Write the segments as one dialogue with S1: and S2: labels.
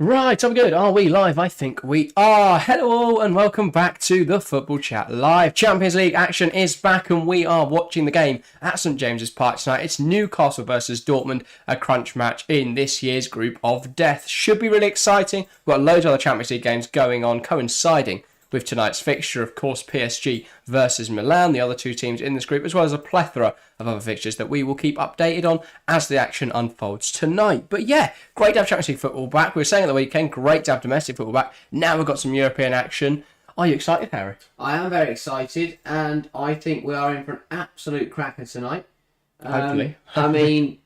S1: Right, are we good? Are we live? I think we are. Hello all and welcome back to the Football Chat Live. Champions League action is back and we are watching the game at St James's Park tonight. It's Newcastle versus Dortmund, a crunch match in this year's Group of Death. Should be really exciting. We've got loads of other Champions League games going on, coinciding with tonight's fixture, of course, PSG versus Milan, the other two teams in this group, as well as a plethora of other fixtures that we will keep updated on as the action unfolds tonight. But yeah, great to have Champions League football back. We were saying at the weekend, great to have domestic football back. Now we've got some European action. Are you excited, Harry?
S2: I am very excited, and I think we are in for an absolute cracker tonight.
S1: Hopefully.
S2: I mean,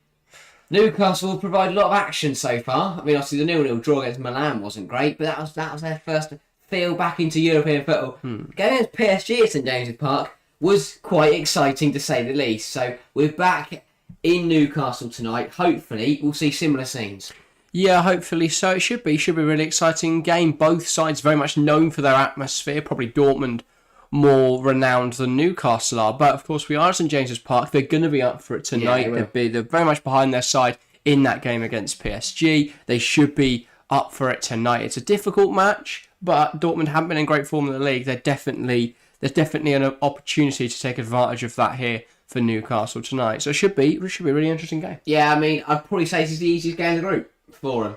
S2: Newcastle have provided a lot of action so far. I mean, obviously the 0-0 draw against Milan wasn't great, but that was their first feel back into European football. Going against PSG at St James's Park was quite exciting to say the least. So we're back in Newcastle tonight. Hopefully we'll see similar scenes.
S1: Yeah, hopefully so. It should be a really exciting game. Both sides very much known for their atmosphere. Probably Dortmund more renowned than Newcastle are. But of course we are at St James's Park. They're going to be up for it tonight.
S2: Yeah,
S1: they're very much behind their side in that game against PSG. They should be up for it tonight. It's a difficult match, but Dortmund haven't been in great form in the league. There's definitely an opportunity to take advantage of that here for Newcastle tonight. So it should be a really interesting game.
S2: Yeah, I mean, I'd probably say this is the easiest game in the group for them.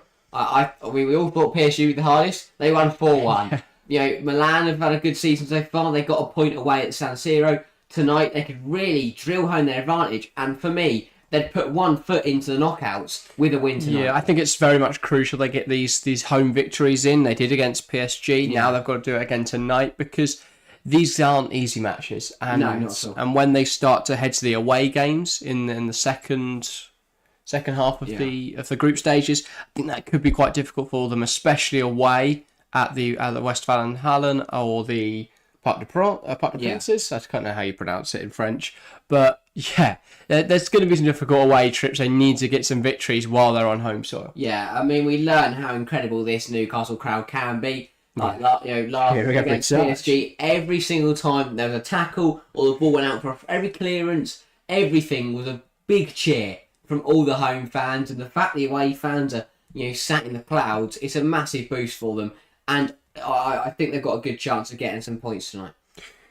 S2: We all thought PSG were the hardest. They won 4-1. You know, Milan have had a good season so far. They got a point away at San Siro. Tonight, they could really drill home their advantage. And for me, they'd put 1 foot into the knockouts with a win tonight.
S1: Yeah, I think it's very much crucial they get these home victories in. They did against PSG. Now they've got to do it again tonight because these aren't easy matches. And,
S2: no, not at all.
S1: And when they start to head to the away games in the second half of the group stages, I think that could be quite difficult for them, especially away at the Westfalenhallen or the Parc des Princes. I can't know how you pronounce it in French. But yeah, there's going to be some difficult away trips. They need to get some victories while they're on home soil.
S2: Yeah, I mean, we learn how incredible this Newcastle crowd can be. Last against PSG, every single time there was a tackle or the ball went out for every clearance, everything was a big cheer from all the home fans, and the fact the away fans are sat in the clouds, it's a massive boost for them, and I think they've got a good chance of getting some points tonight.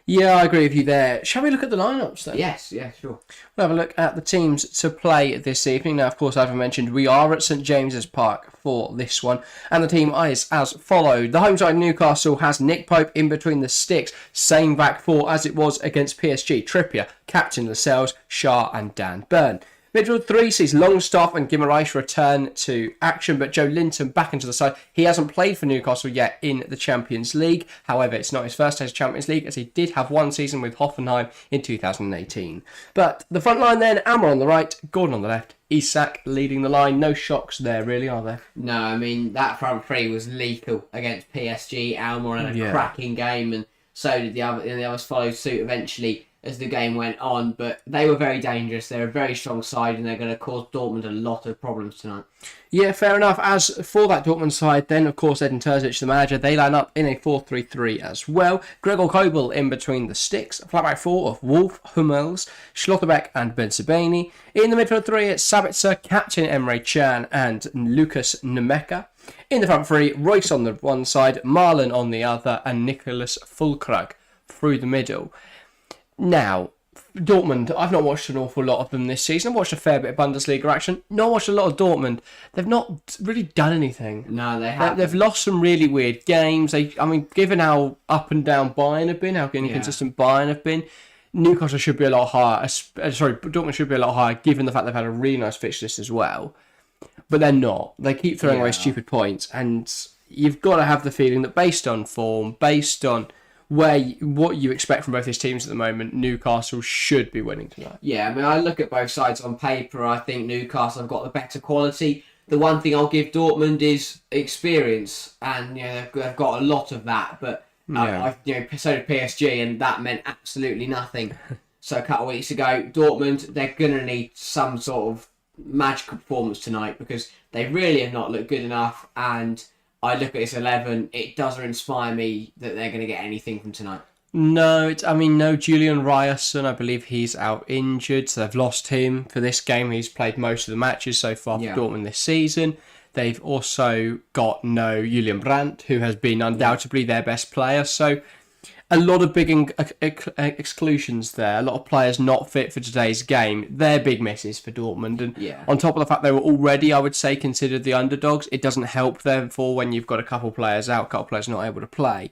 S1: Yeah, I agree with you there. Shall we look at the lineups then?
S2: Yes, yeah, sure.
S1: We'll have a look at the teams to play this evening. Now, of course, as I mentioned, we are at St James's Park for this one. And the team is as followed. The home side Newcastle has Nick Pope in between the sticks. Same back four as it was against PSG. Trippier, Captain Lascelles, Shah and Dan Burn. Midfield 3 sees Longstaff and Guimaraes return to action, but Joe Linton back into the side. He hasn't played for Newcastle yet in the Champions League. However, it's not his first taste of Champions League, as he did have one season with Hoffenheim in 2018. But the front line then, Amor on the right, Gordon on the left, Isak leading the line. No shocks there, really, are there?
S2: No, I mean, that front three was lethal against PSG. Almor had a cracking game, and so did the others followed suit eventually as the game went on, but they were very dangerous. They're a very strong side, and they're going to cause Dortmund a lot of problems tonight.
S1: Yeah, fair enough. As for that Dortmund side, then, of course, Edin Terzic, the manager, they line up in a 4-3-3 as well. Gregor Kobel in between the sticks. Flat back four of Wolf, Hummels, Schlotterbeck and Bensebaini. In the midfield three, it's Sabitzer, Captain Emre Can and Lucas Nemeka. In the front three, Royce on the one side, Marlon on the other, and Nicholas Fulkrug through the middle. Now, Dortmund, I've not watched an awful lot of them this season. I've watched a fair bit of Bundesliga action. Not watched a lot of Dortmund. They've not really done anything.
S2: No, they haven't.
S1: They've lost some really weird games. Given how up and down Bayern have been, how inconsistent Bayern have been, Newcastle should be a lot higher. Dortmund should be a lot higher, given the fact they've had a really nice fixture list as well. But they're not. They keep throwing away stupid points, and you've got to have the feeling that based on form, based on what you expect from both these teams at the moment, Newcastle should be winning tonight.
S2: Yeah, I mean, I look at both sides on paper. I think Newcastle have got the better quality. The one thing I'll give Dortmund is experience, and they've got a lot of that. But so did PSG, and that meant absolutely nothing. So a couple of weeks ago, Dortmund, they're gonna need some sort of magical performance tonight because they really have not looked good enough, and I look at this 11, it doesn't inspire me that they're going to get anything from tonight.
S1: No, no Julian Ryerson. I believe he's out injured, so they've lost him for this game. He's played most of the matches so far for Dortmund this season. They've also got no Julian Brandt, who has been undoubtedly their best player. So a lot of big exclusions there. A lot of players not fit for today's game. They're big misses for Dortmund. And on top of the fact they were already, I would say, considered the underdogs, it doesn't help, therefore, when you've got a couple players out, a couple players not able to play.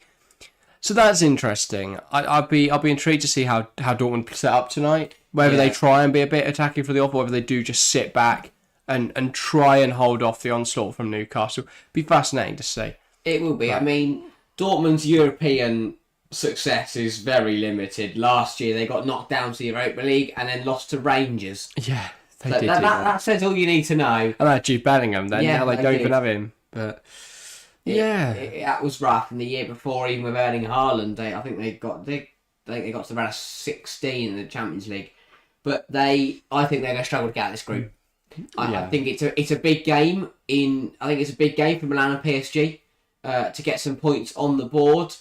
S1: So that's interesting. I'll be intrigued to see how Dortmund set up tonight. Whether they try and be a bit attacking for the off, or whether they do just sit back and try and hold off the onslaught from Newcastle. Be fascinating to see.
S2: It will be. Right. I mean, Dortmund's European success is very limited. Last year they got knocked down to the Europa League and then lost to Rangers.
S1: Yeah, they did.
S2: That says all you need to know.
S1: And Jude Bellingham then. Now they don't even have him. But
S2: that was rough. And the year before, even with Erling Haaland, I think they got to around 16 in the Champions League. But I think they're going to struggle to get out of this group. I think it's a big game it's a big game for Milan and PSG to get some points on the board.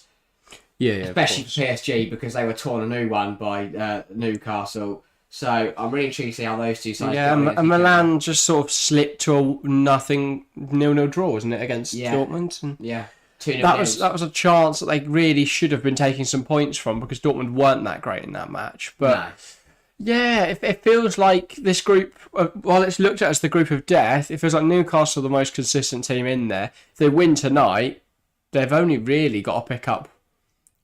S1: Yeah,
S2: especially for PSG because they were torn a new one by Newcastle. So I'm really intrigued to see how those two sides.
S1: Yeah, and Milan just sort of slipped to a 0-0 draw, wasn't it, against Dortmund? And
S2: 2-0.
S1: That was a chance that they really should have been taking some points from because Dortmund weren't that great in that match. But it feels like this group, while it's looked at as the group of death, it feels like Newcastle are the most consistent team in there. If they win tonight, they've only really got to pick up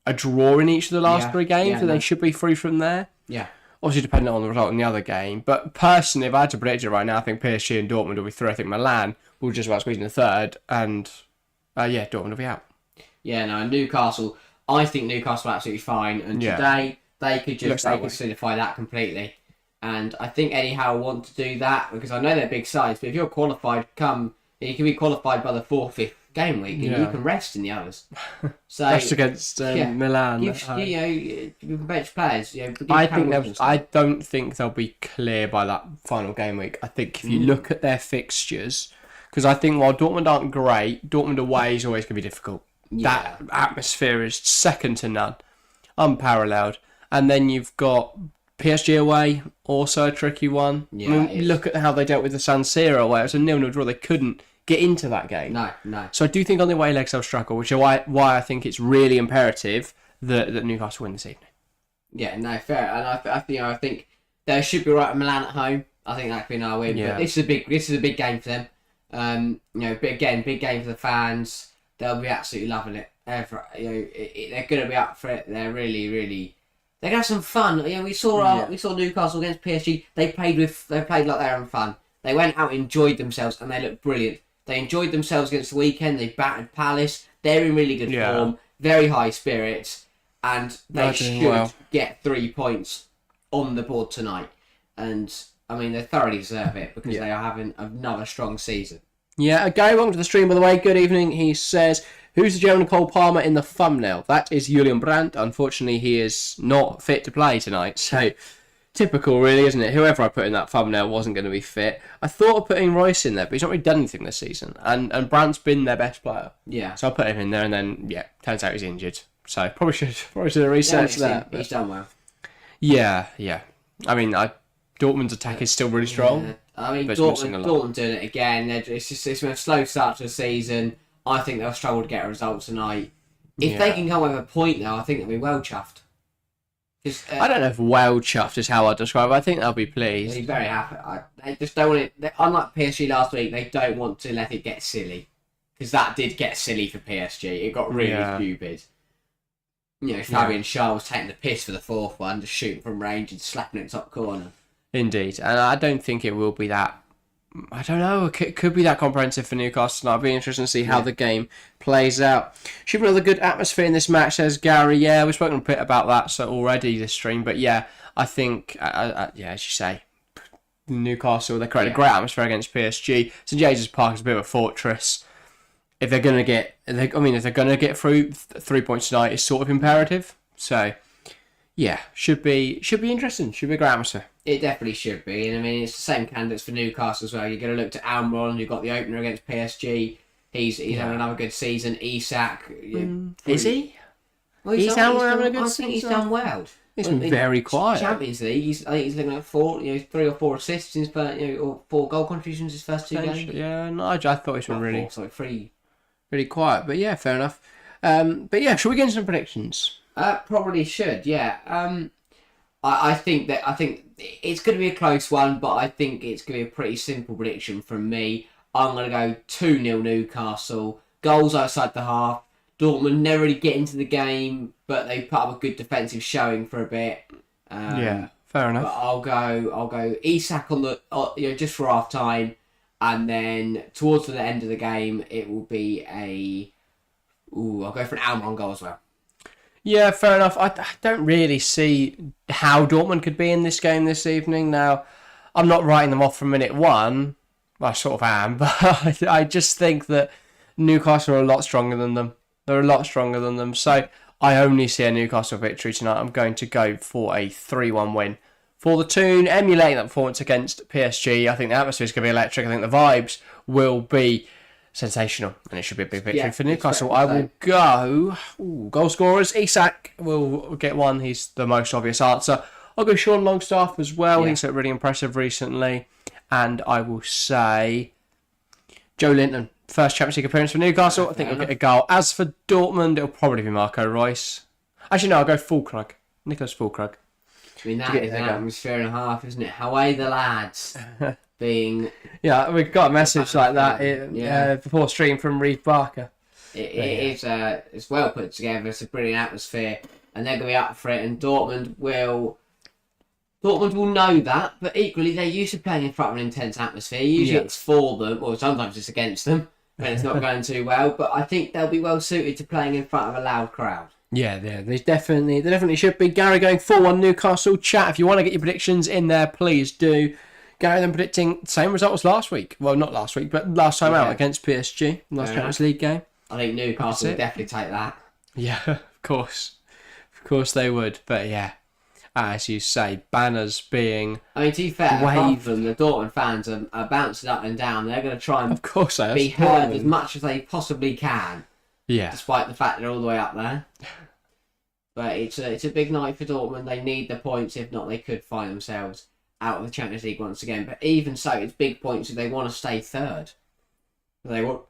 S1: a draw in each of the last 3 games, and they should be free from there.
S2: Yeah.
S1: Obviously, depending on the result in the other game. But personally, if I had to predict it right now, I think PSG and Dortmund will be through. I think Milan will just about squeeze in the third, and Dortmund will be out.
S2: Yeah, no, Newcastle. I think Newcastle are absolutely fine, and today they could solidify that completely. And I think Eddie Howe will want to do that because I know they're big sides. But if you're qualified, you can be qualified by the 4th, 5th game week, and you can rest in the others. So
S1: rest against Milan.
S2: You can bench players.
S1: I don't think they'll be clear by that final game week. I think if you look at their fixtures, because I think while Dortmund aren't great, Dortmund away is always going to be difficult. Yeah. That atmosphere is second to none, unparalleled. And then you've got PSG away, also a tricky one. Yeah, I mean, look at how they dealt with the San Siro away. It was a 0-0 draw. They couldn't get into that game.
S2: No.
S1: So I do think on the away legs they'll struggle, which is why I think it's really imperative that Newcastle win this evening.
S2: Yeah, no, fair. And I think they should be right at Milan at home. I think that could be our win. Yeah. But this is a big game for them. Big game for the fans. They'll be absolutely loving it. They're going to be up for it. They're really, really. They're going to have some fun. We saw Newcastle against PSG. They played like they were having fun. They went out, enjoyed themselves, and they looked brilliant. They enjoyed themselves against the weekend. They battered Palace. They're in really good form, very high spirits, and they should get 3 points on the board tonight. And I mean, they thoroughly deserve it because they are having another strong season. Yeah, a guy welcome to the stream, by the way. Good evening. He says, who's the German Cole Palmer in the thumbnail? That is Julian Brandt. Unfortunately, he is not fit to play tonight. So, typical, really, isn't it? Whoever I put in that thumbnail wasn't going to be fit. I thought of putting Royce in there, but he's not really done anything this season. And Brandt's been their best player. Yeah. So I put him in there, and then, turns out he's injured. So, probably should have researched that. He's done well. Yeah. I mean, Dortmund's attack is still really strong. Yeah. I mean, Dortmund doing it again. It's been a slow start to the season. I think they'll struggle to get a result tonight. If they can come with a point, though, I think they'll be well chuffed. I don't know if well chuffed is how I describe it. I think they'll be pleased. They'll be very happy. They just don't want it. Unlike PSG last week, they don't want to let it get silly. Because that did get silly for PSG. It got really stupid. Fabian Schär was taking the piss for the 4th one, just shooting from range and slapping it top corner. Indeed, and I don't think it will be that. I don't know. It could be that comprehensive for Newcastle. And I'll be interested to see how the game plays out. Should be another good atmosphere in this match, says Gary. Yeah, we've spoken a bit about that already this stream, but I think as you say, Newcastle, they created a great atmosphere against PSG. St James's Park is a bit of a fortress. If they're going to get through 3 points tonight, it's sort of imperative. So. Yeah, should be interesting. Should be a great atmosphere. It definitely should be. And I mean, it's the same candidates for Newcastle as well. You're going to look to Almiron, who got the opener against PSG. He's having another good season. Isak.
S1: Is he?
S2: Well,
S1: He's having a good
S2: I think he's
S1: season.
S2: done well.
S1: He's been very quiet.
S2: Champions League, I think he's looking at 3 or 4 assists in his first, or 4 goal contributions in his first 2 games.
S1: Yeah, no, I thought he's been really,
S2: 3.
S1: really quiet. But yeah, fair enough. But yeah, shall we get into some predictions?
S2: Probably should. Yeah. I think it's going to be a close one, but I think it's going to be a pretty simple prediction from me. I'm going to go 2-0 Newcastle. Goals outside the half. Dortmund never really get into the game, but they put up a good defensive showing for a bit.
S1: Yeah, fair enough.
S2: But I'll go Isak on the just for half time, and then towards the end of the game it will be I'll go for an Almiron goal as well.
S1: Yeah, fair enough. I don't really see how Dortmund could be in this game this evening. Now, I'm not writing them off from minute one. Well, I sort of am, but I just think that Newcastle are a lot stronger than them. They're a lot stronger than them. So I only see a Newcastle victory tonight. I'm going to go for a 3-1 win. For the Toon, emulating that performance against PSG, I think the atmosphere is going to be electric. I think the vibes will be sensational, and it should be a big victory for Newcastle. I will go goal scorers. Isak will get one. He's the most obvious answer. I'll go Sean Longstaff as well. He's looked really impressive recently. And I will say Joe Linton. First Champions League appearance for Newcastle. I think he'll get a goal. As for Dortmund, it'll probably be Marco Reus. Actually, no, I'll go Füllkrug. Nicholas Füllkrug.
S2: I mean, that is an atmosphere and a half, isn't it? How are the lads? Being...
S1: Yeah, we've got a message like that before stream from Reeve Barker.
S2: It's well put together. It's a brilliant atmosphere, and they're going to be up for it. And Dortmund will know that, but equally they're used to playing in front of an intense atmosphere. Usually it's for them, or sometimes it's against them when it's not going too well. But I think they'll be well suited to playing in front of a loud crowd. Yeah,
S1: they definitely should be. Gary going 4-1 Newcastle. Chat, if you want to get your predictions in there, please do. Gary then predicting the same result as last week. Well, not last week, but last time out against PSG, last Champions League game.
S2: I think Newcastle would definitely take that.
S1: Yeah, of course. Of course they would. But yeah, as you say, banners being
S2: I mean, to be fair, apart from the Dortmund fans are bouncing up and down. They're going to try and be heard as much as they possibly can.
S1: Yeah.
S2: Despite the fact they're all the way up there. But it's a big night for Dortmund. They need the points. If not, they could find themselves out of the Champions League once again. But even so, it's big points if they want to stay third. They want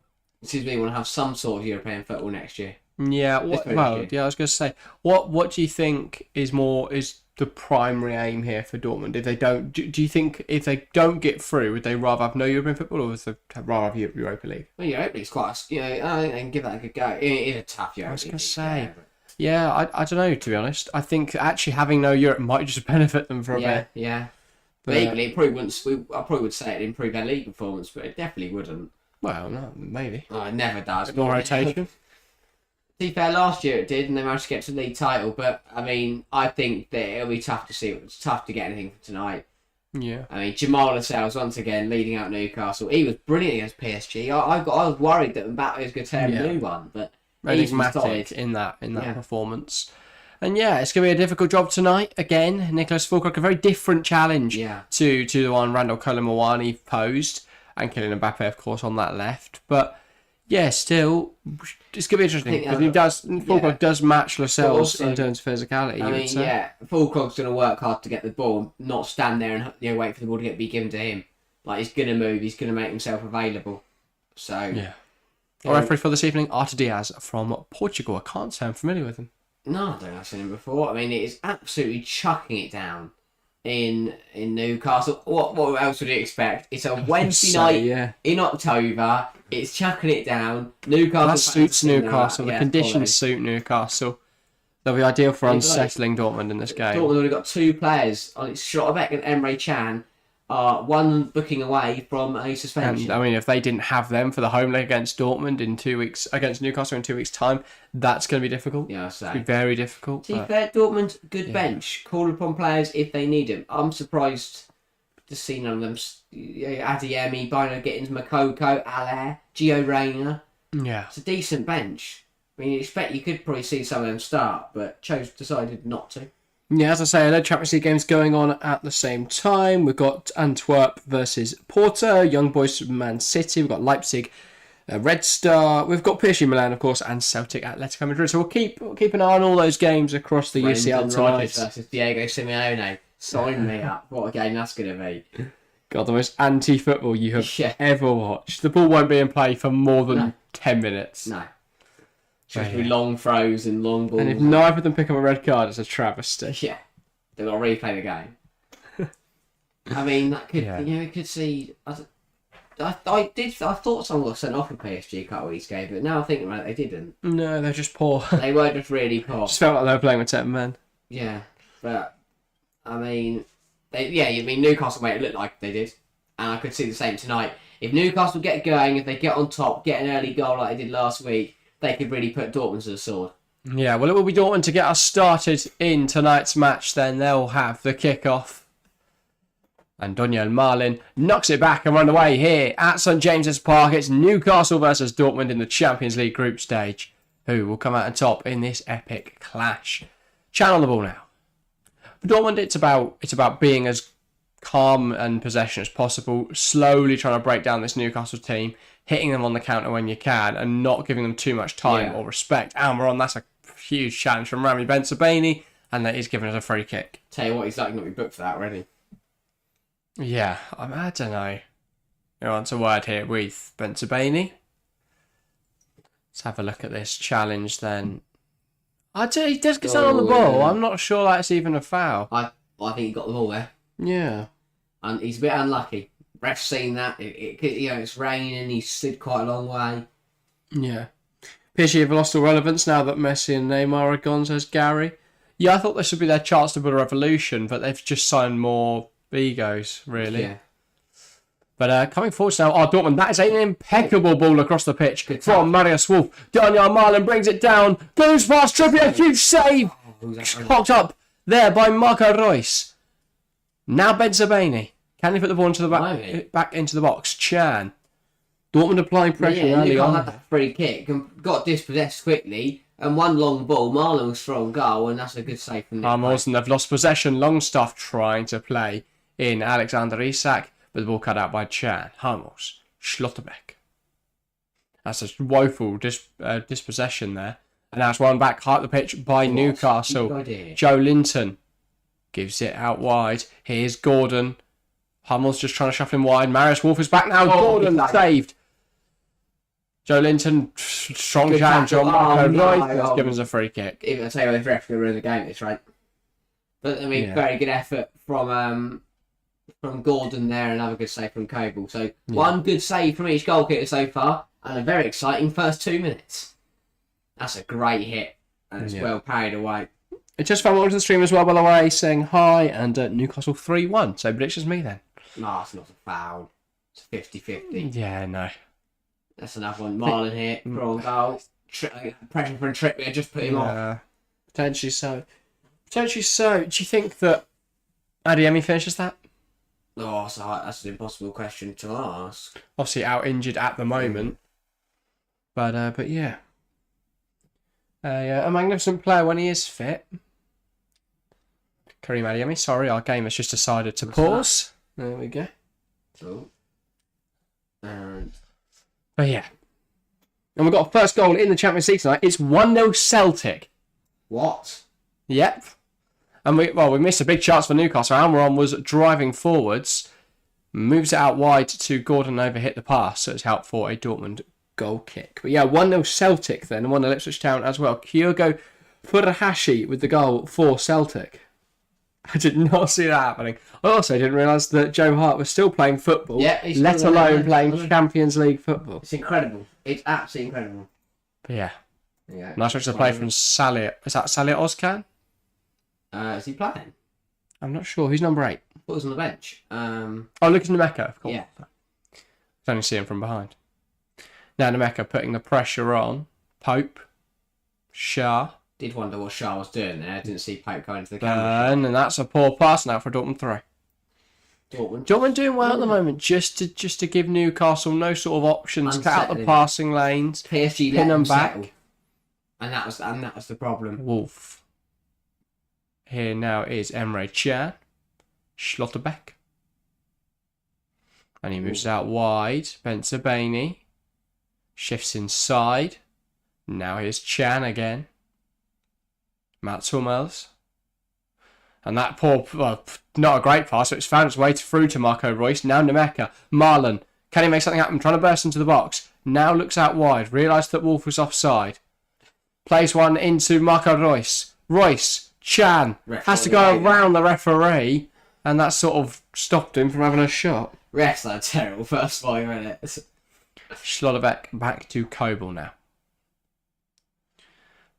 S2: to have some sort of European football next year.
S1: Yeah. I was going to say, what do you think is the primary aim here for Dortmund? If they don't, do you think if they don't get through, would they rather have no European football, or would they rather have Europa League?
S2: Well, Europa League's quite, I think they can give that a good go. It is a tough Europa League.
S1: I was going to say, I don't know, to be honest. I think actually having no Europe might just benefit them for a bit.
S2: Yeah. But equally, it probably wouldn't. I probably would say it'd improve their league performance, but it definitely wouldn't.
S1: Well, no, maybe.
S2: Oh, it never does.
S1: More rotation.
S2: To be fair, last year it did, and they managed to get to the league title. But I mean, I think that it'll be tough to see. It's tough to get anything for tonight.
S1: Yeah.
S2: I mean, Jamal Lascelles once again leading out Newcastle. He was brilliant against PSG. I was worried that Mbappe was going to tear a new one, but
S1: enigmatic in that performance. And yeah, it's going to be a difficult job tonight. Again, Nicholas Füllkrug, a very different challenge to the one Randall Colomwani posed, and Kylian Mbappe, of course, on that left. But yeah, still, it's going to be interesting because Füllkrug does match Lascelles in terms of physicality.
S2: I mean, Füllkrug's going to work hard to get the ball, not stand there and wait for the ball to be given to him. Like, he's going to move, he's going to make himself available. So
S1: yeah. Our referee for this evening, Artur Diaz from Portugal. I can't say I'm familiar with him.
S2: No, I don't think I've seen him before. I mean, it is absolutely chucking it down in Newcastle. What else would you expect? It's a Wednesday night in October. It's chucking it down. Newcastle.
S1: That suits Newcastle. The conditions suit Newcastle. They'll be ideal for unsettling Dortmund in this game.
S2: Dortmund already got 2 players on its Schlotterbeck and Emre Can. One booking away from a suspension.
S1: And, I mean, if they didn't have them for the home leg against Dortmund in 2 weeks, against Newcastle in 2 weeks' time, that's going to be difficult.
S2: Yeah, I'd say.
S1: It's going to be very difficult.
S2: To be fair, Dortmund's good bench. Call upon players if they need them. I'm surprised to see none of them. Adeyemi, Bino Gittins, Makoko, Allaire, Gio Reyna.
S1: Yeah.
S2: It's a decent bench. I mean, you could probably see some of them start, but decided not to.
S1: Yeah, as I say, no Champions League games going on at the same time. We've got Antwerp versus Porto, Young Boys Man City. We've got Leipzig Red Star. We've got PSG Milan, of course, and Celtic Atletico Madrid. So we'll keep an eye on all those games across the UCL
S2: Brendan
S1: tonight.
S2: Rodgers versus Diego Simeone. Sign me up. What a game that's going to be.
S1: God, the most anti-football you have ever watched. The ball won't be in play for more than 10 minutes.
S2: No. Just be long throws and long balls.
S1: And if neither of them pick up a red card, it's a travesty.
S2: Yeah. They've got to replay the game. I mean, that could, you could see... I thought someone got sent off for PSG a couple of weeks ago, but now I think about it, they didn't.
S1: No, they're just poor.
S2: They were just really poor.
S1: Just felt like they were playing with 10 men.
S2: Yeah, but I mean, Newcastle made it look like they did, and I could see the same tonight. If Newcastle get going, if they get on top, get an early goal like they did last week, they could really put Dortmund to the sword.
S1: Yeah, well, it will be Dortmund to get us started in tonight's match. Then they'll have the kick-off. And Daniel Marlin knocks it back and run away here at St James's Park. It's Newcastle versus Dortmund in the Champions League group stage. Who will come out on top in this epic clash? Chan on the ball now. For Dortmund, it's about being as calm and possession as possible, slowly trying to break down this Newcastle team, hitting them on the counter when you can, and not giving them too much time or respect. Almiron, that's a huge challenge from Rami Bensebaini, and that he's given us a free kick.
S2: Tell you what, he's likely not to be booked for that already.
S1: Yeah, I don't know. Who wants a word here with Bensebaini? Let's have a look at this challenge then. I'd say he does get on the ball. Yeah. I'm not sure that's even a foul.
S2: I think he got the ball there.
S1: Yeah.
S2: And he's a bit unlucky. Ref's seen that. It's raining. He's slid quite a long way.
S1: Yeah. PSG have lost all relevance now that Messi and Neymar are gone, says Gary. Yeah, I thought this would be their chance to build a revolution, but they've just signed more egos, really. Yeah. But coming forward now, Dortmund, that is an impeccable ball across the pitch from Marius Wolf. Daniel Marlin brings it down, goes past Trippier, huge save! Cocked up there by Marco Reus. Now Bensebaini. Can he put the ball into the back into the box? Chan. Dortmund applying pressure early on.
S2: Had that free kick and got dispossessed quickly. And one long ball, Marlon was strong goal, and that's a good save from Nick.
S1: Morrison, they've lost possession. Longstaff trying to play in Alexander Isak, but the ball cut out by Chan. Hummels, Schlotterbeck. That's a woeful dispossession there. And now it's run back high up the pitch by Newcastle. Joe Linton gives it out wide. Here's Gordon. Hummels just trying to shuffle him wide. Marius Wolf is back now. Gordon saved. Joe Linton, strong challenge on Marco Reus. Given us a free kick.
S2: Even I tell you, if ref going to ruin the game, it's right. But I mean, very good effort from Gordon there. Another good save from Coble. So one good save from each goal kicker so far, and a very exciting first 2 minutes. That's a great hit, and it's well parried away.
S1: It just found onto the stream as well, by the way, saying hi, and Newcastle 3-1. So predictions me then.
S2: No, it's not a foul. It's 50-50.
S1: Yeah, no.
S2: That's another one. Marlon here, wrong goal. Pressure from Trippier, just put him off.
S1: Potentially so. Potentially so. Do you think that Adeyemi finishes that?
S2: Oh, that's an impossible question to ask.
S1: Obviously out injured at the moment. But yeah. A magnificent player when he is fit. Karim Adeyemi, sorry, our game has just decided to pause. There we go. But yeah. And we've got a first goal in the Champions League tonight. It's 1-0 Celtic.
S2: What?
S1: Yep. And we missed a big chance for Newcastle. Almiron was driving forwards. Moves it out wide to Gordon, overhit the pass. So it's helped for a Dortmund goal kick. But yeah, 1-0 Celtic then. And 1-0 Ipswich Town as well. Kyogo Furuhashi with the goal for Celtic. I did not see that happening. I also didn't realise that Joe Hart was still playing football, let alone playing Champions League football.
S2: It's incredible. It's absolutely incredible.
S1: But yeah. Nice switch to play from Salih. Is that Salih Ozcan?
S2: Is he playing?
S1: I'm not sure. Who's number 8?
S2: I thought he was on the bench.
S1: Lucas Nemeka, of course.
S2: Yeah.
S1: I can only see him from behind. Now Nemeka putting the pressure on. Pope. Shah.
S2: Did wonder what Shah was doing there. I didn't see Pope going into the camera.
S1: And that's a poor pass now for Dortmund 3. Dortmund doing well at the moment, just to give Newcastle no sort of options, cut out the passing lanes,
S2: PSG
S1: pin them back.
S2: And that was the problem.
S1: Wolf. Here now is Emre Can. Schlotterbeck. And he moves out wide. Bensebaini. Shifts inside. Now here's Chan again. Mats Hummels. And that poor, well, not a great pass, but it's found its way through to Marco Reus. Now Nemeka. Marlon. Can he make something happen? Trying to burst into the box. Now looks out wide. Realised that Wolf was offside. Plays one into Marco Reus. Reus. Chan. Has to go around the referee. And that sort of stopped him from having a shot.
S2: Refs are terrible first 5 minutes.
S1: Schlotterbeck back to Kobel now.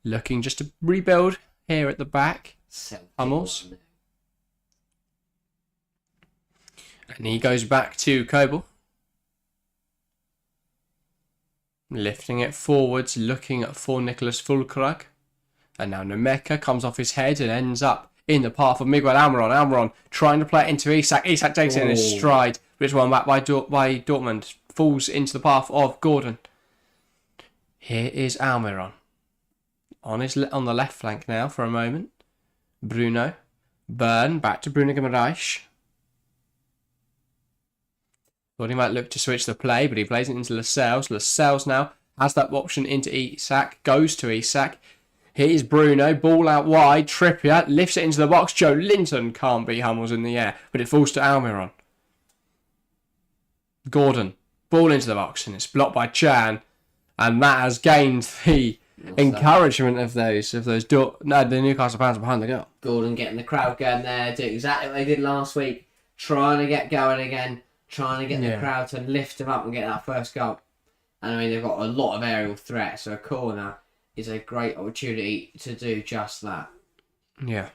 S1: Looking just to rebuild here at the back. Hummels. And he goes back to Kobel. Lifting it forwards, looking for Nicholas Fulkrug. And now Nemeka comes off his head and ends up in the path of Miguel Almiron. Almiron trying to play it into Isak. Isak takes it in his stride, but it's won back by Dortmund. Falls into the path of Gordon. Here is Almiron. On the left flank now for a moment. Bruno. Byrne back to Bruno Guimaraes. Thought he might look to switch the play, but he plays it into Lascelles. Lascelles now has that option into Isak. Goes to Isak. Here's Bruno. Ball out wide. Trippier lifts it into the box. Joe Linton can't beat Hummels in the air, but it falls to Almiron. Gordon. Ball into the box, and it's blocked by Chan. And that has gained the encouragement of the Newcastle fans behind the goal.
S2: Gordon getting the crowd going there, doing exactly what they did last week, trying to get going again, trying to get the crowd to lift them up and get that first goal. And I mean, they've got a lot of aerial threats, so a corner is a great opportunity to do just that.
S1: Yeah.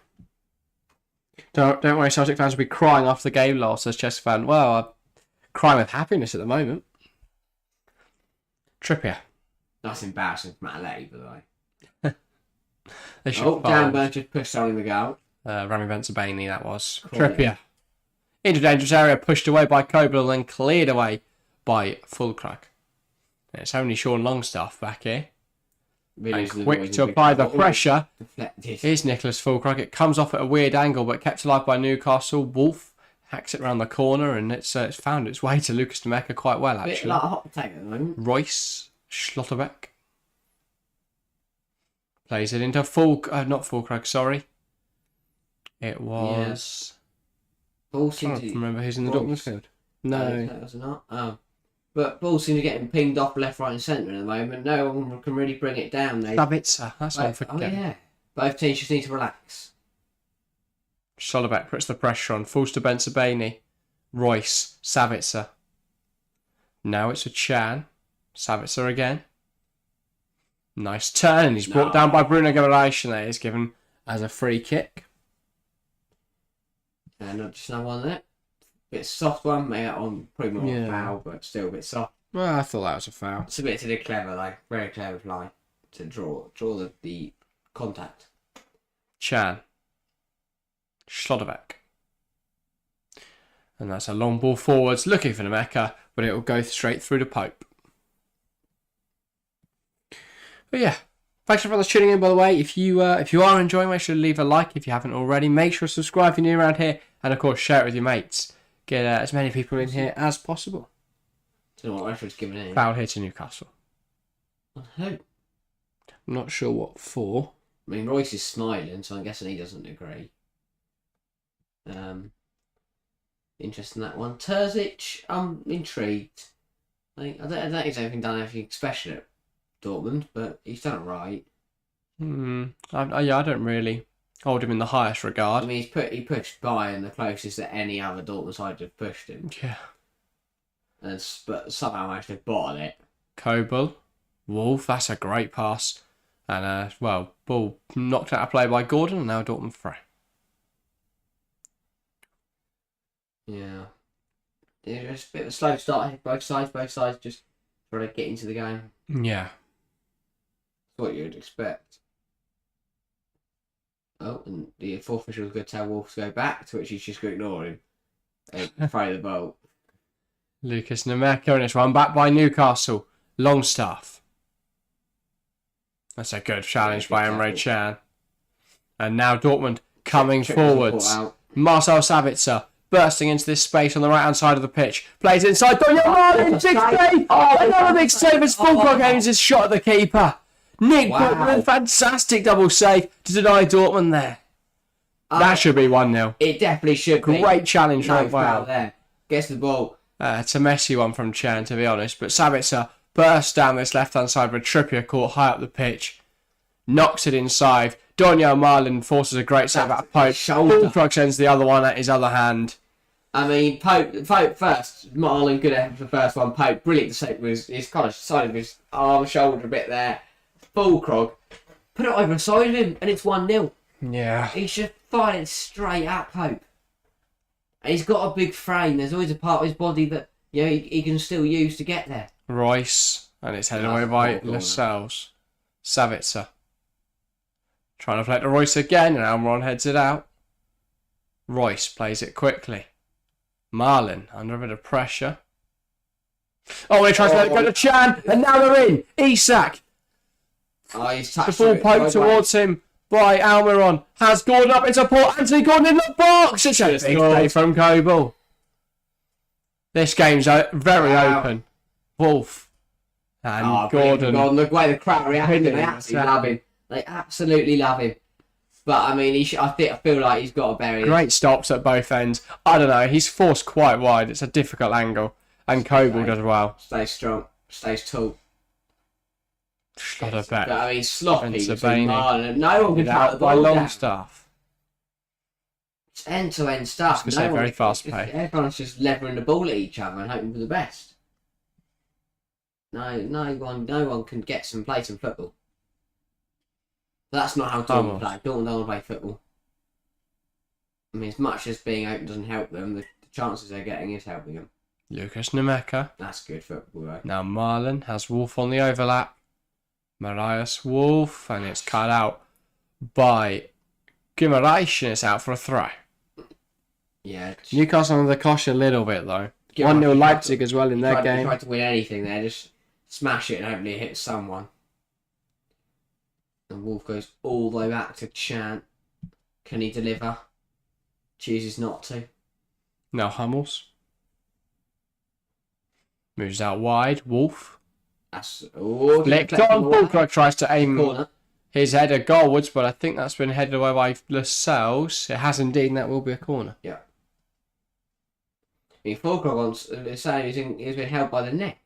S1: Don't worry, Celtic fans will be crying after the game loss, says Chester fan. Well, I'm crying with happiness at the moment. Trippier.
S2: That's embarrassing for Matt by the way.
S1: Dan
S2: Burn just pushed on in the goal.
S1: Rami Benzabaini, that was. Cool. Trippier. Into dangerous area, pushed away by Kobel, then cleared away by Fulkrug. It's only Sean Longstaff back here. And quick to apply the pressure is Nicholas Fulkrug. It comes off at a weird angle, but kept alive by Newcastle. Wolf hacks it around the corner, and it's found its way to Lucas Nemeka quite well, actually. A bit
S2: like a hot potato at the moment.
S1: Reus. Schlotterbeck. Plays it into not Fulkrug, sorry. It was...
S2: Yeah. Ball seems
S1: I can't remember who's in the Dortmund field. No.
S2: That was not. Oh. But ball seems to be getting pinged off left, right and centre at the moment. No one can really bring it down.
S1: Sabitzer. That's what I'm forgetting.
S2: Oh, yeah. Both teams just need to relax.
S1: Schlotterbeck puts the pressure on. Falls to Benzabaini. Reus. Sabitzer. Now it's a Chan. Savitzer again. Nice turn, and he's brought down by Bruno Guimaraes, and that is given as a free kick.
S2: And not just another one there. Bit soft one, made that on probably more of a foul, but still a bit soft.
S1: Well, I thought that was a foul.
S2: It's a bit to the clever, like very clever fly to draw the contact.
S1: Chan. Schlotterbeck. And that's a long ball forwards, looking for Nemeka, but it will go straight through to Pope. But yeah, thanks for tuning in, by the way. If you are enjoying, make sure to leave a like if you haven't already. Make sure to subscribe if you're new around here, and of course share it with your mates. Get as many people in here as possible.
S2: Don't know what reference given in.
S1: Foul here to Newcastle.
S2: I hope.
S1: I'm not sure what for.
S2: I mean, Royce is smiling, so I'm guessing he doesn't agree. Interesting that one. Terzic, I'm intrigued. I don't think he's anything special at Dortmund, but he's done it right.
S1: I don't really hold him in the highest regard.
S2: I mean, he pushed Bayern the closest that any other Dortmund side have pushed him.
S1: Yeah.
S2: But somehow managed to bottle it.
S1: Kobel, Wolf, that's a great pass. And, ball knocked out of play by Gordon, and now Dortmund free.
S2: Yeah. It's a bit of a slow start here. Both sides just trying to get into the game.
S1: Yeah.
S2: What you'd expect. Oh, and the fourth official was going to tell Wolf to go back, to which he's just going to ignore him and throw the ball.
S1: Lucas Nemeka, and it's run back by Newcastle. Longstaff. That's a good challenge by Emre Can. And now Dortmund coming forwards. Marcel Savitzer bursting into this space on the right-hand side of the pitch. Plays inside. Marlin, big save! Another big save as Fulcrock aims his shot at the keeper. Nick Buckman, fantastic double save to deny Dortmund there. That should be 1-0.
S2: It definitely should be.
S1: Great challenge from
S2: foul there. Gets the ball.
S1: It's a messy one from Chan, to be honest. But Sabitzer bursts down this left-hand side with Trippier caught high up the pitch. Knocks it inside. Daniel Marlin forces a great save out of Pope. Fulcrock sends the other one at his other hand.
S2: I mean, Pope first. Marlin good effort for the first one. Pope, brilliant to save with his kind of side of his arm, shoulder a bit there. Fulcrock, put it over the side of him, and it's 1-0.
S1: Yeah.
S2: He should fire it straight at Pope. And he's got a big frame. There's always a part of his body that he can still use to get there.
S1: Royce, and it's headed away by Lascelles. Savitzer. Trying to play it to Royce again, and Almiron heads it out. Royce plays it quickly. Marlin under a bit of pressure. Oh, he tries to let it go to Chan, and now they're in. Isak.
S2: He's touched
S1: the ball poked towards him by Almiron. Has Gordon up into Port. Anthony Gordon in the box. It's a big play from Coble. This game's very open. Wolf and Gordon.
S2: The way the crowd reacted, they absolutely love him. They absolutely love him. But I mean, I feel like he's got to bury it.
S1: Great stops at both ends. I don't know. He's forced quite wide. It's a difficult angle, and Coble does well.
S2: Stays strong. Stays tall.
S1: Got a bet.
S2: But I mean, sloppy between Marlin. No one can cut the
S1: by
S2: ball
S1: long
S2: down.
S1: stuff.
S2: It's end-to-end stuff.
S1: Very fast play.
S2: Everyone's just levering the ball at each other and hoping for the best. No one can get play some football. But that's not how Dortmund play. Dortmund don't want to play football. I mean, as much as being open doesn't help them, the chances they're getting is helping them.
S1: Lucas Nemeka.
S2: That's good football, right?
S1: Now Marlin has Wolf on the overlap. Marius Wolf, and it's cut out by Guimaraes, and it's out for a throw.
S2: Yeah.
S1: Newcastle under the cosh a little bit, though. 1-0 Leipzig as well in their game.
S2: They tried to win anything there, just smash it and hopefully it hits someone. And Wolf goes all the way back to Chan. Can he deliver? Chooses not to.
S1: Now Hummels. Moves out wide. Wolf. Flicked on. Fulcrock tries to aim his header goalwards, but I think that's been headed away by Lascelles. It has indeed, and that will be a corner.
S2: Yeah. I mean, Fulcrock is saying he's been held by the neck.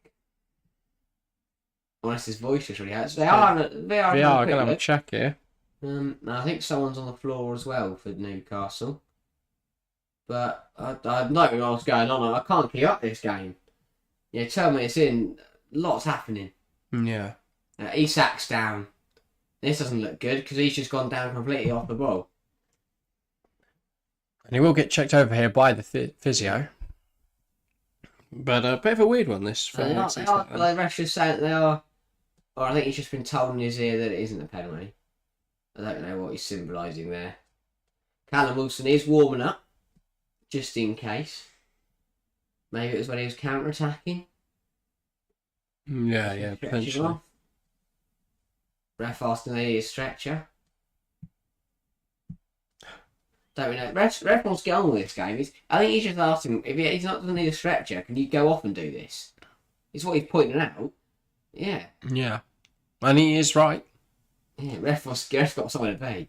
S2: Unless his voice just really hurts. They are going to have
S1: a check here.
S2: I think someone's on the floor as well for Newcastle. But I don't know what's going on. I can't keep up this game. Yeah, tell me it's in. Lots happening.
S1: Yeah.
S2: Isak's down. This doesn't look good because he's just gone down completely off the ball.
S1: And he will get checked over here by the physio. But a bit of a weird one, this.
S2: The ref's just saying they are. Or I think he's just been told in his ear that it isn't a penalty. I don't know what he's symbolising there. Callum Wilson is warming up. Just in case. Maybe it was when he was counter-attacking.
S1: Yeah, potentially.
S2: Ref asked him to need a stretcher. Don't we know? Ref wants to get on with this game. I think he's just asked him, if he's not doesn't need a stretcher, can you go off and do this? It's what he's pointing out. Yeah.
S1: Yeah. And he is right.
S2: Yeah, ref got somewhere to be.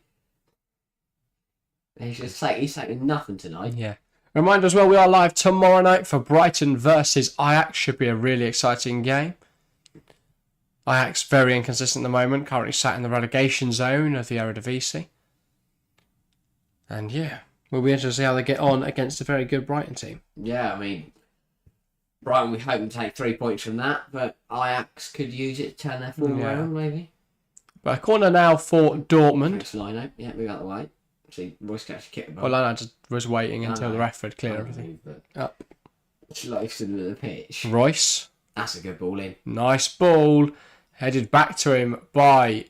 S2: He's taking nothing tonight.
S1: Yeah. Reminder as well, we are live tomorrow night for Brighton versus Ajax. Should be a really exciting game. Ajax very inconsistent at the moment, currently sat in the relegation zone of the Eredivisie. And yeah, we'll be interested to see how they get on against a very good Brighton team.
S2: Yeah, I mean, Brighton, we hope to take 3 points from that, but Ajax could use it to turn their form around, maybe.
S1: But a corner now for Dortmund.
S2: Lino, yeah, move out of the way. See, Royce can actually kick the ball.
S1: Well, Lino just was waiting until the ref had cleared everything. Up.
S2: Close into the pitch.
S1: Royce.
S2: That's a good ball in.
S1: Nice ball. Headed back to him by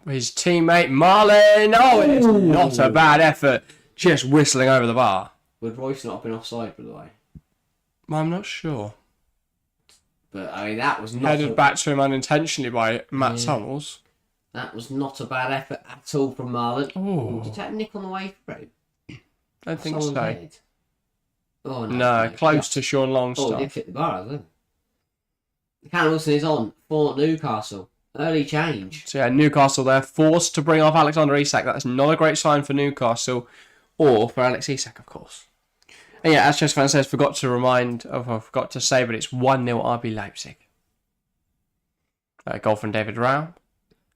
S1: his teammate Marlin. Oh, it's not a bad effort. Just whistling over the bar.
S2: Would Royce not have been offside, by the way?
S1: I'm not sure.
S2: But, I mean, that was not...
S1: Headed back to him unintentionally by Matt Hummels.
S2: That was not a bad effort at all from Marlon.
S1: Oh.
S2: Did that nick on the way through?
S1: I don't think so.
S2: Head. Oh,
S1: No, close to Sean
S2: Oh,
S1: Longstaff.
S2: they've hit the bar, hasn't they? Callum Wilson is on for Newcastle. Early change.
S1: So yeah, Newcastle, they're forced to bring off Alexander Isak. That's not a great sign for Newcastle, or for Alex Isak, of course. And yeah, as Chess Fan says, forgot to say, but it's 1-0 RB Leipzig. Goal from David Rao,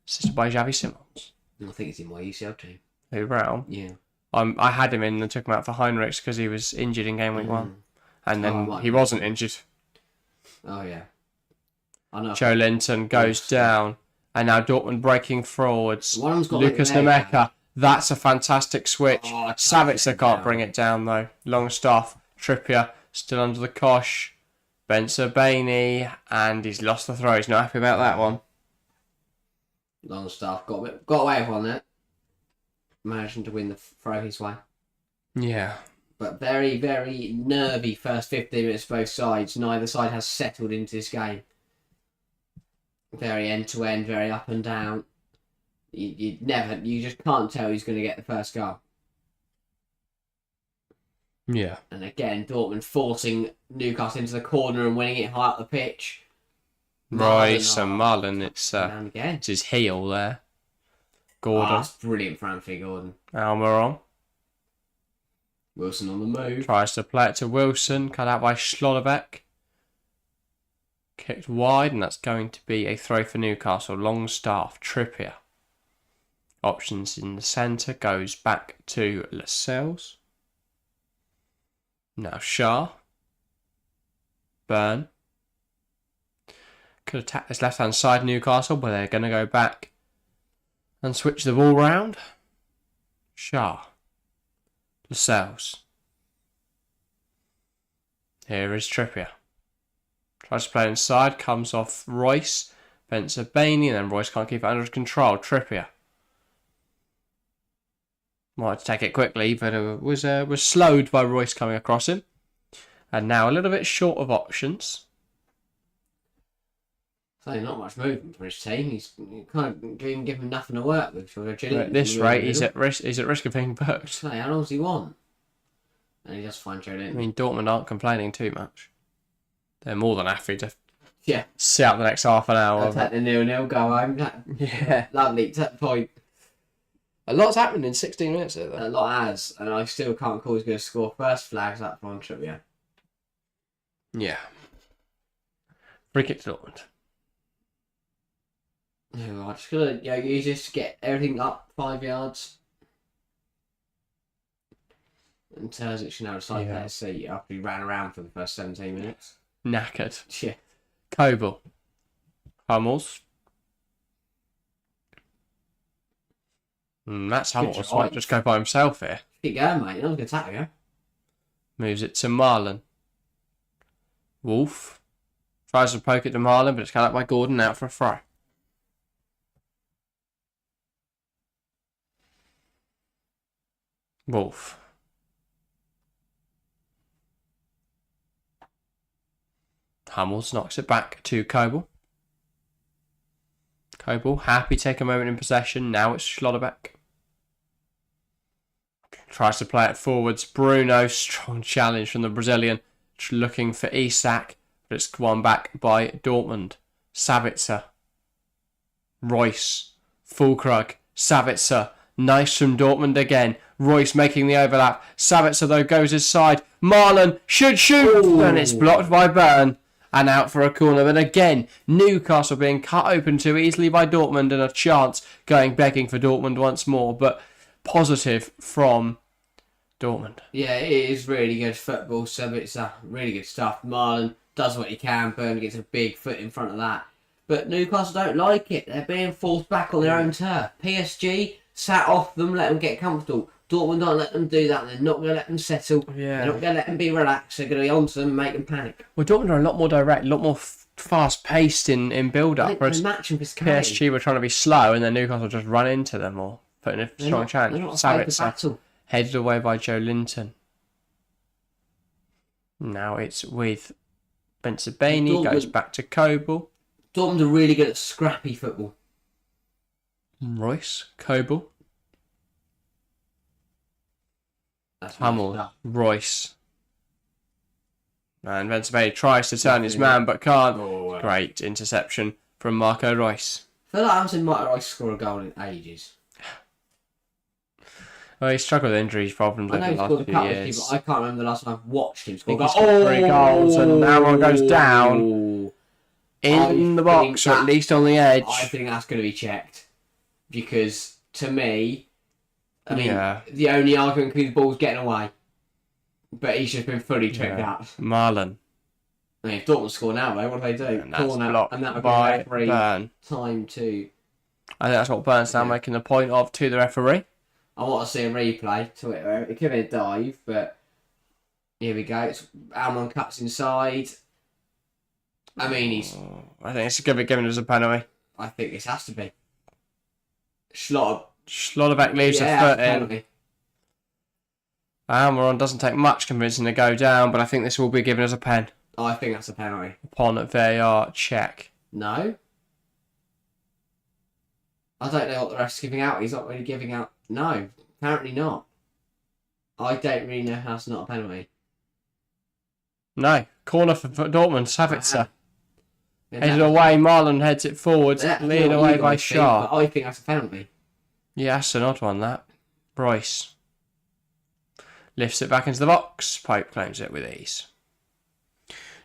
S1: assisted by Xavi Simons.
S2: I think he's in my UCL team.
S1: David Rao?
S2: Yeah.
S1: I had him in and took him out for Heinrichs because he was injured in game week 1. And then he wasn't injured.
S2: Oh, yeah. I know.
S1: Joe Linton goes down. And now Dortmund breaking forwards.
S2: One of them's got
S1: Lucas Nemeka. That's a fantastic switch. Savitzer can't bring it down, though. Longstaff. Trippier. Still under the cosh. Benzer Bainey. And he's lost the throw. He's not happy about that one.
S2: Longstaff got away with one there. Managing to win the throw his way.
S1: Yeah.
S2: But very, very nervy first 15 minutes both sides. Neither side has settled into this game. Very end-to-end, very up and down. You just can't tell who's going to get the first goal.
S1: Yeah.
S2: And again, Dortmund forcing Newcastle into the corner and winning it high up the pitch.
S1: Royce and Mullen, it's his heel there. Gordon.
S2: That's brilliant for Anthony Gordon.
S1: Almiron.
S2: Wilson on the move.
S1: Tries to play it to Wilson, cut out by Schlotterbeck. Kicked wide, and that's going to be a throw for Newcastle. Longstaff, Trippier. Options in the centre, goes back to Lascelles. Now Shah. Burn. Could attack this left-hand side Newcastle, but they're going to go back and switch the ball round. Shah. Lascelles. Here is Trippier. Tries to play inside, comes off Royce, Benzer Bainey, and then Royce can't keep it under control. Trippier. Wanted to take it quickly, but it was slowed by Royce coming across him. And now a little bit short of options.
S2: So not much movement for his team. He's kind of didn't give him nothing to work with. So
S1: At this rate, he's at risk of being booked.
S2: So how long does he want? And he just finds Joe Linton.
S1: I mean, Dortmund aren't complaining too much. They're more than happy to sit out the next half an hour.
S2: I'll take the 0-0, go home.
S1: Yeah.
S2: Lovely, to that point.
S1: A lot's happened in 16 minutes there, though.
S2: A lot has, and I still can't call who's going to score first. Flags up on Trippier.
S1: Yeah. Free kick to Dortmund.
S2: Oh, I'm just going to you just get everything up 5 yards. And Terzic should now decide to let us see after he ran around for the first 17 minutes.
S1: Knackered.
S2: Yeah.
S1: Coble. Hummels. That's Hummels. Might just go by himself here.
S2: Keep going, mate. You're not going to attack you.
S1: Moves it to Marlon. Wolf. Tries to poke it to Marlon, but it's cut out by Gordon, out for a throw. Wolf. Hummels knocks it back to Coble. Coble, happy to take a moment in possession. Now it's Schlotterbeck. Tries to play it forwards. Bruno, strong challenge from the Brazilian. Looking for Isak, but it's won back by Dortmund. Savitzer. Royce. Fulkrug. Savitzer. Nice from Dortmund again. Royce making the overlap. Savitzer, though, goes his side. Marlon should shoot, and it's blocked by Byrne. And out for a corner. But again, Newcastle being cut open too easily by Dortmund, and a chance going begging for Dortmund once more. But positive from Dortmund.
S2: Yeah, it is really good football. So it's really good stuff. Marlon does what he can. Byrne gets a big foot in front of that. But Newcastle don't like it. They're being forced back on their own turf. PSG sat off them, let them get comfortable. Dortmund don't let them do that. They're not going to let them settle. Yeah. They're not going to let them be relaxed. They're going to be onto them and make them panic.
S1: Well, Dortmund are a lot more direct, a lot more fast-paced in build-up.
S2: Whereas
S1: PSG were trying to be slow, and then Newcastle just run into them or put in a strong challenge. Savitzer headed away by Joe Linton. Now it's with Benzer Bainey, goes back to Coble.
S2: Dortmund are really good at scrappy football.
S1: Royce, Coble.
S2: That's
S1: Hummel, Royce. And Vincent tries to turn his man, but can't.
S2: Oh,
S1: Great interception from Marco Reus.
S2: I feel like I haven't seen Marco Reus score a goal in ages.
S1: Well, he's struggled with injury problems
S2: I
S1: over
S2: know
S1: the
S2: he scored a
S1: last few
S2: couple of
S1: years.
S2: people. I can't remember the last time I've watched him score.
S1: He's got 3 goals, and now one goes down in the box, or at least on the edge.
S2: I think that's going to be checked. Because, to me, I mean, the only argument could be the ball's getting away. But he's just been fully checked out.
S1: Marlon.
S2: I mean, if Dortmund score now, though, what do they do?
S1: And that's
S2: Corner,
S1: blocked
S2: and that would
S1: by
S2: be referee
S1: Byrne.
S2: time to...
S1: I think that's what Byrne's now making the point of to the referee.
S2: I want to see a replay to it. It could be a dive, but here we go. Almond cuts inside. I mean,
S1: I think it's going to be given as a penalty.
S2: I think this has to be.
S1: Schlotterbeck leaves a foot in. Almiron doesn't take much convincing to go down, but I think this will be given as a pen.
S2: Oh, I think that's a penalty.
S1: Upon VAR check.
S2: No. I don't know what the ref's giving out. He's not really giving out. No, apparently not. I don't really know how it's not a penalty.
S1: No. Corner for Dortmund. Savitzer. Headed away. Marlon heads it forward. Lead away by Shaw.
S2: I think that's a penalty.
S1: Yeah, that's an odd one, that. Royce. Lifts it back into the box. Pope claims it with ease.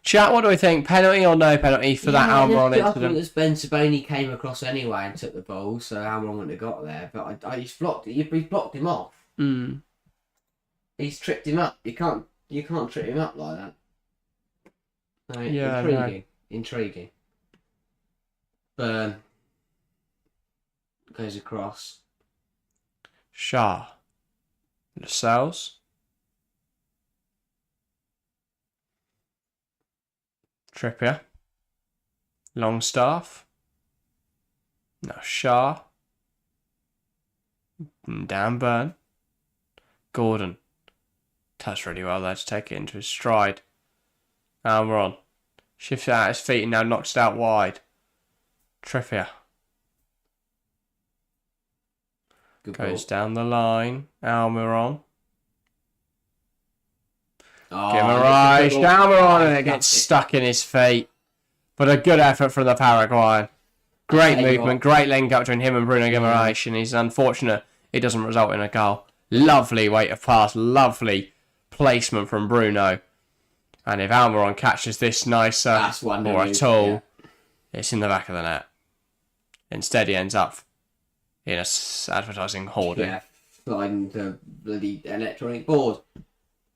S1: Chat, what do we think? Penalty or no penalty for that Almiron incident?
S2: I thought Ben Saboni came across anyway and took the ball, so Almiron wouldn't have got there. But he's blocked him off.
S1: Mm.
S2: He's tripped him up. You can't trip him up like that. I mean, intriguing. Byrne goes across.
S1: Shaw. Lascelles. Trippier. Longstaff. Now Shaw. Down Byrne. Gordon. Touched really well there to take it into his stride. Almiron. Shifts out his feet and now knocks it out wide. Trippier. Goes down the line. Almiron. Guimaraes. Almiron, and it gets stuck in his feet. But a good effort from the Paraguayan. Great movement, great link up between him and Bruno Guimaraes, and he's unfortunate it doesn't result in a goal. Lovely weight of pass, lovely placement from Bruno. And if Almiron catches this nicer or at all, it's in the back of the net. Instead, he ends up in a advertising hoarding.
S2: Yeah, sliding the bloody electronic board.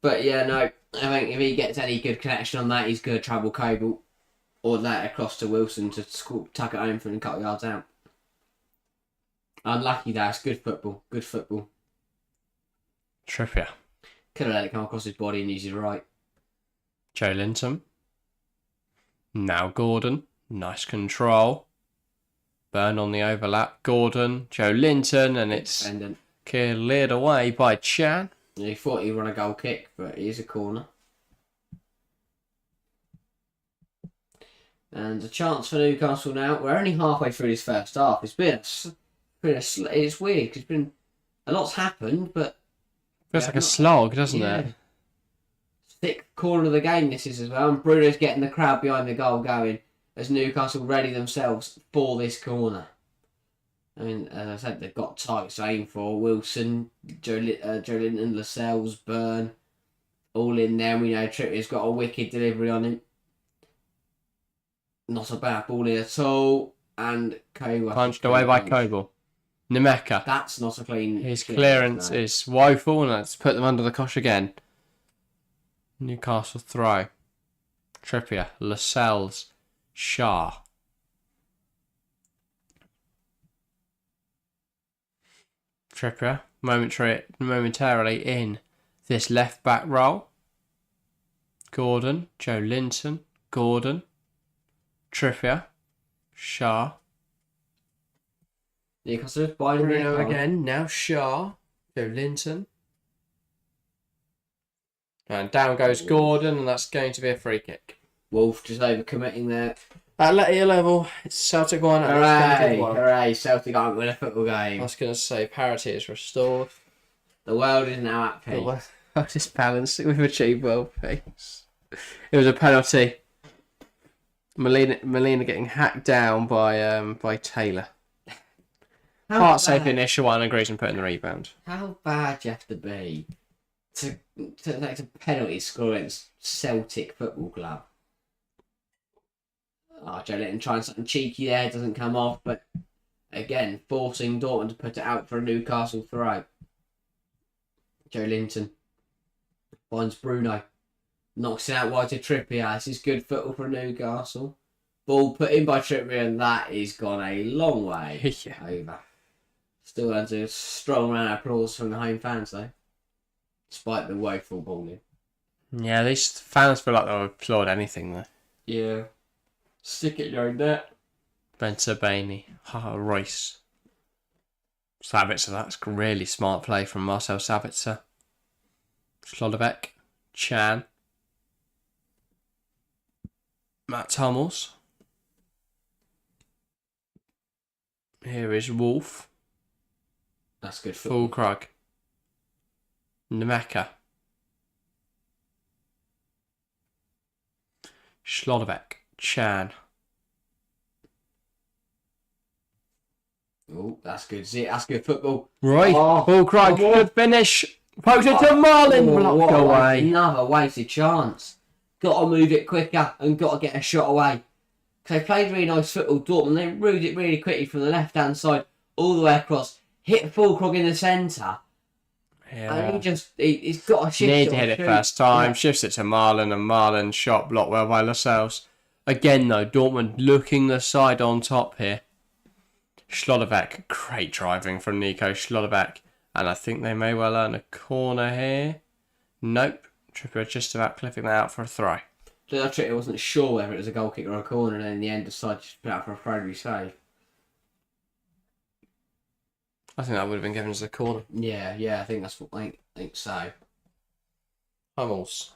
S2: But yeah, no, I think if he gets any good connection on that, he's going to travel Coble or that across to Wilson to tuck it home for a couple yards out. Unlucky though, it's good football. Good football.
S1: Trippier.
S2: Could have let it come across his body and use his right.
S1: Joe Linton. Now Gordon. Nice control. Byrne on the overlap. Gordon. Joe Linton. And it's cleared away by Chan.
S2: He thought he'd run a goal kick, but it is a corner. And a chance for Newcastle now. We're only halfway through this first half. It's weird because a lot's happened, but
S1: feels like a slog, doesn't it?
S2: Thick corner of the game this is as well, and Bruno's getting the crowd behind the goal going as Newcastle ready themselves for this corner. I mean, as I said, they've got targets to aim for. Wilson, Joe Linton, Lascelles, Byrne, all in there. We know Trippier's got a wicked delivery on him. Not a bad ball in at all. And Coble
S1: punched away by Coble. Nemeka.
S2: That's not a clean.
S1: His clearance is woeful, and let's put them under the cosh again. Newcastle throw. Trippier, Lascelles, Shaw. Trippier momentarily in this left back role. Gordon, Joe Linton, Gordon, Trippier, Shaw.
S2: Newcastle buying
S1: Bruno again, now Shaw, Joe Linton. And down goes Gordon, and that's going to be a free kick.
S2: Wolf just overcommitting there.
S1: At Letty level, it's Celtic 1.
S2: Hooray, Celtic aren't winning a football game.
S1: I was going to say parity is restored.
S2: The world is now at peace.
S1: The world is balanced. We've achieved world peace. It was a penalty. Molina getting hacked down by Taylor. Part safe initial one and Grayson putting the rebound.
S2: How bad do you have to be to take a penalty score against Celtic Football Club? Oh, Joe Linton trying something cheeky there, doesn't come off, but again, forcing Dortmund to put it out for a Newcastle throw. Joe Linton finds Bruno. Knocks it out wide to Trippier. This is good football for Newcastle. Ball put in by Trippier, and that is gone a long way over. Still earns a strong round of applause from the home fans, though. Despite the woeful balling.
S1: Yeah, these fans feel like they'll applaud anything, though.
S2: Yeah. Stick it in your own net.
S1: Bentabani. Royce. Savitzer, that's really smart play from Marcel Savitzer. Schlotterbeck. Chan. Matt Hummels. Here is Wolf.
S2: That's good football.
S1: Fulkrug. Nemeka. Schlotterbeck. Chan.
S2: Oh, that's good. See, that's good football.
S1: Right. Fulkrug. Good finish. Poked it to Marlin. Blocked away.
S2: Another wasted chance. Got to move it quicker and got to get a shot away. Because they played really nice football, Dortmund. They moved it really quickly from the left-hand side all the way across. Hit Fulkrug in the centre.
S1: Yeah.
S2: And he's got a shift.
S1: Need to hit it first time. Yeah. Shifts it to Marlin, and Marlin shot blocked well by Lascelles. Again, though, Dortmund looking the side on top here. Schlotterbeck. Great driving from Nico Schlotterbeck. And I think they may well earn a corner here. Nope. Trippier just about clipping that out for a throw.
S2: Trippier wasn't sure whether it was a goal kick or a corner, and then in the end decided to put out for a throw save.
S1: I think that would have been given as a corner.
S2: Yeah, I think that's what I think so.
S1: Hummels.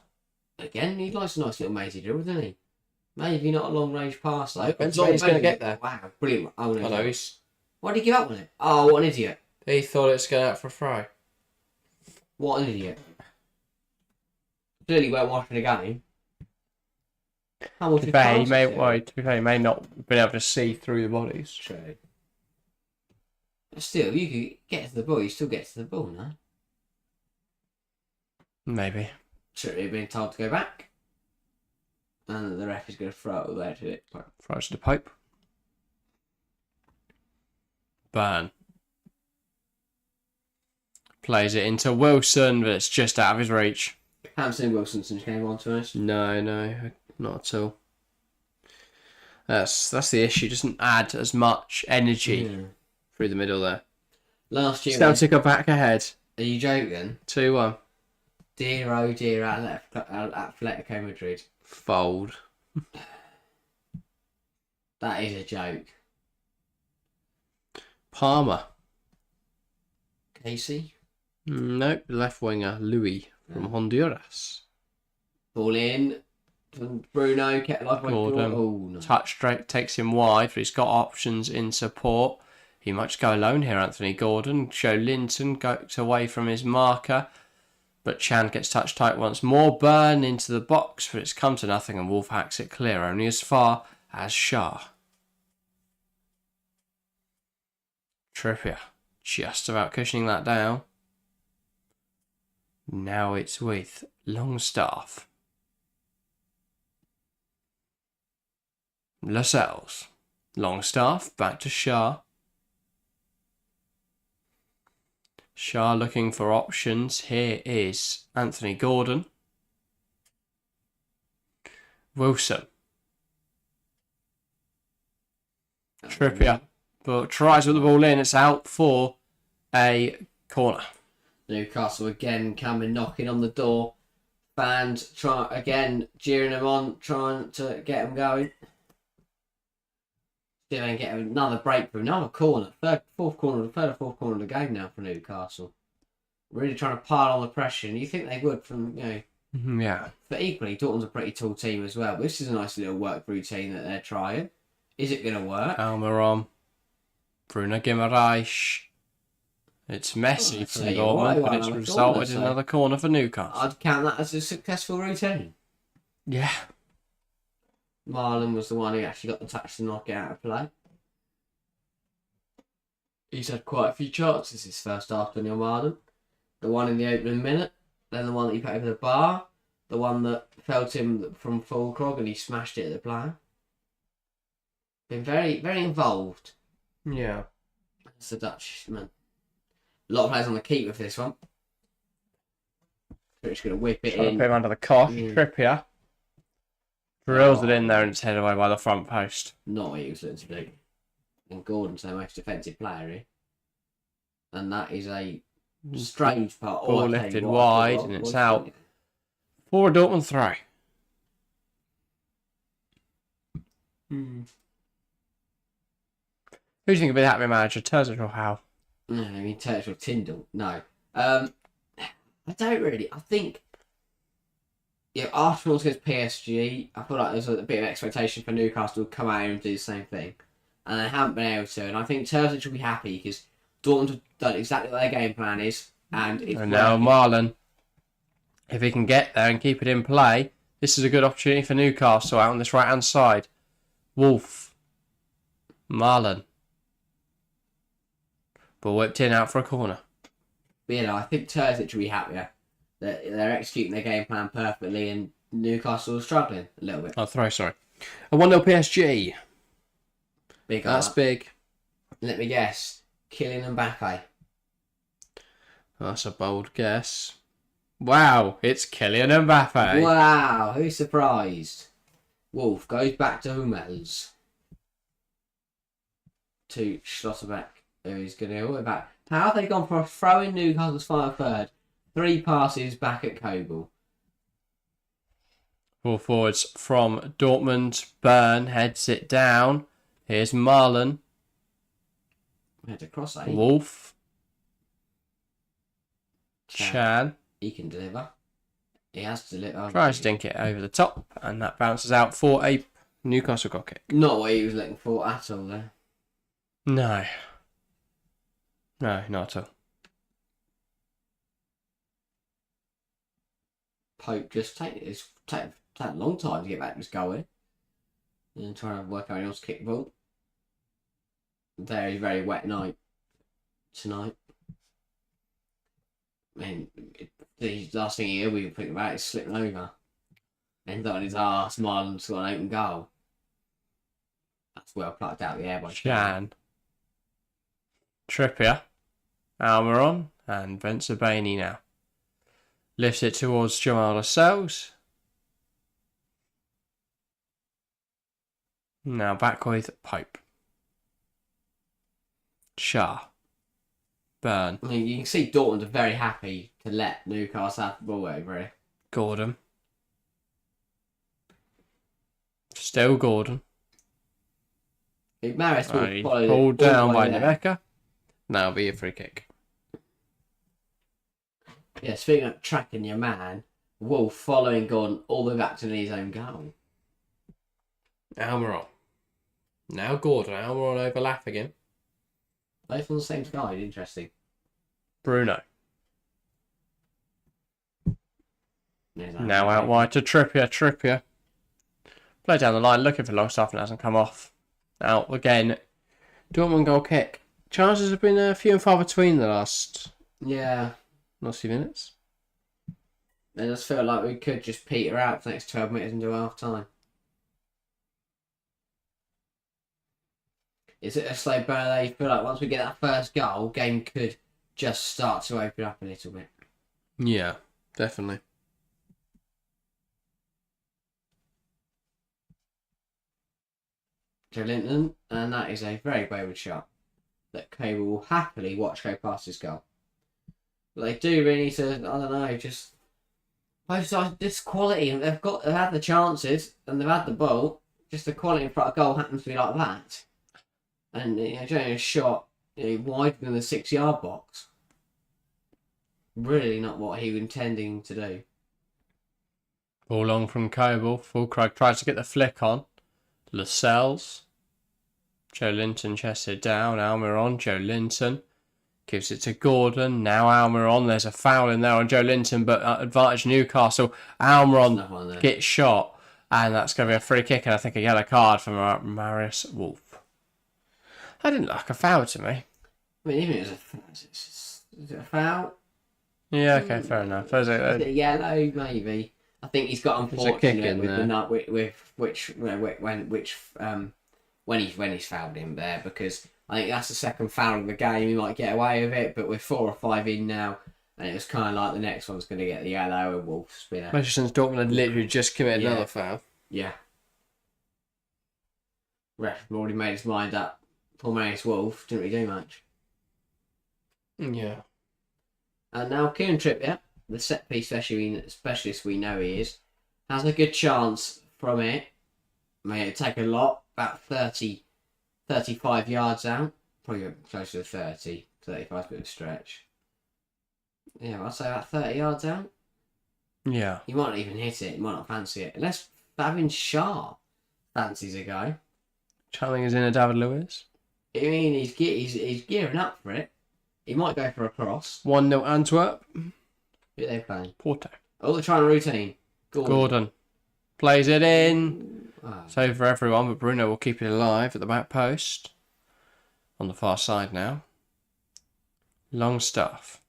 S2: Again, he likes a nice little mazy dribble, doesn't he? Maybe not a long range pass though.
S1: Depends when he's going to get there.
S2: Wow, brilliant. Oh, no,
S1: I know he's.
S2: Why did he give up on it? Oh, what an idiot.
S1: He thought it was going out for a throw.
S2: What an idiot. Clearly weren't watching the game.
S1: To be fair, he may not have been able to see through the bodies.
S2: True. But still, you could get to the ball, you still get to the ball, no?
S1: Maybe.
S2: Should have been told to go back. And the ref is going to throw it there to it.
S1: Throws to Pope. Burn. Plays it into Wilson, but it's just out of his reach.
S2: Haven't seen Wilson since he came on to us.
S1: No, not at all. That's the issue. Doesn't add as much energy through the middle there.
S2: Last year,
S1: Celtic are back ahead.
S2: Are you joking?
S1: 2-1.
S2: Dear oh dear, Atletico Madrid.
S1: Fold.
S2: That is a joke.
S1: Palmer.
S2: Casey?
S1: Nope, left winger Louis from Honduras.
S2: Ball in. Bruno kept life by
S1: Gordon.
S2: Oh, no.
S1: Touch straight takes him wide, but he's got options in support. He might just go alone here, Anthony Gordon. Joe Linton goes away from his marker. But Chan gets touched tight once more. Burn into the box, but it's come to nothing and Wolf hacks it clear, only as far as Shah. Trippier just about cushioning that down. Now it's with Longstaff. Lascelles. Longstaff back to Shah. Shah looking for options. Here is Anthony Gordon. Wilson. Trippier. But tries with the ball in. It's out for a corner.
S2: Newcastle again coming knocking on the door. Fans try again, cheering them on, trying to get them going. Still ain't getting another breakthrough, another corner, third or fourth corner of the game now for Newcastle. Really trying to pile on the pressure, and you think they would from,
S1: Yeah.
S2: But equally, Dortmund's a pretty tall team as well. This is a nice little work routine that they're trying. Is it going to work?
S1: Almiron. Bruno Guimaraes. It's messy for Dortmund, but it's resulted in another corner for Newcastle.
S2: I'd count that as a successful routine.
S1: Yeah.
S2: Marlon was the one who actually got the touch to knock it out of play. He's had quite a few chances this first half, Daniel Marlon. The one in the opening minute, then the one that he put over the bar, the one that fell to him from full crog and he smashed it at the player. Been very, very involved.
S1: Yeah.
S2: That's the Dutchman. A lot of players on the keeper for this one. They're just going to whip it
S1: Trying to
S2: in.
S1: put him under the cosh. Trippier drills it in there and it's headed away by the front post.
S2: Not what he was looking to do. And Gordon's the most defensive player here. And that is a strange part.
S1: Ball lifted wide and it's out for a Dortmund throw. Who do you think would be the happy manager, Terzic or Howe?
S2: No, I mean Terzic or Tyndall. No. I don't really. I think Arsenal's against PSG. I feel like there's a bit of expectation for Newcastle to come out here and do the same thing. And they haven't been able to. And I think Terzic will be happy because Dortmund have done exactly what their game plan is. And
S1: now Marlon, if he can get there and keep it in play, this is a good opportunity for Newcastle out on this right-hand side. Wolf. Marlon. Ball whipped in out for a corner.
S2: But, I think Terzic will be happier. They're executing their game plan perfectly and Newcastle are struggling a little bit.
S1: Oh, throw, sorry. A 1-0 PSG.
S2: Big.
S1: That's big.
S2: Let me guess. Kylian Mbappe.
S1: That's a bold guess. Wow, it's Kylian Mbappe.
S2: Wow, who's surprised? Wolf goes back to Hummels. To Schlotterbeck, who's going to go back. How have they gone for a throw in Newcastle's final third? 3 passes back at Coble.
S1: Ball forwards from Dortmund. Byrne heads it down. Here's Marlon.
S2: Had to cross it.
S1: Wolf. Chan.
S2: He can deliver. He has to deliver.
S1: Tries to dink it over the top, and that bounces out for a Newcastle goal kick.
S2: Not what he was looking for at all there.
S1: No. No, not at all.
S2: Pope just it's taken a long time to get back to his goal in. And trying to work out how else to kick the ball. Very, very wet night tonight. I mean, the last thing we can think about is slipping over. And on his arse, Marlon's got an open goal. That's well plucked out of the air by
S1: Chan. Trippier. Almiron. And Benzabaini now. Lifts it towards Jamal Lascelles. Now back with Pope. Shah. Byrne.
S2: I mean, you can see Dortmund are very happy to let Newcastle have the ball over here.
S1: Gordon. Still Gordon.
S2: Maris will follow
S1: pulled down by
S2: there.
S1: Nebeka. Now be a free kick.
S2: Yeah, speaking of tracking your man, Wolf following Gordon all the way back to his own goal.
S1: Almiron. Now Gordon. Almiron overlap again.
S2: Both on the same side, interesting.
S1: Bruno.
S2: There's
S1: Now out wide to Trippier. Trippier. Play down the line, looking for Longstaff and it hasn't come off. Out again. Dortmund goal kick. Chances have been few and far between the last few minutes.
S2: It does feel like we could just peter out for the next 12 minutes into half time. Is it a slow burn? They feel like once we get that first goal, game could just start to open up a little bit.
S1: Yeah, definitely.
S2: Joe Linton, and that is a very wayward shot that Cable will happily watch go past his goal. But they do really need to, I don't know, just both sides this quality. They've had the chances and they've had the ball. Just the quality in front of goal happens to be like that. And Joe shot wider than the 6-yard box. Really not what he was intending to do.
S1: Ball long from Coble. Fulkrug tries to get the flick on. Lascelles. Joe Linton chested down. Almiron. Joe Linton. Gives it to Gordon. Now Almiron. There's a foul in there on Joe Linton, but advantage Newcastle. Almiron gets shot. And that's going to be a free kick and I think a yellow card for Marius Wolf. That didn't look like a foul to me.
S2: I mean, even if it was a foul.
S1: Yeah, okay, fair enough.
S2: Is it yellow? Maybe. I think he's got unfortunate with the nut when he's fouled him there, because I think that's the second foul of the game. He might get away with it, but we're 4 or 5 in now, and it was kind of like the next one's going to get the yellow and Wolf spinner.
S1: Especially since Dortmund had literally just committed another foul.
S2: Yeah. Ref already made his mind up. Poor Marius Wolf didn't really do much.
S1: Yeah.
S2: And now Kieran Trippier, the set piece specialist we know he is, has a good chance from it. May it take a lot, about 30, 35 yards out. Probably closer to 30. 35 is a bit of a stretch. Yeah, I'd say about 30 yards out.
S1: Yeah.
S2: He might not even hit it. He might not fancy it. Unless Fabian Schär fancies a go.
S1: Channeling is in a David Lewis.
S2: I mean, he's gearing up for it. He might go for a cross.
S1: 1-0 Antwerp.
S2: Who are they playing?
S1: Porto.
S2: Oh, they're trying a routine.
S1: Gordon. Plays it in.
S2: Oh.
S1: It's over everyone, but Bruno will keep it alive at the back post. On the far side now. Longstaff.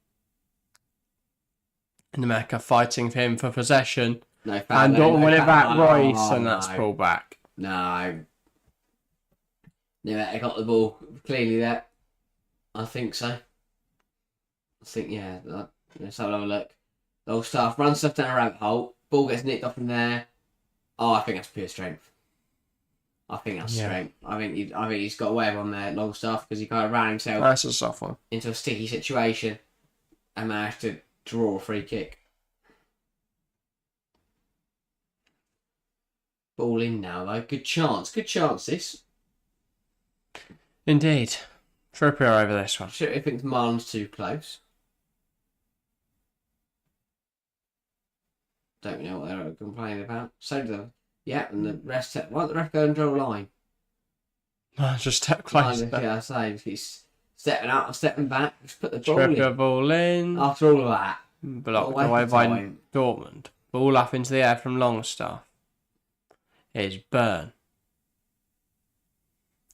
S1: In the Mecca fighting for him for possession.
S2: No foul.
S1: And Dortmund win it back, Royce,
S2: Oh,
S1: and that's pulled back.
S2: No. Yeah, they got the ball clearly there. I think so. I think, yeah. Let's have a look. Longstaff runs stuff down a rabbit hole. Ball gets nicked off from there. Oh, I think that's pure strength. I think that's strength. I think he's got away with on there, Longstaff, because he kind of ran himself
S1: That's a soft one.
S2: into a sticky situation and managed to draw a free kick. Ball in now, though. Good chance. Good chance, this.
S1: Indeed. Trippier over this one.
S2: Sure, I think Marlon's too close. Don't know what they're complaining about. So do they. Yeah, and the rest. Why don't the ref go and draw a line?
S1: Just step closer.
S2: Yeah, I say he's stepping out, stepping back. Just put the ball
S1: Trippier
S2: in.
S1: ball in.
S2: After all of that,
S1: Blocked away by Dortmund. Ball up into the air from Longstaff. Here's Byrne.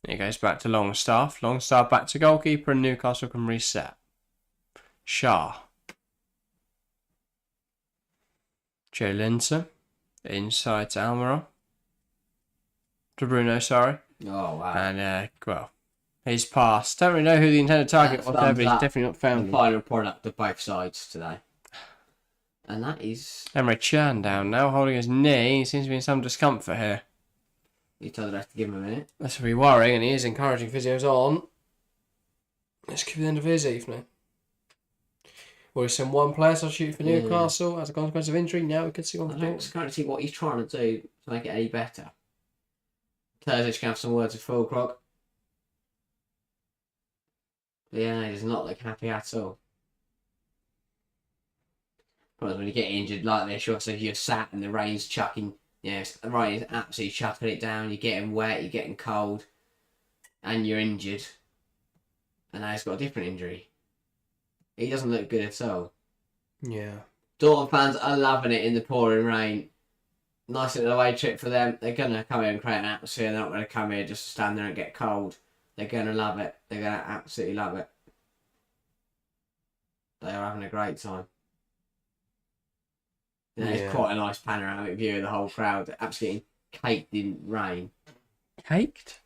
S1: It goes back to Longstaff. Longstaff back to goalkeeper and Newcastle can reset. Schär. Joe Linton. Inside to Almiron. To Bruno, sorry.
S2: oh wow!
S1: And, he's passed. Don't really know who the intended target was there, but he's definitely not found
S2: the
S1: him.
S2: final product of both sides today. And that is...
S1: Emre Can down now, holding his knee. He seems to be in some discomfort here.
S2: You told the ref to give him a minute.
S1: That's very worrying, and he is encouraging physios on. Let's keep the end of his evening. Well, he's sent one player substitute for Newcastle as a consequence of injury. Now we can see on
S2: I
S1: the
S2: don't
S1: door.
S2: kind of see what he's trying to do to make it any better. Terzic can have some words with Fulcrock. Yeah, he does not look happy at all. Probably when you get injured like this, you're sat and the rain's chucking. Yes, the rain is absolutely chucking it down. You're getting wet, you're getting cold, and you're injured. And now he's got a different injury. He doesn't look good at all.
S1: Yeah.
S2: Dortmund fans are loving it in the pouring rain. Nice little away trip for them. They're going to come here and create an atmosphere. They're not going to come here just to stand there and get cold. They're going to love it. They're going to absolutely love it. They are having a great time. It's quite a nice panoramic view of the whole crowd. Absolutely caked in rain.
S1: Caked?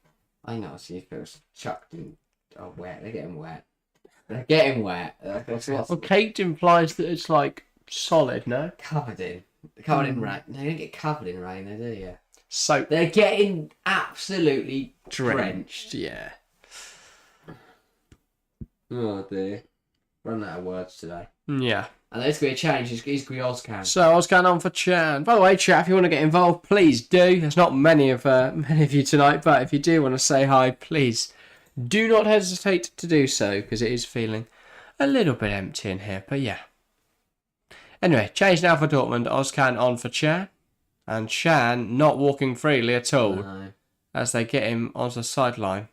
S2: I know, see if it was chucked in. Oh, wet. They're getting wet. They're getting wet.
S1: Well, caked implies that it's like solid, no?
S2: Covered in. Covered in rain. No, you don't get covered in rain, though, do you?
S1: Soaked.
S2: They're getting absolutely drenched.
S1: Yeah.
S2: Oh dear. Run out of words today.
S1: Yeah.
S2: And there's going to be a change. He's going to be Ozcan.
S1: So what's going on for Chan? By the way, chat, if you want to get involved, please do. There's not many of you tonight, but if you do want to say hi, please do not hesitate to do so, because it is feeling a little bit empty in here. But yeah. Anyway, change now for Dortmund. Ozcan on for Chan. And Chan not walking freely at all as they get him onto the sideline.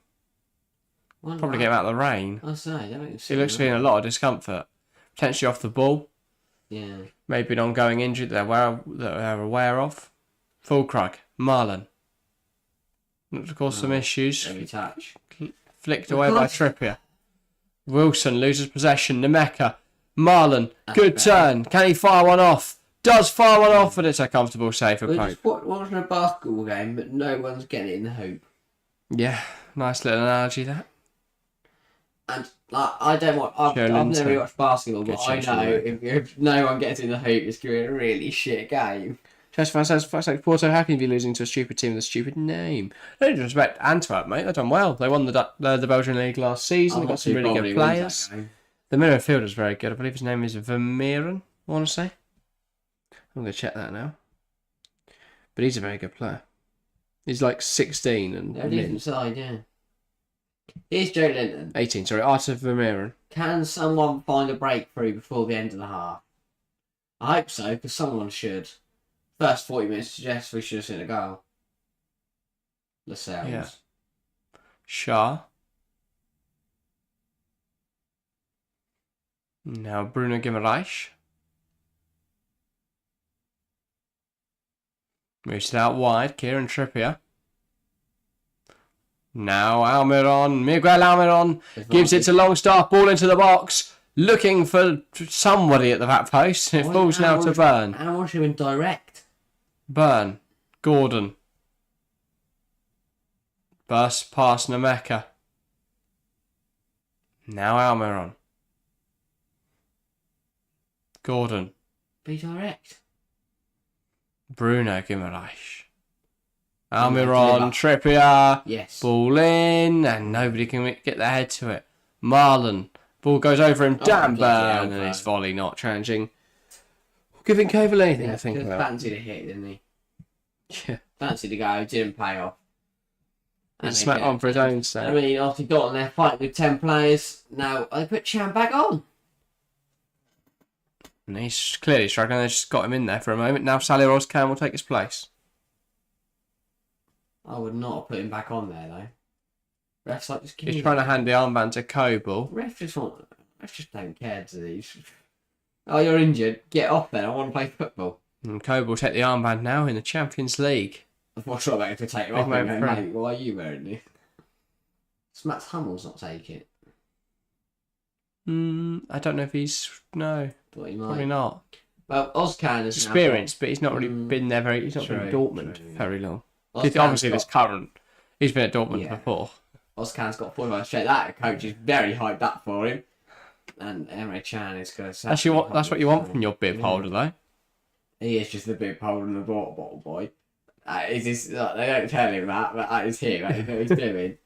S1: Probably get him out of the rain.
S2: I say,
S1: He looks to be in a lot of discomfort. Potentially off the ball.
S2: Yeah.
S1: Maybe an ongoing injury that they're aware of. Fulkrug. Marlon. Not to cause some issues.
S2: Every touch.
S1: Flicked away by Trippier. Wilson loses possession. Nemeka. Marlon. Good turn. Can he fire one off? Does fire one off, and it's a comfortable save for
S2: We're
S1: Pope.
S2: just watching a basketball game, but no one's getting it in the hoop.
S1: Yeah, nice little analogy that.
S2: And like, I don't want. I've never really watched basketball, but I know if no one gets in the hoop, it's going to be a really shit game.
S1: Chelsea fans says, Porto, how can you be losing to a stupid team with a stupid name? No disrespect, Antwerp, mate. They've done well. They won the Belgian League last season. They've got some really good players. The midfielder's very good. I believe his name is Vermeeren, I want to say. I'm going to check that now. But he's a very good player. He's like 16 and
S2: They're a decent side, yeah. Here's Joe Linton.
S1: 18, sorry, Arthur Vermeeren.
S2: Can someone find a breakthrough before the end of the half? I hope so, because someone should. First 40 minutes suggests we should have seen a goal. Lascelles.
S1: Yeah. Shah. Now Bruno Guimaraes. Moves it out wide. Kieran Trippier. Now Almiron. Miguel Almiron gives it to Longstaff. Ball into the box. Looking for somebody at the back post. It falls now to Byrne.
S2: Almiron should have been direct.
S1: Byrne. Gordon. Burst past Nemeka. Now Almiron. Gordon.
S2: Be direct.
S1: Bruno Guimaraes. Almiron, Trippier.
S2: Yes.
S1: Ball in, and nobody can get their head to it. Marlon. Ball goes over him. Damn Byrne, and his volley not changing. Giving Koval anything, I think.
S2: Fancied a hit, didn't he?
S1: Yeah.
S2: Fancied a go, didn't pay off.
S1: And smacked on for his own sake.
S2: I mean, obviously Dortmund, they're fighting with 10 players. Now, they put Chan back on.
S1: And he's clearly struggling. They just got him in there for a moment. Now Sally Roscan will take his place.
S2: I would not have put him back on there, though. Refs like just give
S1: He's trying to hand the armband to Koval.
S2: Refs just don't care, do they? Oh, you're injured. Get off then. I want to play football.
S1: And Koval will take the armband now in the Champions League.
S2: What's wrong about if we take him off? Mate, why are you wearing it? Matt Hamill's not taking it.
S1: I don't know if he's... No, probably not.
S2: Well, Ozcan is
S1: experienced, but he's not really been there very... He's not been at Dortmund very long. Obviously, this current... He's been at Dortmund before.
S2: Ozcan's got 45 straight. That coach is very hyped up for him. And Emre Can is going to...
S1: That's what you want from your bib holder, though.
S2: He is just the bib holder and the water bottle boy. They don't tell him that, but that is him. That is what he's doing.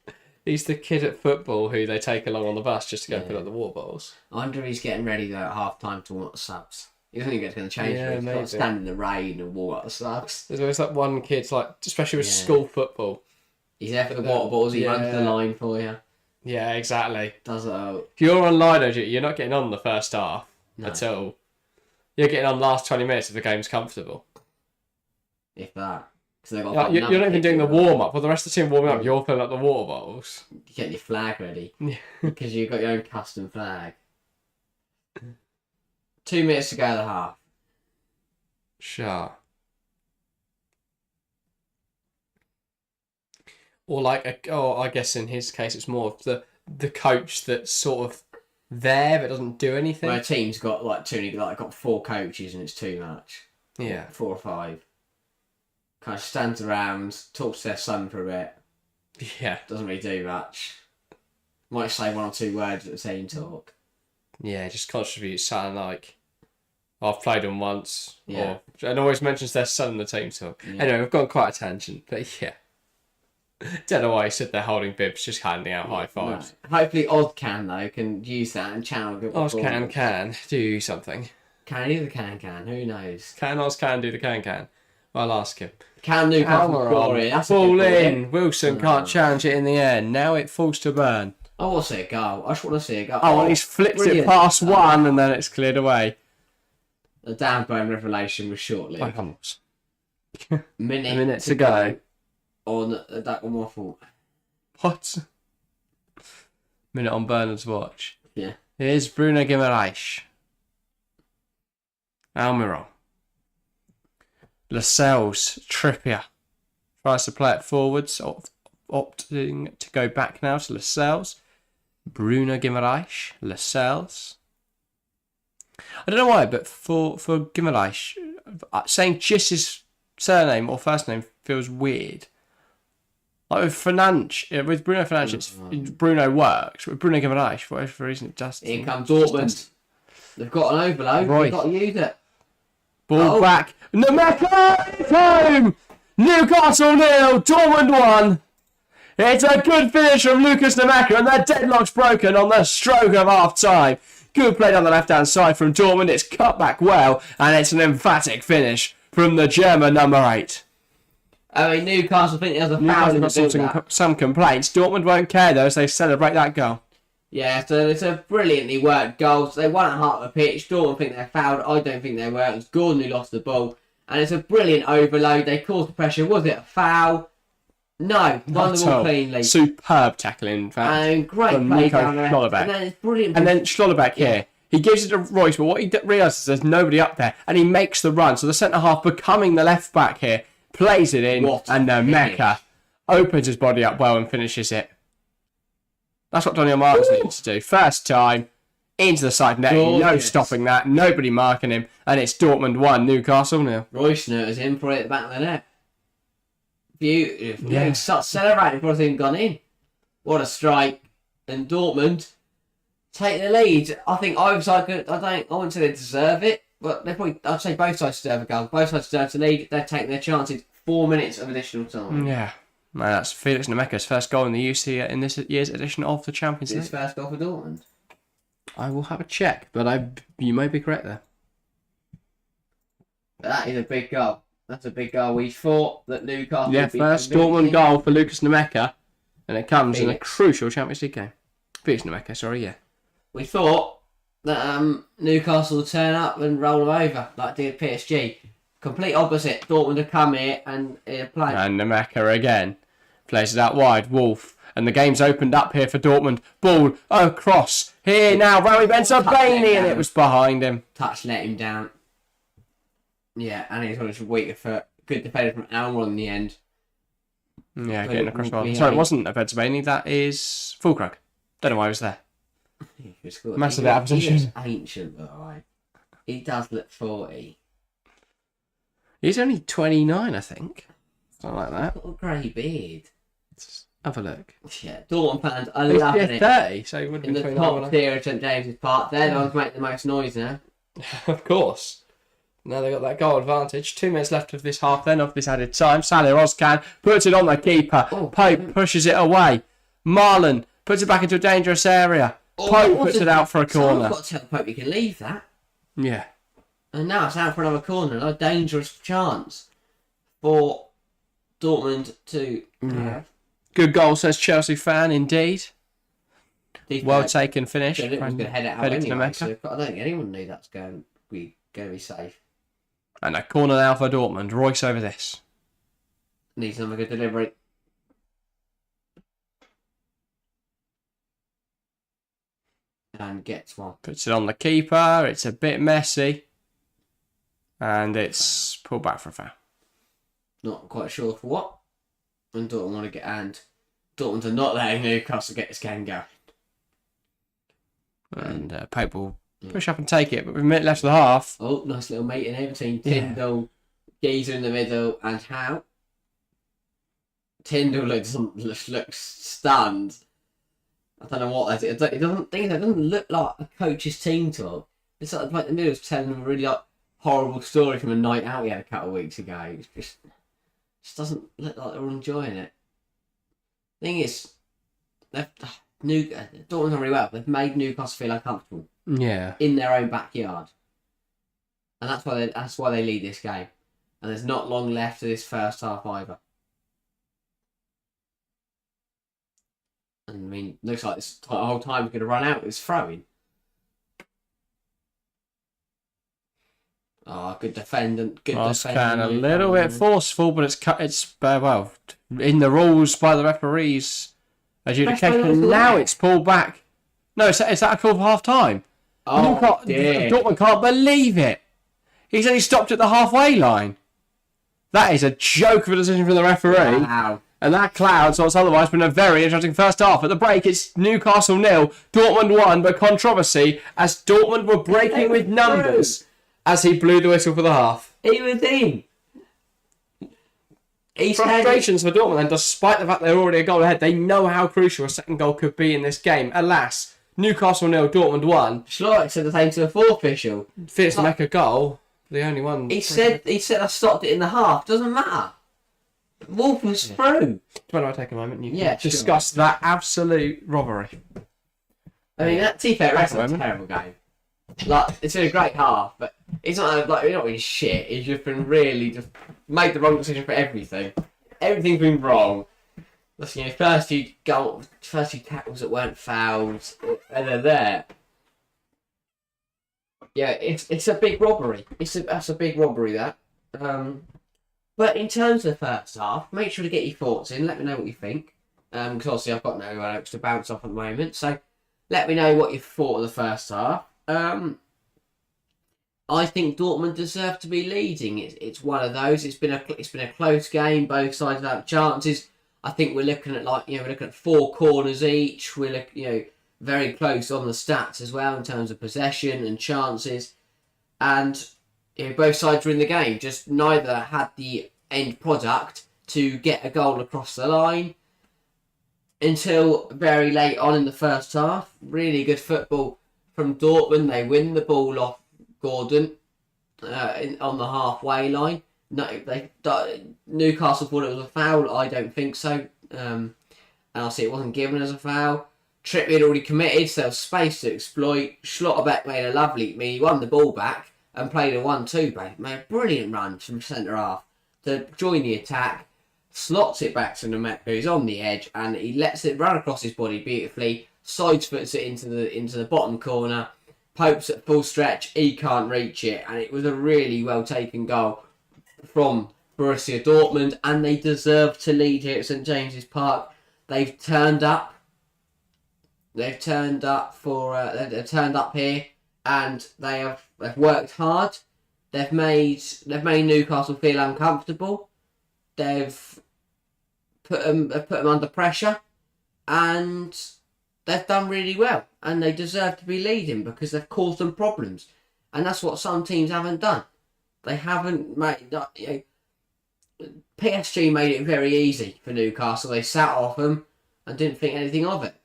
S1: He's the kid at football who they take along on the bus just to go fill up the water bottles.
S2: I wonder if he's getting ready though at half time to want the subs. He doesn't even get to the change room. He's got to stand in the rain and walk up the subs.
S1: There's always that one kid, like especially with school football.
S2: He's there for the water bottles. He runs the line for you.
S1: Yeah, exactly.
S2: Does it all.
S1: If you're on line, you're not getting on the first half at all. You're getting on the last 20 minutes if the game's comfortable.
S2: If that.
S1: You're not even doing the warm-up. Well, the rest of the team warming up, you're filling up the water bottles.
S2: You're getting your flag ready. Because you've got your own custom flag. 2 minutes to go to the half.
S1: Sure. Or I guess in his case it's more of the coach that's sort of there but doesn't do anything.
S2: My team's got got 4 coaches and it's too much.
S1: Yeah.
S2: 4 or 5. Kind of stands around, talks to their son for a bit.
S1: Yeah.
S2: Doesn't really do much. Might say 1 or 2 words at the team talk.
S1: Yeah, just contributes something like, I've played them once.
S2: Yeah.
S1: And always mentions their son in the team talk. Yeah. Anyway, we've gone quite a tangent, but yeah. Don't know why he stood there holding bibs, just handing out high fives.
S2: No. Hopefully Ozcan, though, can use that and channel good
S1: Ozcan can do something.
S2: Can he do the can? Who knows?
S1: Can Ozcan do the can? I'll ask him.
S2: Can Newcastle Glory?
S1: Ball in. Wilson can't challenge it in the end. Now it falls to Byrne.
S2: I want to see a goal. I just want to see a goal.
S1: Oh, and he's flipped it past one and then it's cleared away.
S2: The damn Byrne revelation was shortly.
S1: A minute to go.
S2: On that one waffle.
S1: What? Minute on Bernard's watch.
S2: Yeah.
S1: Here's Bruno Guimaraes. Almiron. Lascelles, Trippier tries to play it forwards, opting to go back now to Lascelles. Bruno Guimaraes, Lascelles. I don't know why, but for Guimaraes, saying just his surname or first name feels weird. Like with Bruno Fernandes, Bruno works. With Bruno Guimaraes, for whatever reason, it just...
S2: Here comes Dortmund. They've got an overload.
S1: Right.
S2: They've got to use it.
S1: Ball back. Nemeka home! Newcastle 0, Dortmund 1. It's a good finish from Lucas Nemeka, and their deadlock's broken on the stroke of half-time. Good play down the left-hand side from Dortmund. It's cut back well, and it's an emphatic finish from the German number 8.
S2: I mean, Newcastle think there's a foul in the build-up.
S1: Some complaints. Dortmund won't care, though, as they celebrate that goal.
S2: Yeah, so it's a brilliantly worked goal. So they won at half the pitch. Dortmund think they're fouled. I don't think they were. It was Gordon who lost the ball. And it's a brilliant overload. They caused the pressure. Was it a foul? No. Won the ball cleanly.
S1: Superb tackling, in fact.
S2: And great play down there. And then it's brilliant.
S1: And then Schlotterbeck here. He gives it to Royce, but what he realises there's nobody up there. And he makes the run. So the centre-half becoming the left-back here. Plays it in. And Mecca opens his body up well and finishes it. That's what Daniel Martins needs to do. First time, into the side net. No stopping that. Nobody marking him. And it's Dortmund 1, Newcastle 0.
S2: Royce is in for it at the back of the net. Beautiful.
S1: Yeah.
S2: Celebrating before it's even gone in. What a strike. And Dortmund take the lead. I think either side I wouldn't say they deserve it, but I'd say both sides deserve a goal. Both sides deserve to lead. They're taking their chances. 4 minutes of additional time.
S1: Yeah. Man, that's Felix Nemeka's first goal in the UC in this year's edition of the Champions League.
S2: His first goal for Dortmund.
S1: I will have a check, but you may be correct there.
S2: But that is a big goal. That's a big goal. We thought that Newcastle...
S1: Yeah, first Dortmund goal for Lucas Nemeka, and it comes in a crucial Champions League game. Felix Nemeka, sorry, yeah.
S2: We thought that Newcastle would turn up and roll them over, like did PSG. Complete opposite. Dortmund have come here and play.
S1: And Nemeka again. Plays it out wide. Wolf. And the game's opened up here for Dortmund. Ball across. Here now. Rami Bensebaini. And it was behind him.
S2: Touch let him down. Yeah, and he's on his weaker foot. Good defender from Almiron in the end.
S1: Yeah, getting across. Sorry, it wasn't a Bensebaini. That is Fulkrug. Don't know why he was there. Massive out of position.
S2: He looks ancient, by the way. He does look 40.
S1: He's only 29, I think. Something like that.
S2: Got a grey beard.
S1: Let's have a look.
S2: Yeah, Dortmund fans are loving it.
S1: 30, so he would have
S2: in
S1: been
S2: the top tier of St James's Park. They're the ones making the most noise now.
S1: Of course. Now they've got that goal advantage. 2 minutes left of this half, then of this added time. Salih Ozcan puts it on the keeper. Pope pushes it away. Marlon puts it back into a dangerous area. Pope puts it out for a corner.
S2: I've got to tell Pope you can leave that.
S1: Yeah.
S2: And now it's out for another corner. A dangerous chance for Dortmund to...
S1: Good goal, says Chelsea fan, indeed. Well taken finish.
S2: I was going to head it out anyway, so I don't think anyone knew that's going to be safe.
S1: And a corner now for Dortmund. Royce over this.
S2: Needs another good delivery. And gets one.
S1: Puts it on the keeper. It's a bit messy. And it's pulled back for a foul.
S2: Not quite sure for what. And Dortmund want to get... And Dortmund are not letting Newcastle get this game going.
S1: And Pope will push up and take it. But with a minute left of the half...
S2: Oh, nice little meeting here between Tyndall, Geezer in the middle, and Howe. Tyndall looks stunned. I don't know what that is. It doesn't look like a coach's team talk. It's like the middle's telling them a really horrible story from a night out he had a couple of weeks ago. It just doesn't look like they're enjoying it. Thing is, Dortmund's done really well. They've made Newcastle feel uncomfortable.
S1: Yeah.
S2: In their own backyard. And that's why they lead this game. And there's not long left of this first half either. And I mean, looks like this whole time is going to run out. It's throwing. Oh, good defendant.
S1: Can a little bit forceful, but it's well in the rules by the referees adjudication. Now it's pulled back. No, is that a call for half time?
S2: Oh, dear.
S1: Dortmund can't believe it. He's only stopped at the halfway line. That is a joke of a decision from the referee.
S2: Wow.
S1: And that clouds what's otherwise been a very interesting first half. At the break, it's Newcastle 0, Dortmund 1, but controversy as Dortmund were breaking with numbers as he blew the whistle for the half.
S2: He was in.
S1: Frustrations for Dortmund then, despite the fact they're already a goal ahead, they know how crucial a second goal could be in this game. Alas, Newcastle 0, Dortmund 1.
S2: Schleich said the same to the fourth official.
S1: Fitz to make a goal, the only one.
S2: He said I stopped it in the half. Doesn't matter. Wolf was through.
S1: Do you want to take a moment? You
S2: Yeah,
S1: can discuss that absolute robbery.
S2: I mean, that T-Fair was a terrible game. Like, it's been a great half, but it's not like, it's not really shit. It's just been really just made the wrong decision for everything. Everything's been wrong. Listen, you know, first few tackles that weren't fouls, and they're there. Yeah, it's a big robbery. That's a big robbery, that. But in terms of the first half, make sure to get your thoughts in. Let me know what you think. Because obviously I've got no notes to bounce off at the moment. So let me know what you thought of the first half. I think Dortmund deserve to be leading. It's one of those. It's been a close game. Both sides have had chances. I think we're looking at we're looking at 4 corners each. We're very close on the stats as well in terms of possession and chances. And both sides were in the game. Just neither had the end product to get a goal across the line until very late on in the first half. Really good football from Dortmund. They win the ball off Gordon on the halfway line. No, Newcastle thought it was a foul. I don't think so. And obviously it wasn't given as a foul. Trippier had already committed, so there was space to exploit. Schlotterbeck made a lovely... he won the ball back and played a 1-2 made a brilliant run from centre half to join the attack, slots it back to Nemeth, who's on the edge, and he lets it run across his body beautifully, sidefoots it into the bottom corner, Pope's at full stretch, he can't reach it, and it was a really well taken goal from Borussia Dortmund, and they deserve to lead here at St James's Park. They've turned up. They've turned up here, and they've worked hard. They've made Newcastle feel uncomfortable. They've put them under pressure, and they've done really well. And they deserve to be leading because they've caused them problems, and that's what some teams haven't done. They haven't made. PSG made it very easy for Newcastle. They sat off them and didn't think anything of it.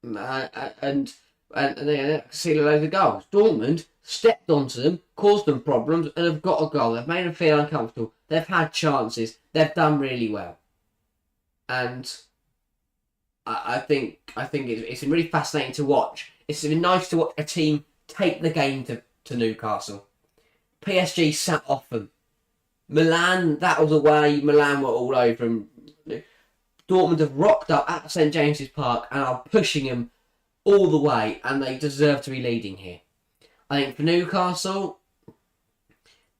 S2: And they conceded loads of goals. Dortmund stepped onto them, caused them problems, and have got a goal. They've made them feel uncomfortable. They've had chances. They've done really well. And I think it's been really fascinating to watch. It's been nice to watch a team take the game to Newcastle. PSG sat off them. Milan, that was away. Milan were all over them. Dortmund have rocked up at St James's Park and are pushing them all the way, and they deserve to be leading here. I think for Newcastle,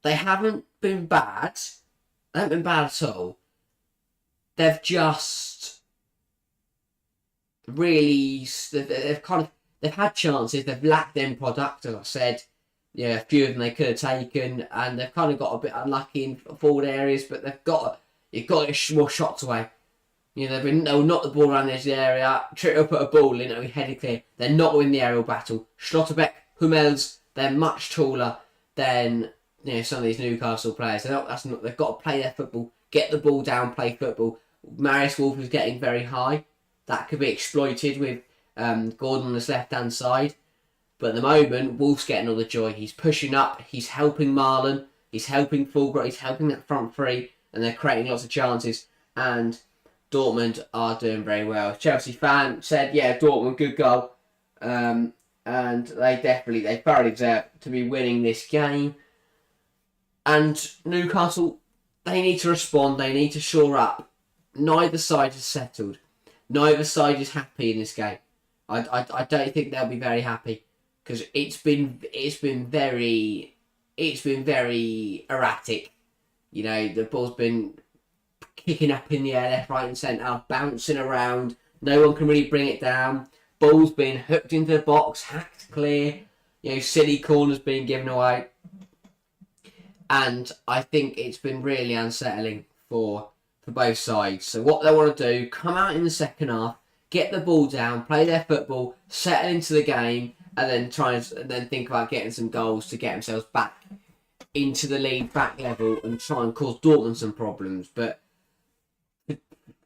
S2: they haven't been bad. They haven't been bad at all. They've just really... They've had chances. They've lacked end product, as I said. Yeah, a few of them they could have taken, and they've kind of got a bit unlucky in forward areas, but you've got to get more shots away. They'll knock the ball around the edge of the area. Trippier put a ball in, we headed clear. They're not winning the aerial battle. Schlotterbeck, Hummels, they're much taller than some of these Newcastle players. They've got to play their football, get the ball down, play football. Marius Wolf is getting very high. That could be exploited with Gordon on his left-hand side. But at the moment, Wolf's getting all the joy. He's pushing up. He's helping Marlon. He's helping Fulgrim. He's helping that front three. And they're creating lots of chances. And Dortmund are doing very well. Chelsea fan said, yeah, Dortmund, good goal. And they thoroughly deserve to be winning this game. And Newcastle, they need to respond. They need to shore up. Neither side has settled. Neither side is happy in this game. I don't think they'll be very happy because it's been very erratic. The ball's been kicking up in the air, left, right, and centre, bouncing around. No one can really bring it down. Ball's being hooked into the box, hacked clear. Silly corners being given away. And I think it's been really unsettling for both sides. So what they want to do, come out in the second half, get the ball down, play their football, settle into the game, and then think about getting some goals to get themselves back into the league back level and try and cause Dortmund some problems. But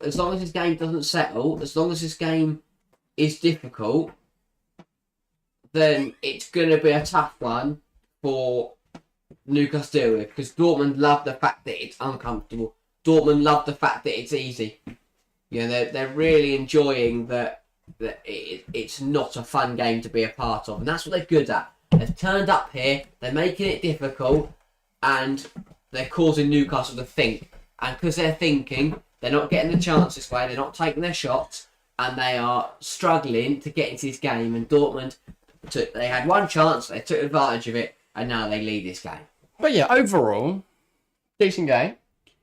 S2: as long as this game doesn't settle, as long as this game is difficult, then it's going to be a tough one for Newcastle to deal with, because Dortmund love the fact that it's uncomfortable. Dortmund love the fact that it's easy. You know, they're really enjoying that it's not a fun game to be a part of, and that's what they're good at. They've turned up here, they're making it difficult, and they're causing Newcastle to think. And because they're thinking, they're not getting the chance this way, they're not taking their shots, and they are struggling to get into this game. And Dortmund, they had one chance, they took advantage of it, and now they lead this game.
S1: But yeah, overall, decent game.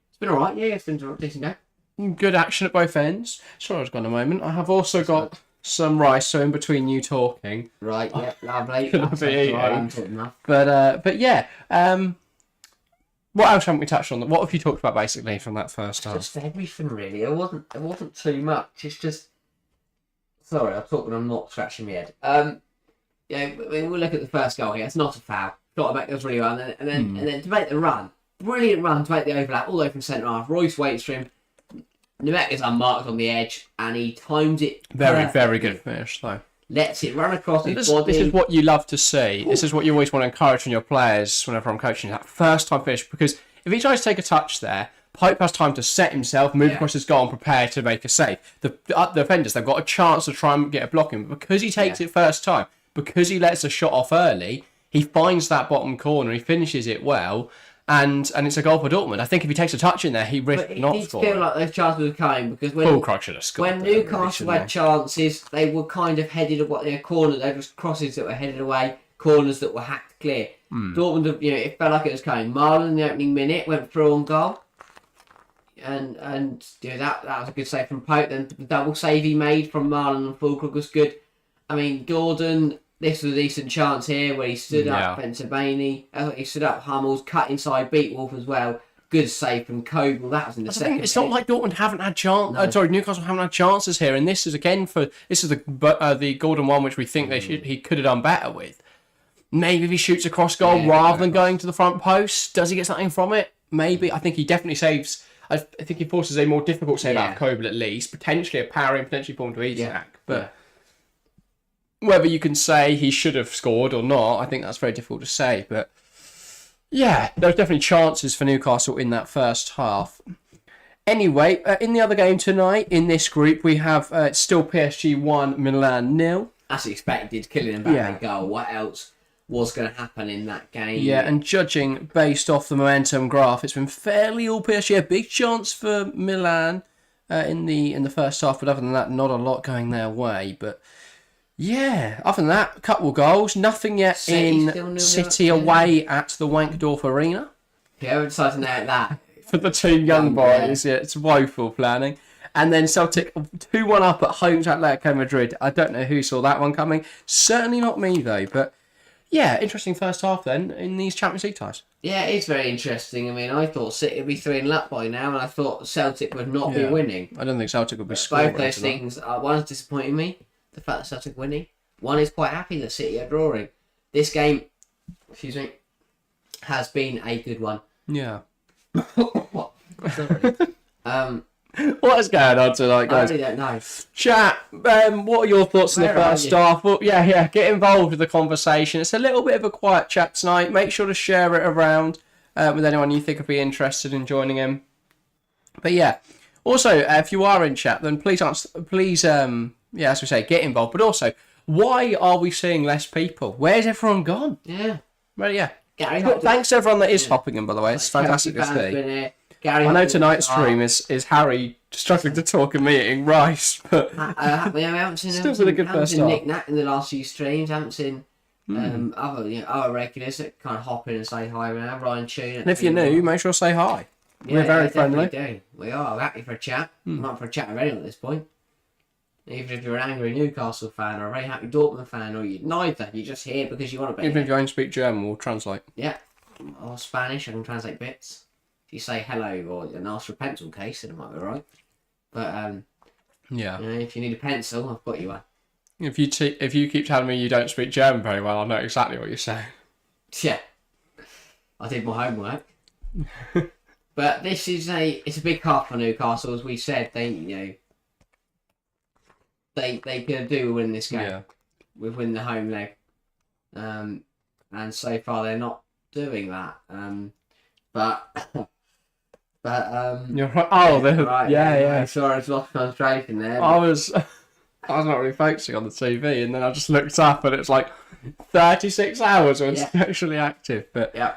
S2: It's been alright, yeah, it's been a decent game.
S1: Good action at both ends. Sorry, I was gone a moment. I have also got some rice, so in between you talking.
S2: Right, yeah, lovely.
S1: Could
S2: That's
S1: be
S2: all right,
S1: eating.
S2: I'm talking enough.
S1: But yeah, what else haven't we touched on? What have you talked about basically from that first half?
S2: Just everything really. It wasn't too much. It's just, sorry, I'm talking. I'm not scratching my head. Yeah, we'll look at the first goal here. It's not a foul. Got to make those really well, and then to make the run, brilliant run to make the overlap all the way from centre half. Royce waits for him. Nemec is unmarked on the edge, and he timed it.
S1: Very good finish though.
S2: Lets it run across his
S1: This
S2: body.
S1: is what you love to see. This is what you always want to encourage from your players whenever I'm coaching. That first time finish, because if he tries to take a touch there, Pope has time to set himself, move across his goal, and prepare to make a save. The defenders, they've got a chance to try and get a block in, but because he takes it first time, because he lets a shot off early, he finds that bottom corner, he finishes it well, and it's a goal for Dortmund. I think if he takes a touch in there, he risks not
S2: It
S1: scoring.
S2: feel like those chances were coming, because when
S1: Fulcroft should have scored.
S2: When Newcastle had chances, they were kind of headed away. Corners, they were crosses that were headed away, corners that were hacked clear. Dortmund, it felt like it was coming. Marlon in the opening minute went through on goal, and that was a good save from Pope. Then the double save he made from Marlon and Fulcroft was good. I mean, Gordon. This was a decent chance here where he stood up Bentabani. He stood up Hummels, cut inside, beat Wolf as well. Good save from Kobel. That was in the second.
S1: It's not like Dortmund haven't had Newcastle haven't had chances here, and this is the Gordon one which we think he could have done better with. Maybe if he shoots a cross goal rather than going to the front post, does he get something from it? Maybe. I think he definitely saves. I think he forces a more difficult save out of Kobel at least, potentially a parry, potentially form to Isak, but. Whether you can say he should have scored or not, I think that's very difficult to say. But yeah, there's definitely chances for Newcastle in that first half. Anyway, in the other game tonight, in this group, we have it's still PSG 1, Milan 0.
S2: As expected, Kylian Mbappe goal. What else was going to happen in that game?
S1: Yeah, and judging based off the momentum graph, it's been fairly all PSG. A big chance for Milan in the first half, but other than that, not a lot going their way. But yeah, other than that, a couple of goals. Nothing yet in City away at the Wankdorf Arena.
S2: Yeah, we're deciding out that.
S1: For the two young boys, it's woeful planning. And then Celtic 2-1 up at home to Atletico Madrid. I don't know who saw that one coming. Certainly not me, though. But yeah, interesting first half then in these Champions League ties.
S2: Yeah, it's very interesting. I mean, I thought City would be 3-0 up by now, and I thought Celtic would not be winning.
S1: I don't think Celtic would be scoring.
S2: Both those things, one's disappointing me. The fact that Celtic winning. One is quite happy that City are drawing. This game, has been a good one.
S1: Yeah.
S2: What? Sorry.
S1: What is going on tonight, guys?
S2: I really don't know.
S1: Chat, what are your thoughts on the first half? Well, yeah, get involved with the conversation. It's a little bit of a quiet chat tonight. Make sure to share it around with anyone you think would be interested in joining in. But yeah, also, if you are in chat, then please, as we say, get involved. But also, why are we seeing less people? Where's everyone gone?
S2: Yeah.
S1: Well, yeah.
S2: Gary,
S1: thanks to everyone that is hopping in, by the way. It's fantastic to see.
S2: Gary,
S1: I know tonight's stream is Harry struggling to talk and me eating rice, but
S2: we haven't seen Nick Nat in the last few streams. Haven't seen other regulars that kind of hop in and say hi now. Ryan Tune.
S1: And if you're new, make sure to say hi. We're very friendly.
S2: Do. We are. We're happy for a chat. Not for a chat already at this point. Even if you're an angry Newcastle fan or a very happy Dortmund fan, or you're neither, you're just here because you want to be.
S1: Even if you don't speak German, we'll translate.
S2: Yeah. or Spanish, I can translate bits. If you say hello or and ask for a pencil case, then it might be right. But
S1: Yeah.
S2: if you need a pencil, I've got you one.
S1: If you keep telling me you don't speak German very well, I know exactly what you're saying.
S2: Yeah, I did my homework. But this is it's a big half for Newcastle, as we said. They could do win this game.
S1: Yeah.
S2: With win the home leg, and so far they're not doing that.
S1: You're right. Oh,
S2: right,
S1: yeah.
S2: Sorry, I was lost concentration there.
S1: I was not really focusing on the TV, and then I just looked up, and it's like 36 hours when it's actually active. But
S2: yeah.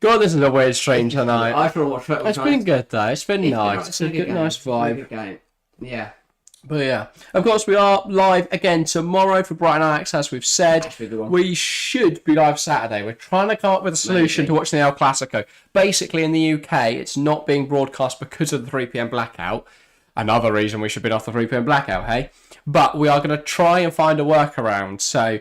S1: God, this is a weird stream tonight.
S2: I thought watch football.
S1: It's been good though. It's been nice. It's a good, nice vibe.
S2: Good game. Yeah.
S1: But yeah, of course we are live again tomorrow for Brighton Ajax, as we've said. We should be live Saturday. We're trying to come up with a solution to watching the El Clasico. Basically, in the UK, it's not being broadcast because of the 3 p.m. blackout. Another reason we should be off the 3 p.m. blackout, hey? But we are going to try and find a workaround. So,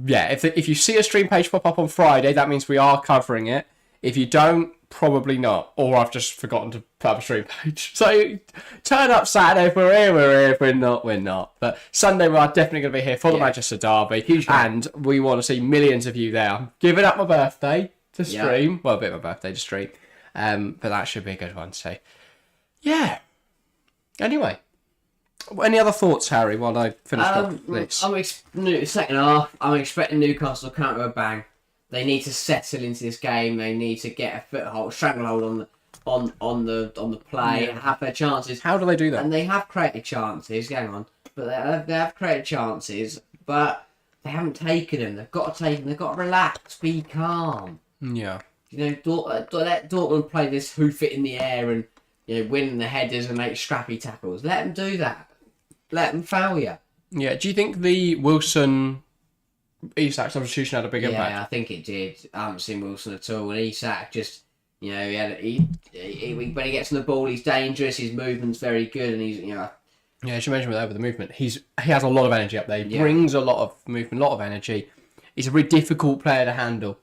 S1: yeah, if you see a stream page pop up on Friday, that means we are covering it. If you don't, probably not. Or I've just forgotten to put up a stream page. So turn up Saturday. If we're here, we're here. If we're not, we're not. But Sunday, we are definitely going to be here for the Manchester Derby.
S2: Huge
S1: and we want to see millions of you there. I'm giving up my birthday to stream. Well, a bit of my birthday to stream. But that should be a good one. So, yeah. Anyway. Any other thoughts, Harry, while I finish up this?
S2: Second half, I'm expecting Newcastle to counter a bang. They need to settle into this game. They need to get a foothold, stranglehold on the play, have their chances.
S1: How do they do that?
S2: And they have created chances. Hang on, but they have created chances, but they haven't taken them. They've got to take them. They've got to relax, be calm.
S1: Yeah.
S2: Let Dortmund play this hoof it in the air and win the headers and make scrappy tackles. Let them do that. Let them foul you.
S1: Yeah. Do you think the Wilson Isak substitution had a big impact?
S2: Yeah, I think it did. I haven't seen Wilson at all. And Isak just, when he gets on the ball, he's dangerous. His movement's very good, and he's,
S1: Yeah, I should mention with the movement. He has a lot of energy up there. He brings a lot of movement, a lot of energy. He's a really difficult player to handle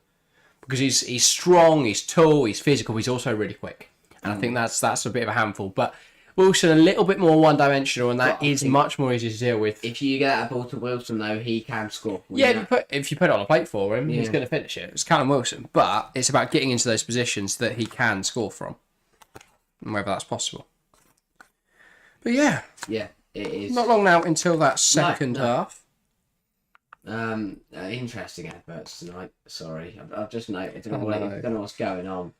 S1: because he's strong, he's tall, he's physical. He's also really quick, and I think that's a bit of a handful. But Wilson a little bit more one-dimensional, and that is much more easy to deal with.
S2: If you get a ball to Wilson, though, he can score.
S1: Yeah, if you put it on a plate for him, he's going to finish it. It's Callum Wilson, but it's about getting into those positions that he can score from, and whether that's possible. But yeah,
S2: it is.
S1: Not long now until that second half.
S2: Interesting adverts tonight. Sorry, I've just noticed. I don't know what's going on.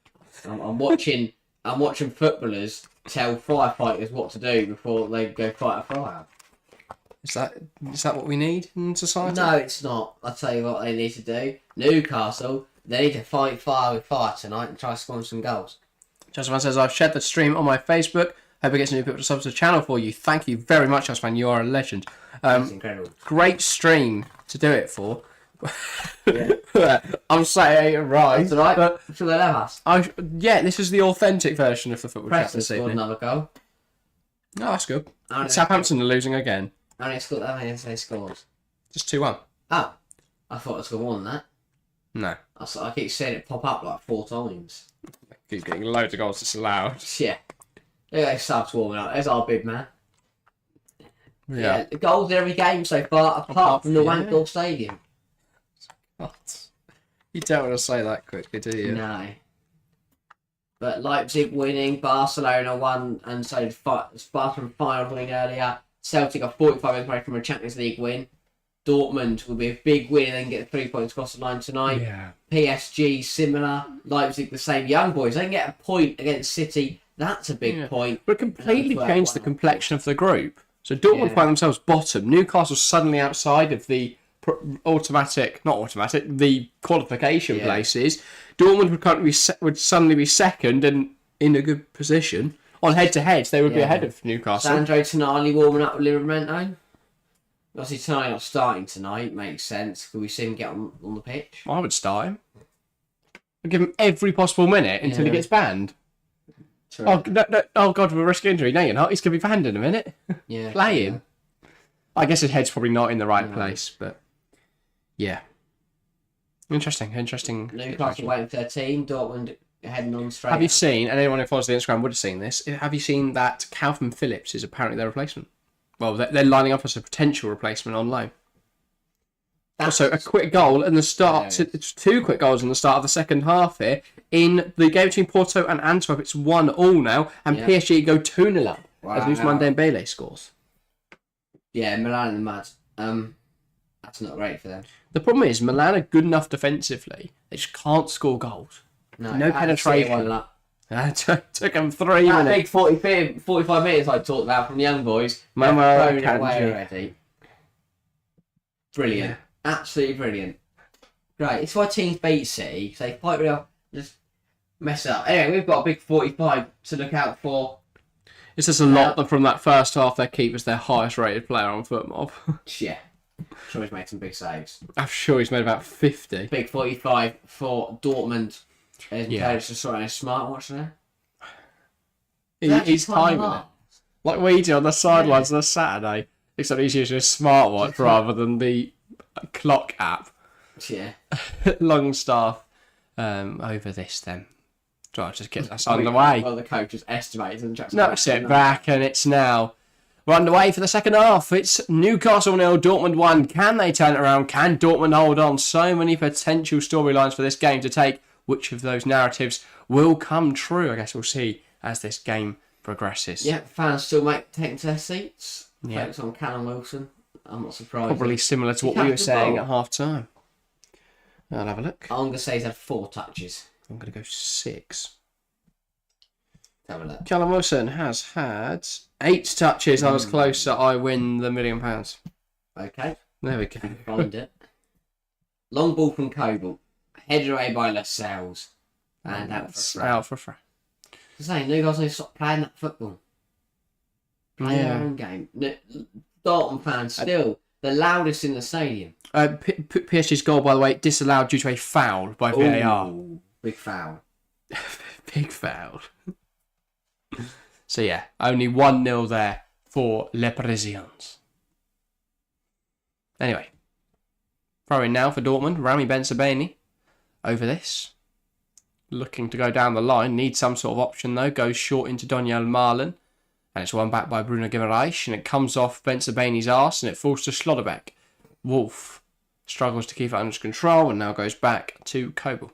S2: I'm watching. I'm watching footballers tell firefighters what to do before they go fight a fire.
S1: Is that what we need in society?
S2: No, it's not. I'll tell you what they need to do. Newcastle, they need to fight fire with fire tonight and try scoring some goals.
S1: Justin says, I've shared the stream on my Facebook. Hope it gets new people to sub to the channel for you. Thank you very much, Justin. You are a legend.
S2: That's incredible.
S1: Great stream to do it for. I'm saying it right.
S2: That's right. But should they let us?
S1: This is the authentic version of the football chat this evening.
S2: Another goal.
S1: No, that's good. Southampton are losing again.
S2: How many scores?
S1: Just 2-1.
S2: Oh, I thought it scored more than that.
S1: No.
S2: I keep seeing it pop up like 4 times.
S1: Keep getting loads of goals disallowed.
S2: Yeah. Look at those subs warming up. There's our big man.
S1: Yeah.
S2: Goals in every game so far, apart from the Wankel Stadium.
S1: What? You don't want to say that quickly, do you?
S2: No. But Leipzig winning, Barcelona won, and so Barcelona final win earlier. Celtic are 45 minutes away from a Champions League win. Dortmund will be a big win and then get 3 points across the line tonight.
S1: Yeah.
S2: PSG similar. Leipzig the same. Young boys, they can get a point against City. That's a big point.
S1: But it completely changed the complexion of the group. So Dortmund find themselves bottom. Newcastle suddenly outside of the the qualification places. Dortmund would suddenly be second and in a good position. On head-to-heads, they would be ahead of Newcastle.
S2: Sandro Tonali warming up with Livramento. Obviously, Tonali not starting tonight. Makes sense. Could we see him get on the pitch?
S1: I would start him. I'd give him every possible minute until he gets banned. True. Oh God, we're risking injury. No, you're not. He's going to be banned in a minute.
S2: Yeah.
S1: Play him. I guess his head's probably not in the right place, but yeah. Interesting.
S2: Newcastle waiting for their team. Dortmund heading on straight.
S1: Have you seen, and anyone who follows the Instagram would have seen this, have you seen that Calvin Phillips is apparently their replacement? Well, they're lining up as a potential replacement on loan. Also, a quick goal in the start. It's 2 quick goals in the start of the second half here. In the game between Porto and Antwerp, it's 1-1 now, and PSG go 2-0 up as Ousmane Dembele scores.
S2: Yeah, Milan in the mud. That's not great for them.
S1: The problem is, Milan are good enough defensively. They just can't score goals. No penetration. Took them 3 minutes.
S2: That big 45 minutes I talked about from the young boys. Thrown it away already. Brilliant. Yeah. Absolutely brilliant. Great. It's why teams beat City. So they fight really hard, just mess it up. Anyway, we've got a big 45 to look out for.
S1: It's just a lot from that first half. Their keeper's their highest rated player on FootMob.
S2: Yeah. I'm sure he's made some big saves.
S1: I'm sure he's made about 50.
S2: Big 45 for Dortmund. There's just sort of a smartwatch there.
S1: He's timing it. Like we do on the sidelines on a Saturday. Except he's using a smartwatch rather than the clock app.
S2: Yeah.
S1: Longstaff over this then. So I'll just get us underway.
S2: Well, the coach has estimated and just
S1: knocks it back, and it's now we're underway for the second half. It's Newcastle 0, Dortmund 1. Can they turn it around? Can Dortmund hold on? So many potential storylines for this game to take. Which of those narratives will come true? I guess we'll see as this game progresses.
S2: Yeah, fans still taking to their seats. Focus on Callum Wilson. I'm not surprised.
S1: Probably similar to what we were saying at half time. I'll have a look.
S2: I'm going to say he's had 4 touches.
S1: I'm going to go 6.
S2: Have a look.
S1: Callum Wilson has had 8 touches. I was closer. I win the £1 million.
S2: Okay.
S1: There we go.
S2: Find it. Long ball from Coble. Headed away by Lascelles. And out for a throw. I'm saying, Newcastle need to stop playing that football. Play their own game. Dortmund fans still the loudest in the stadium.
S1: PSG's goal, by the way, disallowed due to a foul by VAR.
S2: Ooh, big foul.
S1: Big foul. So yeah, only 1-0 there for Les Parisiens. Anyway, throw in now for Dortmund. Rami Ben-Sebaini over this. Looking to go down the line. Needs some sort of option though. Goes short into Daniel Marlin. And it's won back by Bruno Guimaraes. And it comes off Ben-Sebaini's arse. And it falls to Schlotterbeck. Wolf struggles to keep it under control. And now goes back to Coble.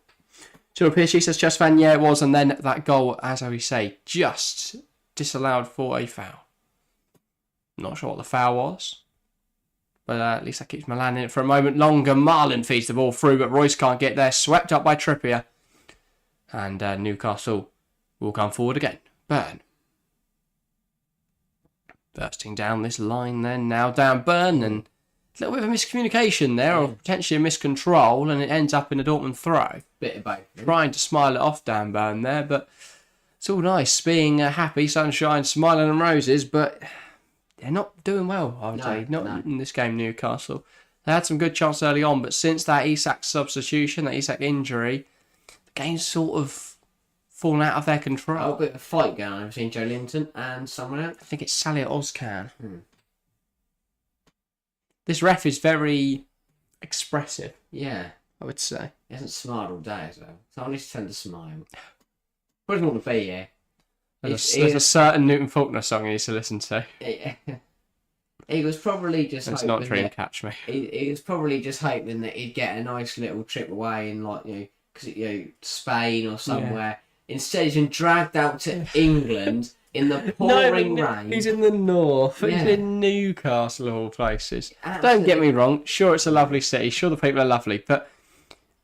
S1: So PSG says just fan. Yeah, it was. And then that goal, as I say, just disallowed for a foul. Not sure what the foul was. But at least that keeps Milan in it for a moment longer. Marlin feeds the ball through. But Royce can't get there. Swept up by Trippier. And Newcastle will come forward again. Burn. Bursting down this line then. Now down Burn. And a little bit of a miscommunication there. Or potentially a miscontrol. And it ends up in a Dortmund throw.
S2: Bit of both.
S1: Trying to smile it off Dan Burn there. But it's all nice. Being happy, sunshine, smiling and roses. But they're not doing well, I would say. Not in this game, Newcastle. They had some good chances early on. But since that Isak substitution, that Isak injury, game's sort of fallen out of their control.
S2: A bit of a fight going on between Joe Linton and someone else.
S1: I think it's Salih Ozcan. This ref is very expressive.
S2: Yeah.
S1: I would say.
S2: He hasn't smiled all day as well. Someone needs to tend to smile. Doesn't want to be here.
S1: There's a certain Newton Faulkner song he used to listen to.
S2: He was probably just
S1: it's
S2: hoping
S1: not Dream Catch Me.
S2: He was probably just hoping that he'd get a nice little trip away in Spain or somewhere. Instead, he's been dragged out to England in the pouring rain.
S1: He's in the north. Yeah. He's in Newcastle of all places. Absolutely. Don't get me wrong. Sure, it's a lovely city. Sure, the people are lovely, but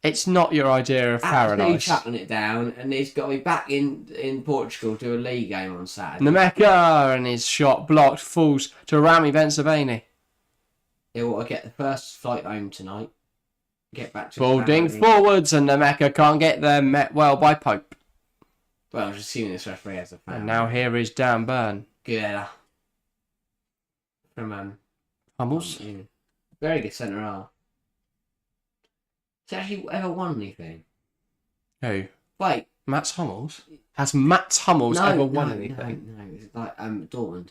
S1: it's not your idea of paradise.
S2: He's chucking it down, and he's got to be back in Portugal to a league game on Saturday.
S1: Nemeka and his shot blocked falls to Rami Ben-Sebaini.
S2: He'll want to get the first flight home tonight. Get back to
S1: Balding forwards, and Nemeka can't get there. Met well by Pope.
S2: Well, I'm just assuming this referee has a foul.
S1: And now here is Dan Burn.
S2: Good. From
S1: Hummels.
S2: Very good centre half. Has he actually ever won anything?
S1: Who?
S2: Wait.
S1: Mats Hummels? Has Mats Hummels ever won anything?
S2: No. It's like Dortmund.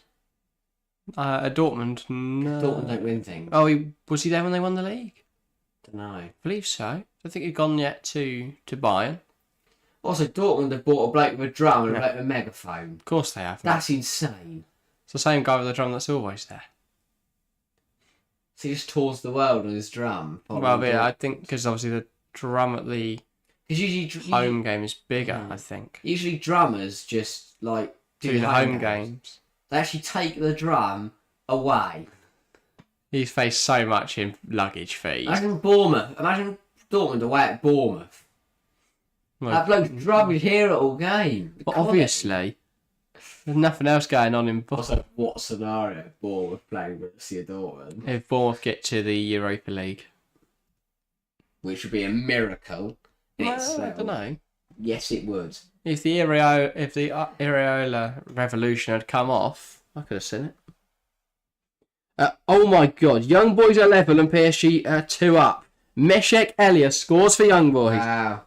S1: At Dortmund? No.
S2: Dortmund don't win things.
S1: Oh, was he there when they won the league?
S2: Don't know.
S1: I believe so. I don't think he'd gone yet to Bayern.
S2: Also, Dortmund have bought a bloke with a drum and a bloke with a megaphone.
S1: Of course they have.
S2: That's insane.
S1: It's the same guy with the drum that's always there.
S2: So he just tours the world on his drum.
S1: Well, yeah, I think because obviously the drum at the
S2: usually
S1: home game is bigger, I think.
S2: Usually drummers just like
S1: Do the home games.
S2: They actually take the drum away.
S1: He's faced so much in luggage fees.
S2: Imagine Bournemouth. Imagine Dortmund away at Bournemouth.
S1: Well,
S2: That bloke's drum is here at all game.
S1: But obviously, there's nothing else going on in Bournemouth.
S2: Also, what scenario if Bournemouth playing Borussia Dortmund?
S1: If Bournemouth get to the Europa League.
S2: Which would be a miracle in itself.
S1: I don't know.
S2: Yes, it would.
S1: If the Areola revolution had come off, I could have seen it. Oh my God! Young Boys are level and PSG are 2 up. Meshek Elias scores for Young Boys.
S2: Wow.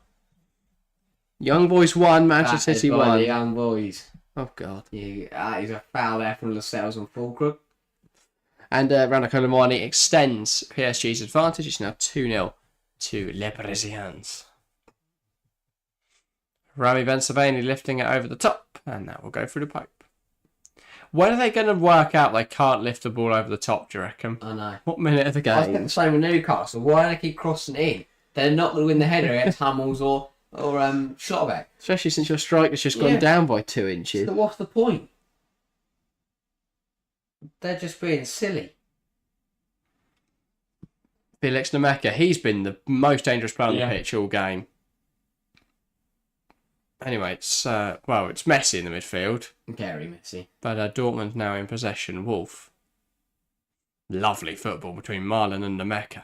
S1: Young Boys 1, Manchester City 1.
S2: The Young Boys.
S1: Oh God!
S2: Yeah, that is a foul there from Lascelles on Fulcrum.
S1: And Rana Colomani extends PSG's advantage. It's now 2-0 to Les Parisiens. Rami Bensebaini lifting it over the top, and that will go through the pipe. When are they going to work out they can't lift the ball over the top, do you reckon?
S2: I know.
S1: What minute of the
S2: I think
S1: game?
S2: the same with Newcastle. Why do they keep crossing it in? They're not going to win the header against Hummels or Schlotterbeck.
S1: Especially since your striker's just gone down by 2 inches.
S2: So what's the point? They're just being silly.
S1: Felix Nemeka, he's been the most dangerous player on the pitch all game. Anyway, it's Messi in the midfield.
S2: Very messy.
S1: But Dortmund now in possession. Wolf. Lovely football between Marlon and Nemeka.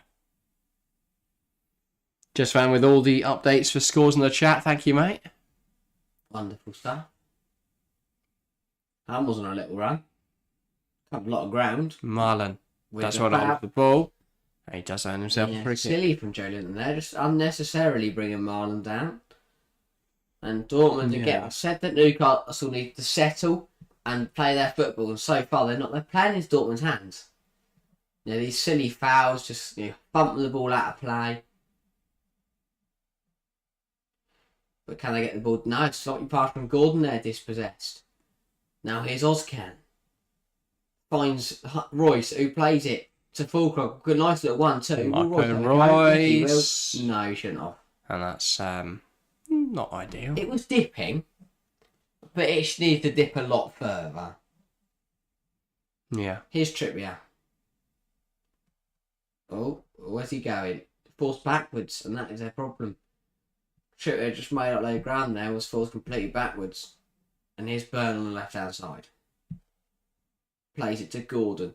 S1: Just found with all the updates for scores in the chat. Thank you, mate.
S2: Wonderful stuff. Hummels on a little run. Covered a lot of ground.
S1: Marlon does well on the ball. And he does earn himself a free kick.
S2: Silly from Joe Linton there. Just unnecessarily bringing Marlon down. And Dortmund again. I said that Newcastle need to settle and play their football, and so far they're not. They're playing into Dortmund's hands. You know, these silly fouls, just bumping the ball out of play. But can they get the ball? No, it's not pass from Gordon there, dispossessed. Now here's Ozcan. Finds Royce, who plays it to Fulcrum. Good, nice little 1-2.
S1: Marco Royce.
S2: No, he shouldn't have.
S1: And that's not ideal.
S2: It was dipping, but it needs to dip a lot further.
S1: Yeah.
S2: Here's Trippier. Oh, where's he going? Forced backwards, and that is their problem. Trippier just made up their ground there, was forced completely backwards. And here's Byrne on the left-hand side. Plays it to Gordon.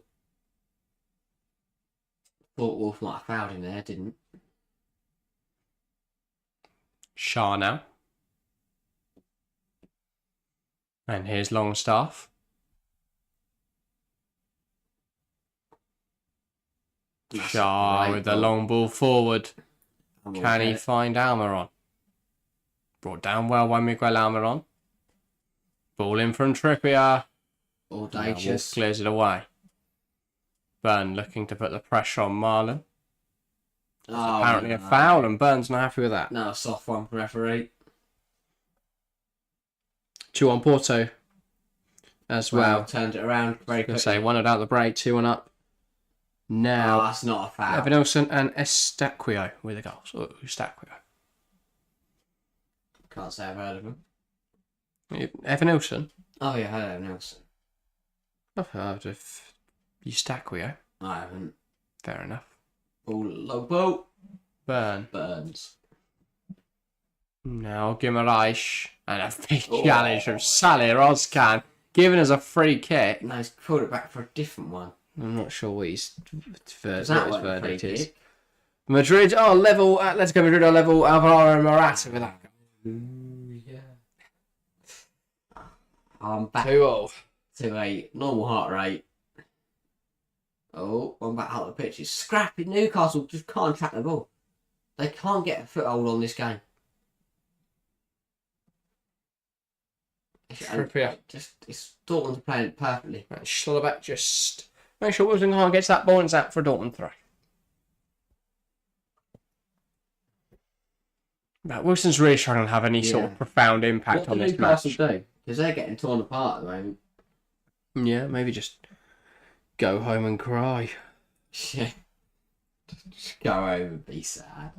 S2: Thought Wolf might have fouled him there, didn't.
S1: Shah now. And here's Longstaff. Shah with the long ball forward. Can he find Almiron? Brought down well by Miguel Almiron. Ball in from Trippier.
S2: Audacious.
S1: Clears it away. Byrne looking to put the pressure on Marlon. Apparently a foul, and Byrne's not happy with that.
S2: No, a soft one from referee.
S1: 2-1 Porto as well.
S2: Turned it around very quickly.
S1: Say 1-0 out the break, 2-1 up. Now,
S2: that's not a foul.
S1: Evan Nilsson and Estaquio with the goals. Oh, Estaquio.
S2: Can't say I've heard of him.
S1: Evan Nilsson?
S2: Oh yeah, I heard of Evan Nilsson.
S1: I've heard of Estaquio.
S2: I haven't.
S1: Fair enough.
S2: Log ball. Burns.
S1: Now Guimaraes and a big challenge from Salih Ozcan, giving us a free kick.
S2: No, he's pulled it back for a different one.
S1: I'm not sure what his verdict is.
S2: Kick?
S1: Madrid are level. Atletico Madrid are level. Alvaro Morata with that.
S2: I'm back
S1: 2-0.
S2: to a normal heart rate. Oh, I'm back out of the pitch. It's scrappy. Newcastle just can't track the ball. They can't get a foothold on this game.
S1: Trippier.
S2: It's Dortmund playing it perfectly.
S1: And Schlotterbeck just make sure Wilson can't get to that ball, and it's out for a Dortmund throw. But Wilson's really struggling to have any sort of profound impact on this
S2: Newcastle
S1: match.
S2: do? Because they're getting torn apart at the moment.
S1: Yeah, maybe just go home and cry.
S2: Yeah. Just go home and be sad.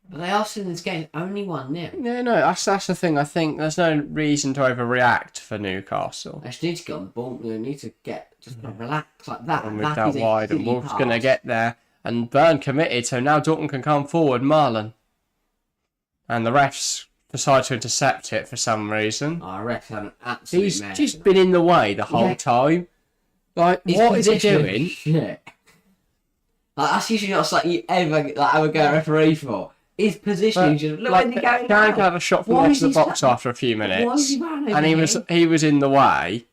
S2: But they are still in this game only 1-0.
S1: Yeah, no, that's the thing. I think there's no reason to overreact for Newcastle.
S2: They just need to get on the ball. They need to relax like that.
S1: And with that wide, and Wolf's going to get there. And Burn committed, so now Dortmund can come forward, Marlon. And the refs decide to intercept it for some reason.
S2: Oh, refs had an absolute mess.
S1: He's just been in the way the whole time. Like, what is he doing?
S2: Shit. Like, that's usually not something you ever have a go at referee for. His position, just look when he going
S1: Can't have a shot from the edge of the box after a few minutes.
S2: Why is he running?
S1: And he was in the way.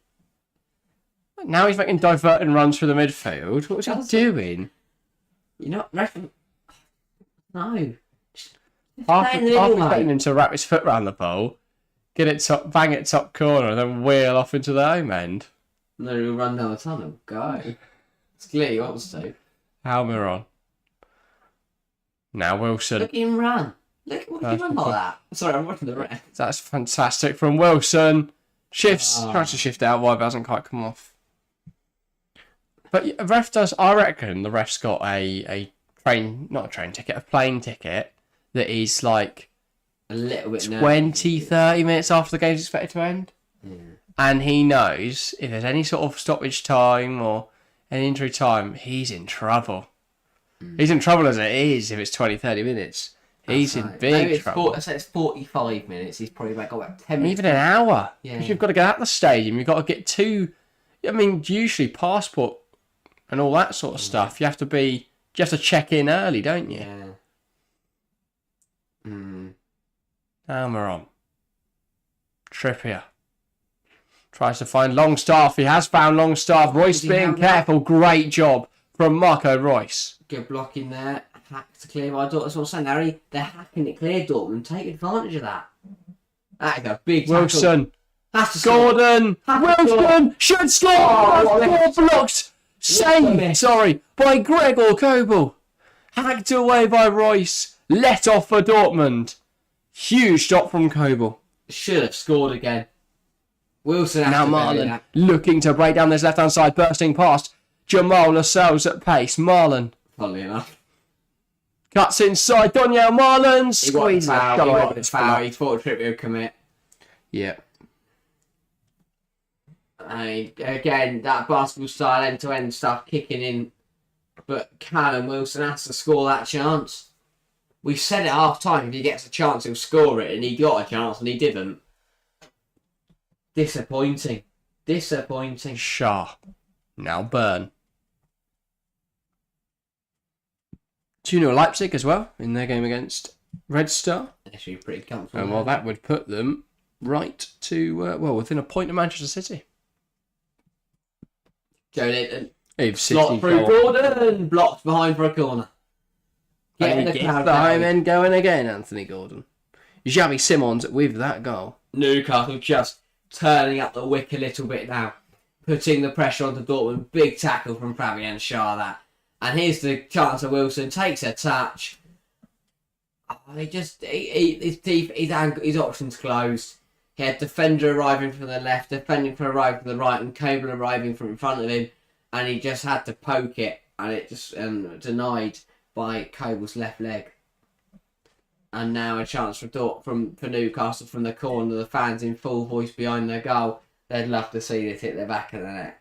S1: Now he's making diverting runs through the midfield. What's he doing?
S2: You're not referee. No.
S1: Half expecting him to wrap his foot around the ball, get it top, bang it top corner, and then wheel off into the home end.
S2: No, he'll run down the tunnel. Go. It's clear he wants to.
S1: Almiron. Now Wilson.
S2: Look at him run. Look at him run like that. Sorry, I'm watching the ref.
S1: That's fantastic from Wilson. Shifts, tries to shift out wide, but hasn't quite come off. But ref does. I reckon the ref's got a plane ticket that is like
S2: a little bit
S1: 20, 30 minutes after the game's expected to end.
S2: Yeah.
S1: And he knows if there's any sort of stoppage time or any injury time, he's in trouble. He's in trouble as it is if it's 20, 30 minutes. He's in big trouble.
S2: I say it's 45 minutes. He's probably got about 10 minutes.
S1: Even an hour.
S2: Yeah.
S1: Because you've got to get out of the stadium. You've got to get to... I mean, usually passport and all that sort of stuff. You have to check in early, don't you?
S2: Yeah.
S1: Almiron. Trippier. Tries to find Longstaff. He has found Longstaff. Royce being careful. Great job from Marco Royce.
S2: Good block in there. Hack to clear by Dortmund. That's what I'm saying, Harry. They're hacking it clear, Dortmund. Take advantage of that. That is a big tackle.
S1: Wilson.
S2: Has to
S1: Gordon. Wilson should score. Four blocked. Saved. Sorry. By Gregor Kobel. Hacked away by Royce. Let off for Dortmund. Huge stop from Kobel.
S2: Should have scored again. Wilson has
S1: now
S2: to
S1: Marlon looking to break down this left-hand side, bursting past Jamal Lascelles at pace. Marlon.
S2: Funnily enough.
S1: Cuts inside. Donyell Marlon.
S2: He got
S1: Squeezes it.
S2: the foul. He thought Trippier would commit.
S1: Yeah.
S2: And again, that basketball style end-to-end stuff kicking in. But Callum Wilson has to score that chance. We said at half-time, if he gets a chance, he'll score it. And he got a chance and he didn't. Disappointing.
S1: Shaw. Now Burn. 2-0 Leipzig as well in their game against Red Star.
S2: Actually, pretty comfortable.
S1: And well, that would put them right to, within a point of Manchester City.
S2: Joe Linton.
S1: If
S2: Slot
S1: City
S2: through
S1: go
S2: Gordon. Blocked behind for a corner.
S1: Getting the home end going again, Anthony Gordon. Xavi Simons with that goal.
S2: Newcastle just turning up the wick a little bit now. Putting the pressure onto Dortmund. Big tackle from Fabian Schär that. And here's the chance of Wilson. Takes a touch. Oh, his options closed. He had defender arriving from the left, defending arriving from the right, and Kobel arriving from in front of him. And he just had to poke it. And it just denied by Kobel's left leg. And now a chance for Newcastle from the corner. The fans in full voice behind their goal. They'd love to see it hit the back of the net.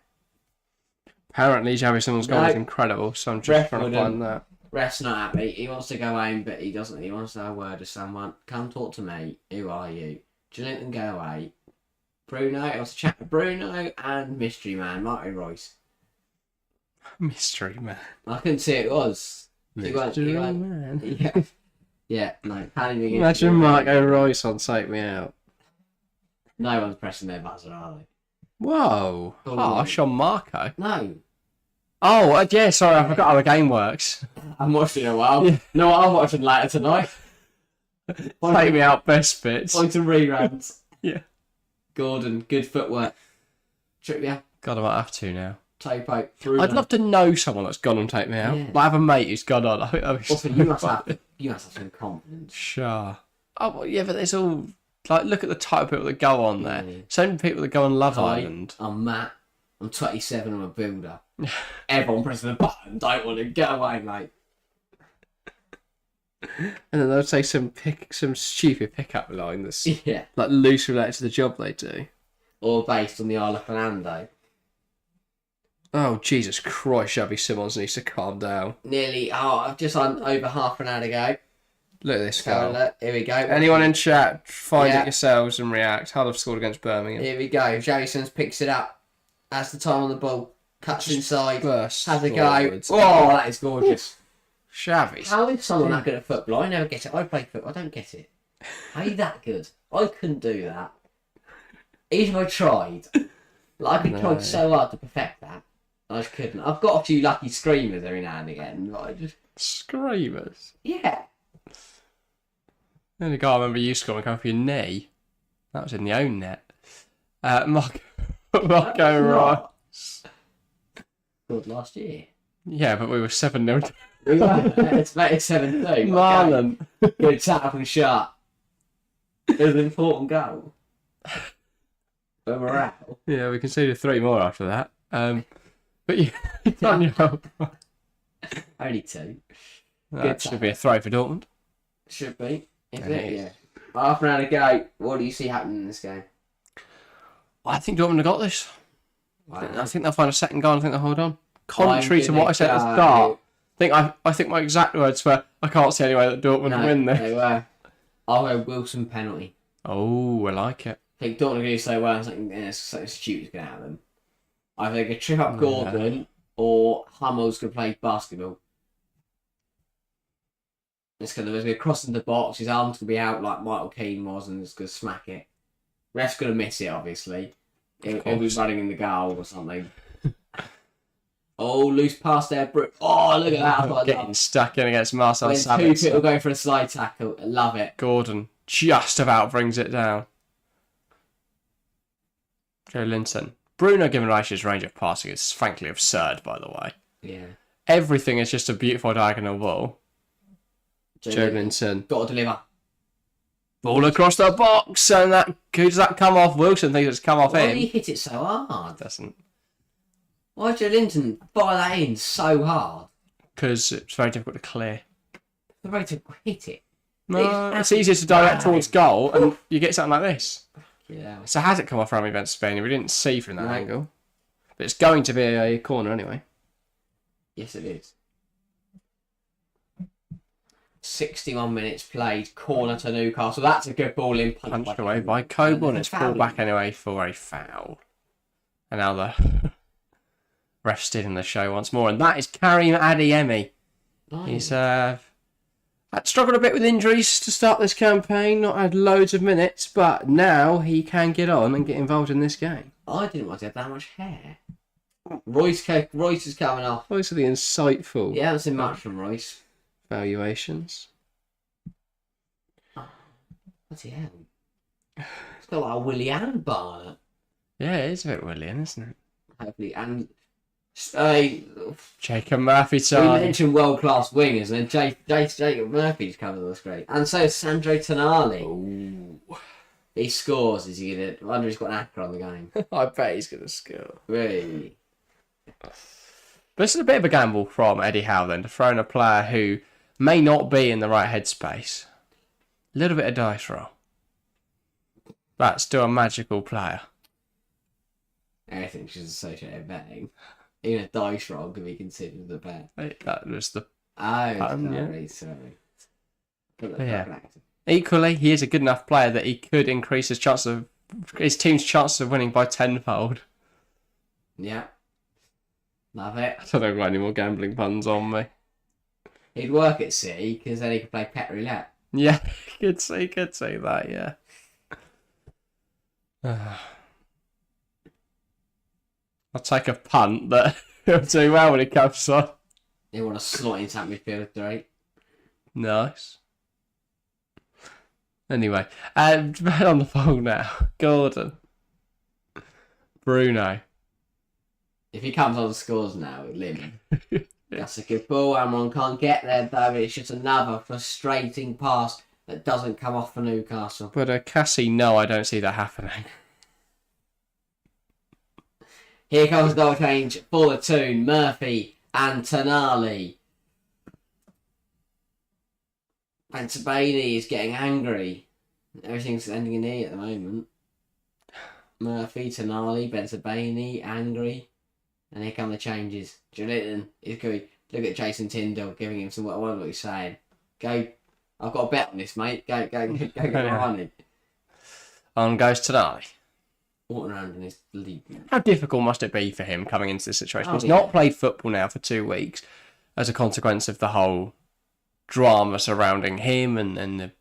S1: Apparently, Xavi Simons' goal was incredible, so I'm just trying to find that.
S2: Ref's not happy. He wants to go home, but he doesn't. He wants to have a word with someone. Come talk to me. Who are you? Do you let them go away? Bruno. He wants to chat with Bruno and Mystery Man, Marty Royce.
S1: Mystery Man.
S2: I couldn't see it was.
S1: Mystery Man.
S2: Yeah. Yeah, no.
S1: Imagine Marco Royce on Take Me Out.
S2: No one's pressing their buzzer, are they?
S1: Whoa. Harsh on Marco.
S2: No.
S1: Oh, yeah, sorry, I forgot how the game works.
S2: I'm watching in a while. Yeah. No, I'm watching later tonight.
S1: Take Me Out best bits.
S2: Point to reruns.
S1: Yeah.
S2: Gordon, good footwork. Trippier.
S1: God, I might have to now.
S2: Topo, Bruno.
S1: I'd love to know someone that's gone and take me out.
S2: Yeah.
S1: Like, I have a mate who's gone on. I think that'd be
S2: Also,
S1: so
S2: you must have some confidence.
S1: Sure. Oh, well, yeah, but there's all... Like, look at the type of people that go on there.
S2: Mm.
S1: So many people that go on Love
S2: Hi,
S1: Island.
S2: I'm Matt. I'm 27. I'm a builder. Everyone pressing the button. Don't want to get away, mate.
S1: And then they'll say some stupid pickup line that's
S2: Yeah.
S1: like loose related to the job they do.
S2: Or based on the Isle of Fernando.
S1: Oh, Jesus Christ, Shabby Simmons needs to calm down.
S2: Nearly, I've just on over half an hour to go.
S1: Look at this
S2: So,
S1: guy.
S2: here we go.
S1: Anyone in chat, find
S2: Yeah.
S1: it yourselves and react. Hull have scored against Birmingham.
S2: Here we go. Jason's picks it up. Has the time on the ball. Cuts inside.
S1: Burst
S2: Has a go.
S1: forwards.
S2: Oh, that is gorgeous.
S1: Shabby.
S2: How is someone that good at football? I never get it. I play football. I don't get it. How are you that good? I couldn't do that. Even if I tried. Like, I tried so hard to perfect that. I just couldn't. I've got a few lucky screamers every now and again, but I just...
S1: Screamers.
S2: Yeah.
S1: The only guy I remember you scoring coming for your knee. That was in the own net. Marco Rice.
S2: Good last year.
S1: Yeah, but we were 7-0.
S2: It's 7-2.
S1: Marlon.
S2: Good tap and shot. It was an important goal. For morale.
S1: Yeah, we conceded 3 more after that. But yeah, done your
S2: Only 2.
S1: That should be a throw for Dortmund.
S2: Should be. Is
S1: It
S2: it?
S1: is.
S2: Yeah. Half an hour to go. What do you see happening in this game?
S1: I think Dortmund have got this.
S2: Wow.
S1: I think they'll find a second goal and I think they'll hold on. Contrary to
S2: gonna
S1: what I said at the
S2: go-
S1: start. I think my exact words were, I can't see any way that Dortmund win this.
S2: They were. I'll go Wilson penalty.
S1: Oh, I like it.
S2: I think Dortmund are going to do so well. Something stupid's going to happen. Either they could trip up Gordon or Hummel's going to play basketball. It's going to cross into the box. His arm's going to be out like Michael Keane was, and it's going to smack it. Ref's going to miss it, obviously. He'll be running in the goal or something. Oh, loose pass there. Oh, look at that.
S1: Getting stuck in against Marcel
S2: When two
S1: Sabitzer.
S2: people going for a slide tackle. I love it.
S1: Gordon just about brings it down. Joe Linton. Bruno Guimaraes' range of passing is frankly absurd, by the way.
S2: Yeah.
S1: Everything is just a beautiful diagonal ball. Joe Linton.
S2: Got to deliver.
S1: Ball across the box, and who does that come off? Wilson thinks it's come off
S2: Why
S1: him.
S2: did he hit it so hard?
S1: Doesn't.
S2: Why did Joe Linton fire that in so hard?
S1: Because it's very difficult to clear.
S2: The way to hit it.
S1: No, it's easier to direct towards goal, and you get something like this.
S2: Yeah.
S1: So has it come off Rami Ben Spain? We didn't see from that
S2: No.
S1: angle. But it's going to be a corner anyway.
S2: Yes, it is. 61 minutes played, corner to Newcastle. That's a good ball in.
S1: Punched away by Coburn. It's
S2: Foul.
S1: pulled back anyway for a foul. And now the ref stealing the show once more. And that is Karim Adeyemi. He's had struggled a bit with injuries to start this campaign. Not had loads of minutes. But now he can get on and get involved in this game.
S2: I didn't want to have that much hair. Royce is coming off.
S1: Those are the insightful
S2: Yeah, I haven't seen much from Royce.
S1: valuations.
S2: What's he had? It's got like a Willie Allen bar on it.
S1: Yeah, it is a bit William, isn't it?
S2: Hopefully, and
S1: Jacob Murphy
S2: we
S1: time.
S2: mentioned world-class wingers, and Jacob Murphy's coming on the screen. And so is Sandro Tonali.
S1: Ooh.
S2: He scores, is he going to... I wonder if he's got an actor on the game.
S1: I bet he's going to score.
S2: Really?
S1: This is a bit of a gamble from Eddie Howe then, to throw in a player who may not be in the right headspace. A little bit of dice roll. But still a magical player.
S2: Anything she's associated with betting. Even a dice roll could be considered a bet.
S1: That was the...
S2: Oh, sorry.
S1: But yeah. Equally, he is a good enough player that he could increase his team's chances of winning by tenfold.
S2: Yeah. Love it.
S1: I don't know if I've got any more gambling puns on me.
S2: He'd work at City because then he could play pet roulette.
S1: Yeah, could say that, yeah. I'll take a punt that he'll do well when it comes on.
S2: They want to slot into that midfield three.
S1: Nice. Anyway, on the phone now. Gordon. Bruno.
S2: If he comes on and scores now, limb. That's a good ball. Amron can't get there though. It's just another frustrating pass that doesn't come off for Newcastle.
S1: But Cassie, no, I don't see that happening.
S2: Here comes the goal change for the Toon. Murphy and Tonali. And Sabini is getting angry. Everything's ending in E at the moment. Murphy, Tonali, Ben Sabini, angry. And here come the changes. Jolinton is going. Look at Jason Tyndall giving him some. What what he's saying? Go. I've got a bet on this, mate. Go get behind it.
S1: On goes Tonali.
S2: Walking around in his league.
S1: How difficult must it be for him coming into this situation?
S2: Oh,
S1: He's
S2: yeah.
S1: not played football now for 2 weeks as a consequence of the whole drama surrounding him and the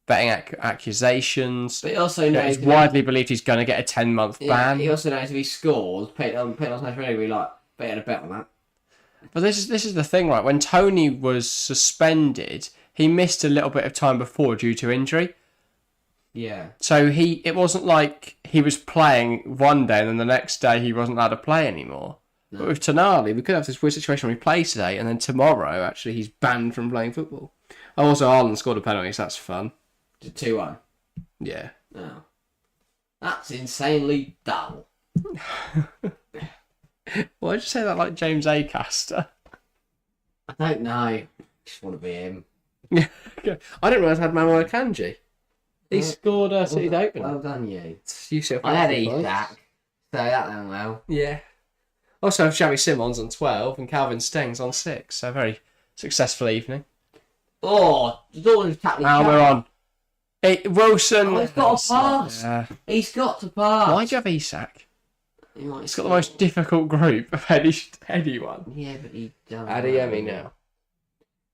S1: betting accusations.
S2: But he also knows
S1: It's widely believed he's going to get a 10-month ban.
S2: He also knows if he scores, put it on social media, we like bet a bet on that.
S1: But this is the thing, right? When Tony was suspended, he missed a little bit of time before due to injury.
S2: Yeah.
S1: So it wasn't like he was playing one day and then the next day he wasn't allowed to play anymore.
S2: No.
S1: But with Tonali, we could have this weird situation where he plays today and then tomorrow, actually, he's banned from playing football. Also, Ireland scored a penalty, so that's fun.
S2: To 2-1.
S1: Yeah.
S2: Oh. That's insanely dull.
S1: Why did you say that like James Acaster?
S2: I don't know. I just want to be him.
S1: I didn't realise I had Manuel Akanji. He scored City's opener.
S2: Well done, you.
S1: UCL
S2: I had
S1: points.
S2: Isak, so that went well.
S1: Yeah. Also, Xavi Simons on 12 and Calvin Stengs on 6. So, very successful evening.
S2: Oh, Dortmund's tapped
S1: Now we're on. Wilson.
S2: Oh, he's got to pass.
S1: Yeah.
S2: He's got to pass.
S1: Why'd you have Isak?
S2: He might
S1: It's got the most difficult group of anyone.
S2: Yeah, but he doesn't.
S1: Adeyemi now.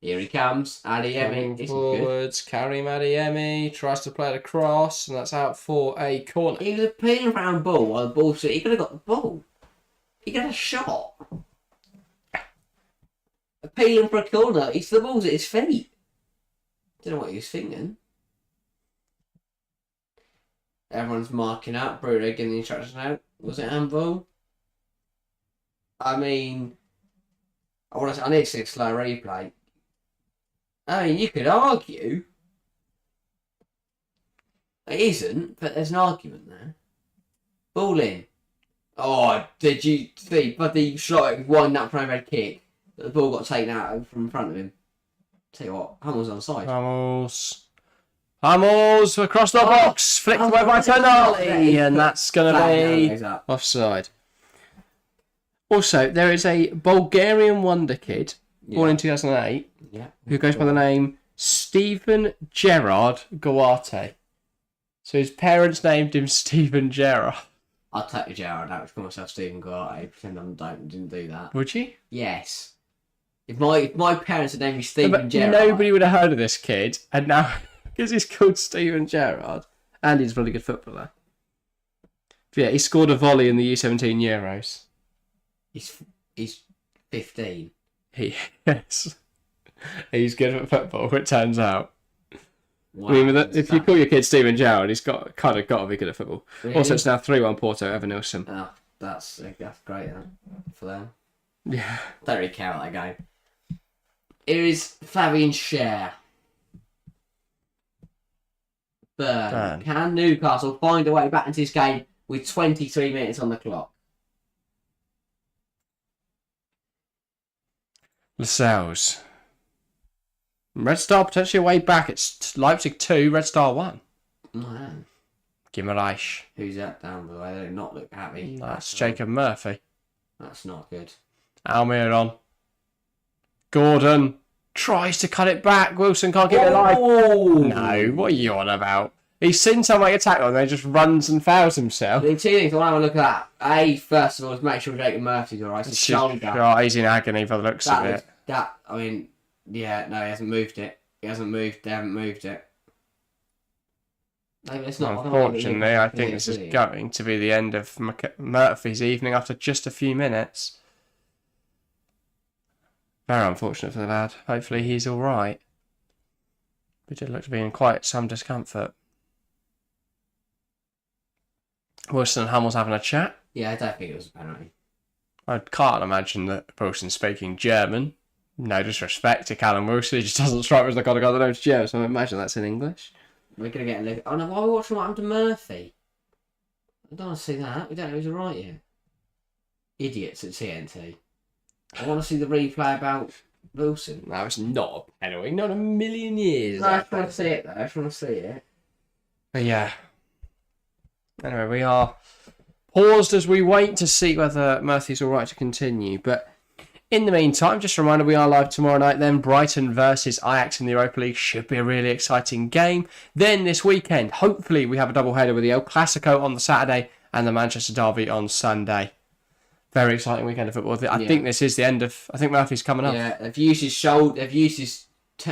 S2: Here he comes. Adeyemi.
S1: Coming
S2: This is good.
S1: forwards. Karim Adeyemi tries to play it across, and that's out for a corner.
S2: He was appealing around ball while the ball. He could have got the ball. He got a shot. Appealing for a corner. He's the ball's at his feet. Don't know what he was thinking. Everyone's marking out. Bruno getting the instructions out. Was it handball? I mean, I need to see a slow replay. I mean, you could argue it isn't, but there's an argument there. Ball in. Oh, did you see? But the shot wind up from a red kick. The ball got taken out from in front of him. Tell you what, Hamill's on side.
S1: Hummels across the box, flicked away by Tonali, and that's going to be offside. Also, there is a Bulgarian wonder kid born in 2008 who goes by the name Stephen Gerard Gawate. So his parents named him Stephen Gerrard.
S2: I'll take the Gerard out to call myself Stephen Garte. Pretend I didn't do that.
S1: Would you?
S2: Yes. If my parents had named me Stephen
S1: But
S2: Gerrard.
S1: nobody would have heard of this kid, and now because he's called Stephen Gerrard, and he's a really good footballer. But yeah, he scored a volley in the U17 Euros.
S2: He's 15.
S1: Yes, he's good at football. It turns out.
S2: Wow.
S1: I mean, if you call your kid Stephen Gerrard, he's got to be good at football.
S2: Really?
S1: Also, it's now 3-1 Porto over Nilsson.
S2: Oh, that's great for them.
S1: Yeah.
S2: Don't really care about that game. Here is Fabian Schär. Burn. Can Newcastle find a way back into this game with 23 minutes on the clock?
S1: Lascelles. Red Star potentially a way back. It's Leipzig 2, Red Star 1.
S2: Man.
S1: Guimaraes.
S2: Who's that down by the way? They do not look happy.
S1: That's Jacob Murphy.
S2: That's not good.
S1: Almiron. Gordon tries to cut it back. Wilson can't keep it alive. No, what are you on about? He's seen someone make a tackle and then just runs and fouls himself.
S2: I mean, two things I want to have a look at that. First of all, is make sure Jacob Murphy's alright. His shoulder.
S1: Oh, he's in agony by the looks of it.
S2: I mean, yeah, no, he hasn't moved it. They haven't moved it. Maybe it's not.
S1: Unfortunately, I think this is going to be the end of Murphy's evening after just a few minutes. Very unfortunate for the lad. Hopefully he's alright. We did look to be in quite some discomfort. Wilson and Hummels having a chat.
S2: Yeah, I don't think it was a penalty.
S1: I can't imagine that Wilson's speaking German. No disrespect to Callum Wilson, he just doesn't strike me as the kind of guy that knows German, so I imagine that's in English.
S2: We're going to get a look. Oh no, why are we watching what happened to Murphy? I don't want to see that. We don't know who's right yet. Idiots at TNT. I want to see the replay about Wilson.
S1: No, it's not a penalty. Not a million years.
S2: No, I just want to see it though. I just want to see it.
S1: But yeah. Anyway, we are paused as we wait to see whether Murphy's all right to continue. But in the meantime, just a reminder, we are live tomorrow night then. Brighton versus Ajax in the Europa League should be a really exciting game. Then this weekend, hopefully we have a double header with the El Clasico on the Saturday and the Manchester Derby on Sunday. Very exciting weekend of football. I think this is the end of... I think Murphy's coming up.
S2: Yeah, they've used his shoulder... They've used his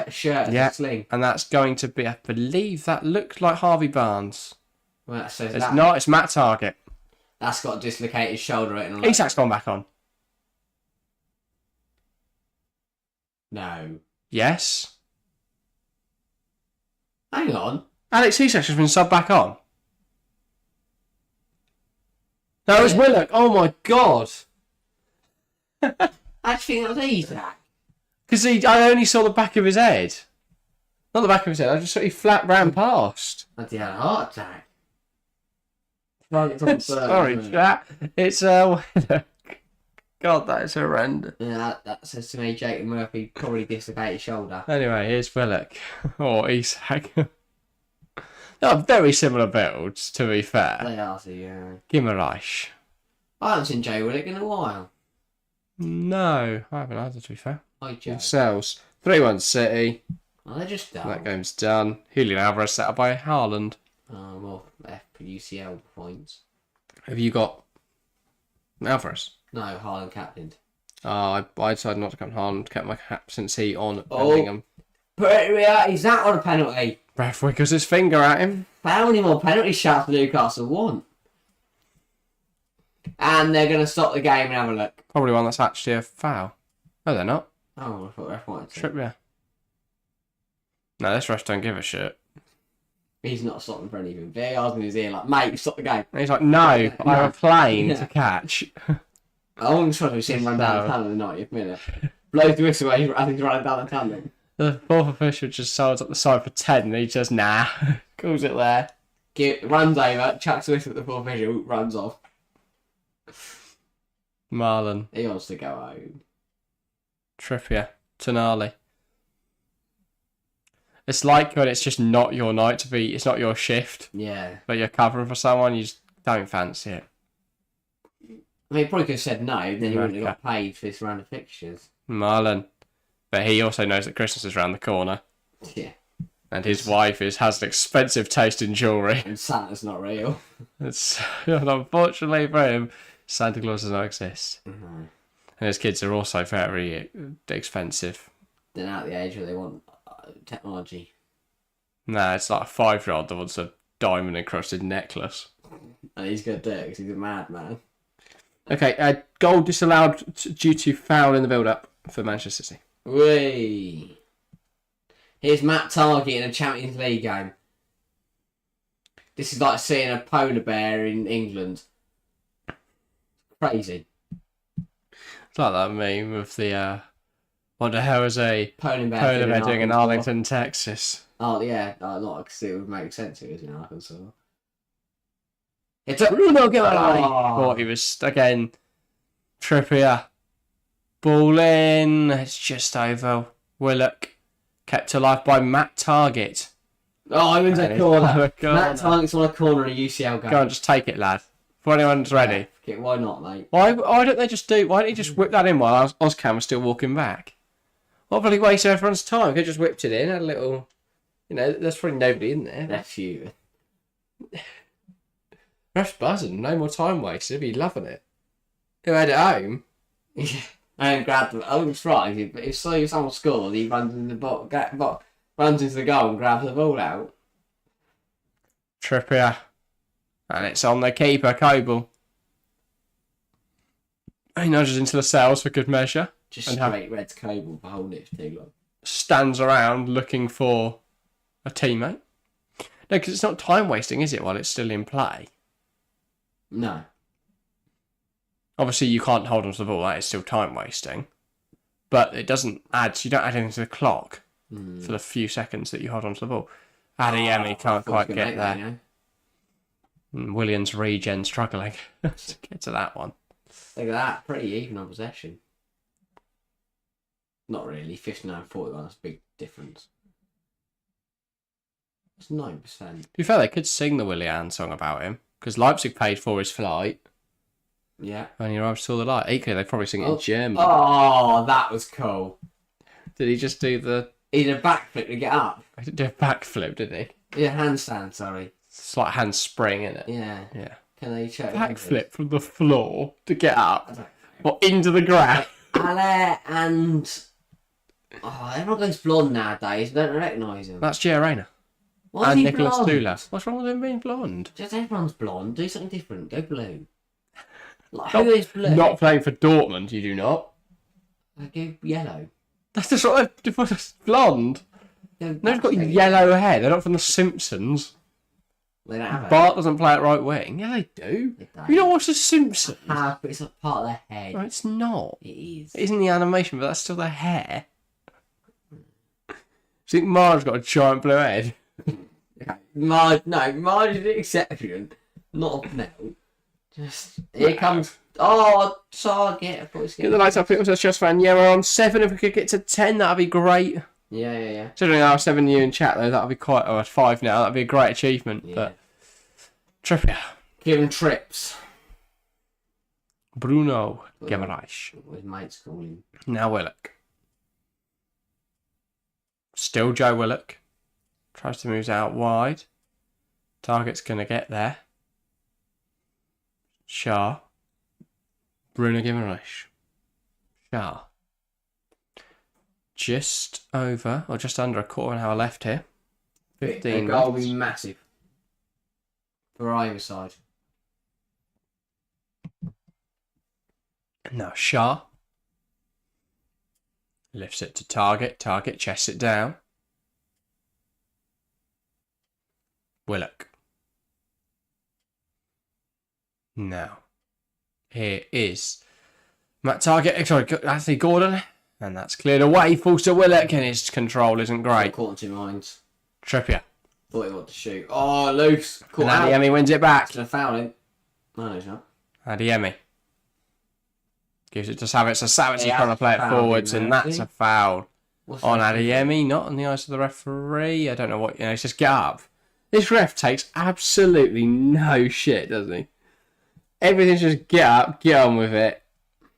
S2: shirt as a sling.
S1: And that's going to be... I believe that looked like Harvey Barnes.
S2: Well, that says
S1: it's not. It's Matt Target.
S2: That's got a dislocated shoulder.
S1: Isak's gone back on.
S2: No.
S1: Yes.
S2: Hang on.
S1: Alex Isak's has been subbed back on. No, it's Willock. Oh my god.
S2: I actually think that was Isak.
S1: Because I only saw the back of his head. Not the back of his head. I just saw he flat ran past.
S2: I think he had a heart attack.
S1: Sorry, chat. It's Willock. God, that is horrendous.
S2: Yeah, that says to me Jacob Murphy probably dislocated his shoulder.
S1: Anyway, here's Willock. Or Isak. They are very similar builds, to be fair.
S2: They are, so yeah.
S1: Guimaraes.
S2: I haven't seen Jay Willock in a while.
S1: No, I haven't either, to be fair.
S2: Hi, Joe.
S1: Themselves. 3-1 City.
S2: Oh, they're just done.
S1: That game's done. Julian Alvarez set up by Haaland.
S2: Oh, well, F for UCL points.
S1: Have you got Alvarez?
S2: No, Haaland captained.
S1: I decided not to come Haaland, kept my captaincy on Bellingham.
S2: Is that on a penalty?
S1: Ref wiggles his finger at him.
S2: How many more penalty shots do Newcastle want? And they're going to stop the game and have a look.
S1: Probably one that's actually a foul. No, they're not.
S2: Oh, I thought ref wanted to.
S1: Trippier. No, this ref don't give a shit.
S2: He's not stopping for anything. VAR's in his ear like, mate, stop the game.
S1: And he's like, no, I have a plane to catch.
S2: I wouldn't trust we see him run down the tunnel in the 90th minute. Blows the whistle away, I think he's running down the tunnel.
S1: The fourth official just holds up the side for 10 and he just, nah, calls it there.
S2: Runs over, chucks the whistle at the fourth official, runs off.
S1: Marlon.
S2: He wants to go home.
S1: Trippier. Tonali. It's like when it's just not your night to be, it's not your shift.
S2: Yeah.
S1: But you're covering for someone, you just don't fancy it.
S2: I mean, he probably could have said no, then he wouldn't have got paid for this round of fixtures.
S1: Marlon. But he also knows that Christmas is round the corner.
S2: Yeah.
S1: And his wife has an expensive taste in jewellery.
S2: And Santa's not real.
S1: It's unfortunately for him, Santa Claus does not exist.
S2: Mm-hmm.
S1: And his kids are also very expensive.
S2: They're now at the age where they want technology.
S1: Nah, it's like a 5-year-old that wants a diamond encrusted necklace.
S2: And he's going to do it because he's a madman.
S1: Okay, goal disallowed due to foul in the build-up for Manchester City.
S2: Whee! Here's Matt Target in a Champions League game. This is like seeing a polar bear in England. Crazy.
S1: It's like that meme of the, what the hell is a
S2: polar bear
S1: doing in Arlington, Texas?
S2: Oh, yeah. Not because it would make sense if it was in Arkansas.
S1: It's a Bruno Guimaraes. Thought he was, again, Trippier. Ball in. It's just over. Willock. Kept alive by Matt Target.
S2: Oh, he wins a corner. Matt Target's on a corner in a UCL game.
S1: Go on, just take it, lad. Before anyone's ready.
S2: Yeah, why not, mate?
S1: Why don't they just do... Why don't you just whip that in while Ozcam was still walking back? What a bloody waste of everyone's time. Could just whipped it in, had a little... You know, there's probably nobody in there.
S2: That's you.
S1: Ref's buzzing. No more time wasted. He'd be loving it. Who had it home?
S2: Yeah. And grabbed the... I wouldn't surprise you, but if someone scored, he runs into the goal and grabs the ball out.
S1: Trippier. And it's on the keeper, Coble. He nudges into the cells for good measure.
S2: Just straight red to Coble for holding it for too long.
S1: Stands around looking for a teammate. No, because it's not time wasting, is it, while it's still in play?
S2: No.
S1: Obviously, you can't hold on to the ball. That is still time wasting. But it doesn't add. You don't add anything to the clock for the few seconds that you hold on to the ball. Adeyemi can't quite get there. Williams regen struggling to get to that one.
S2: Look at that, pretty even on possession. Not really, 59-41, that's a big difference. It's 9%.
S1: To be fair, they could sing the Willian song about him, because Leipzig paid for his flight.
S2: Yeah.
S1: When he arrived to the light. Equally, they probably sing it in German.
S2: Oh, that was cool.
S1: Did he just do the...
S2: He did a backflip to get up.
S1: He didn't do a backflip, did he?
S2: Yeah, handstand, sorry.
S1: It's like handspring, isn't it?
S2: Yeah.
S1: Yeah.
S2: Can they show
S1: Backflip from the floor to get up. Or into the ground.
S2: Ale and... Oh, everyone goes blonde nowadays. I don't recognise him.
S1: That's Gio Reyna.
S2: Why is
S1: And
S2: he
S1: Nicholas
S2: blonde?
S1: Dula. What's wrong with him being blonde?
S2: Just everyone's blonde. Do something different. Go blue. Like, who is blue?
S1: Not playing for Dortmund, you do not.
S2: I go yellow.
S1: That's just what they're blonde. They've got yellow hair. They're not from The Simpsons.
S2: They don't have it.
S1: Bart doesn't play at right wing. Yeah, they do.
S2: They
S1: You don't watch The Simpsons?
S2: but it's a part of their head.
S1: No, it's not.
S2: It is.
S1: It isn't the animation, but that's still their hair. Do you think Marge's got a giant blue head?
S2: Marge is an exception. Not a no. Just here comes. Oh, target. I thought it was
S1: Get the lights up. It was a just fan. Yeah, we're on 7. If we could get to 10, that'd be great.
S2: Yeah.
S1: Considering our 7 you in chat though, that'd be quite. Or 5 now. That'd be a great achievement.
S2: Yeah.
S1: But Trippier,
S2: Give him trips.
S1: Bruno Guimaraes.
S2: What his mates call him.
S1: Now Willock. Still Joe Willock. Tries to move out wide. Target's gonna get there. Shah. Bruno Guimaraes. Shah. Just over, or just under a quarter of an hour left here. 15
S2: The goal will
S1: minutes.
S2: be massive. For either side.
S1: Now Shah. Lifts it to Target. Target chests it down. Willock. Now, here is Matt Target. Sorry, Anthony Gordon. And that's cleared away. Falls to Willock, and his control isn't great.
S2: Caught in 2 minds.
S1: Trippier.
S2: Thought he wanted to shoot. Oh, loose. Caught
S1: And
S2: out.
S1: Adeyemi wins it back.
S2: It's going to foul him. No, he's not.
S1: Adeyemi. Gives it to Savic. So Savic is
S2: Yeah,
S1: trying to play it
S2: foul
S1: forwards,
S2: him
S1: and
S2: there,
S1: that's
S2: see?
S1: a foul.
S2: What's
S1: On
S2: that?
S1: Adeyemi, not on the eyes of the referee. I don't know what, it's just get up. This ref takes absolutely no shit, doesn't he? Everything's just get up, get on with it.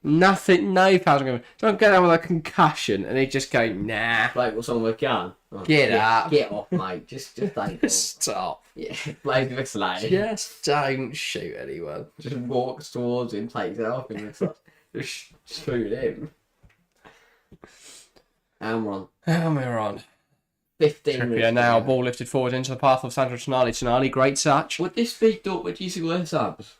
S1: Nothing, no fouls are going. Don't get down with a concussion, and he just go, nah.
S2: Like what's on with gun? Oh,
S1: Get up.
S2: Get off, mate. Just take it.
S1: Stop.
S2: Yeah, plays with a slide.
S1: Just don't shoot anyone.
S2: Just walks towards him, takes it off him, and like, just shoot him. And we're on
S1: And we're on.
S2: 15
S1: Trippier
S2: minutes.
S1: now,
S2: to go.
S1: ball lifted forward into the path of Sandro Tonali. Tonali, great touch.
S2: Would this be Dortmund using their subs?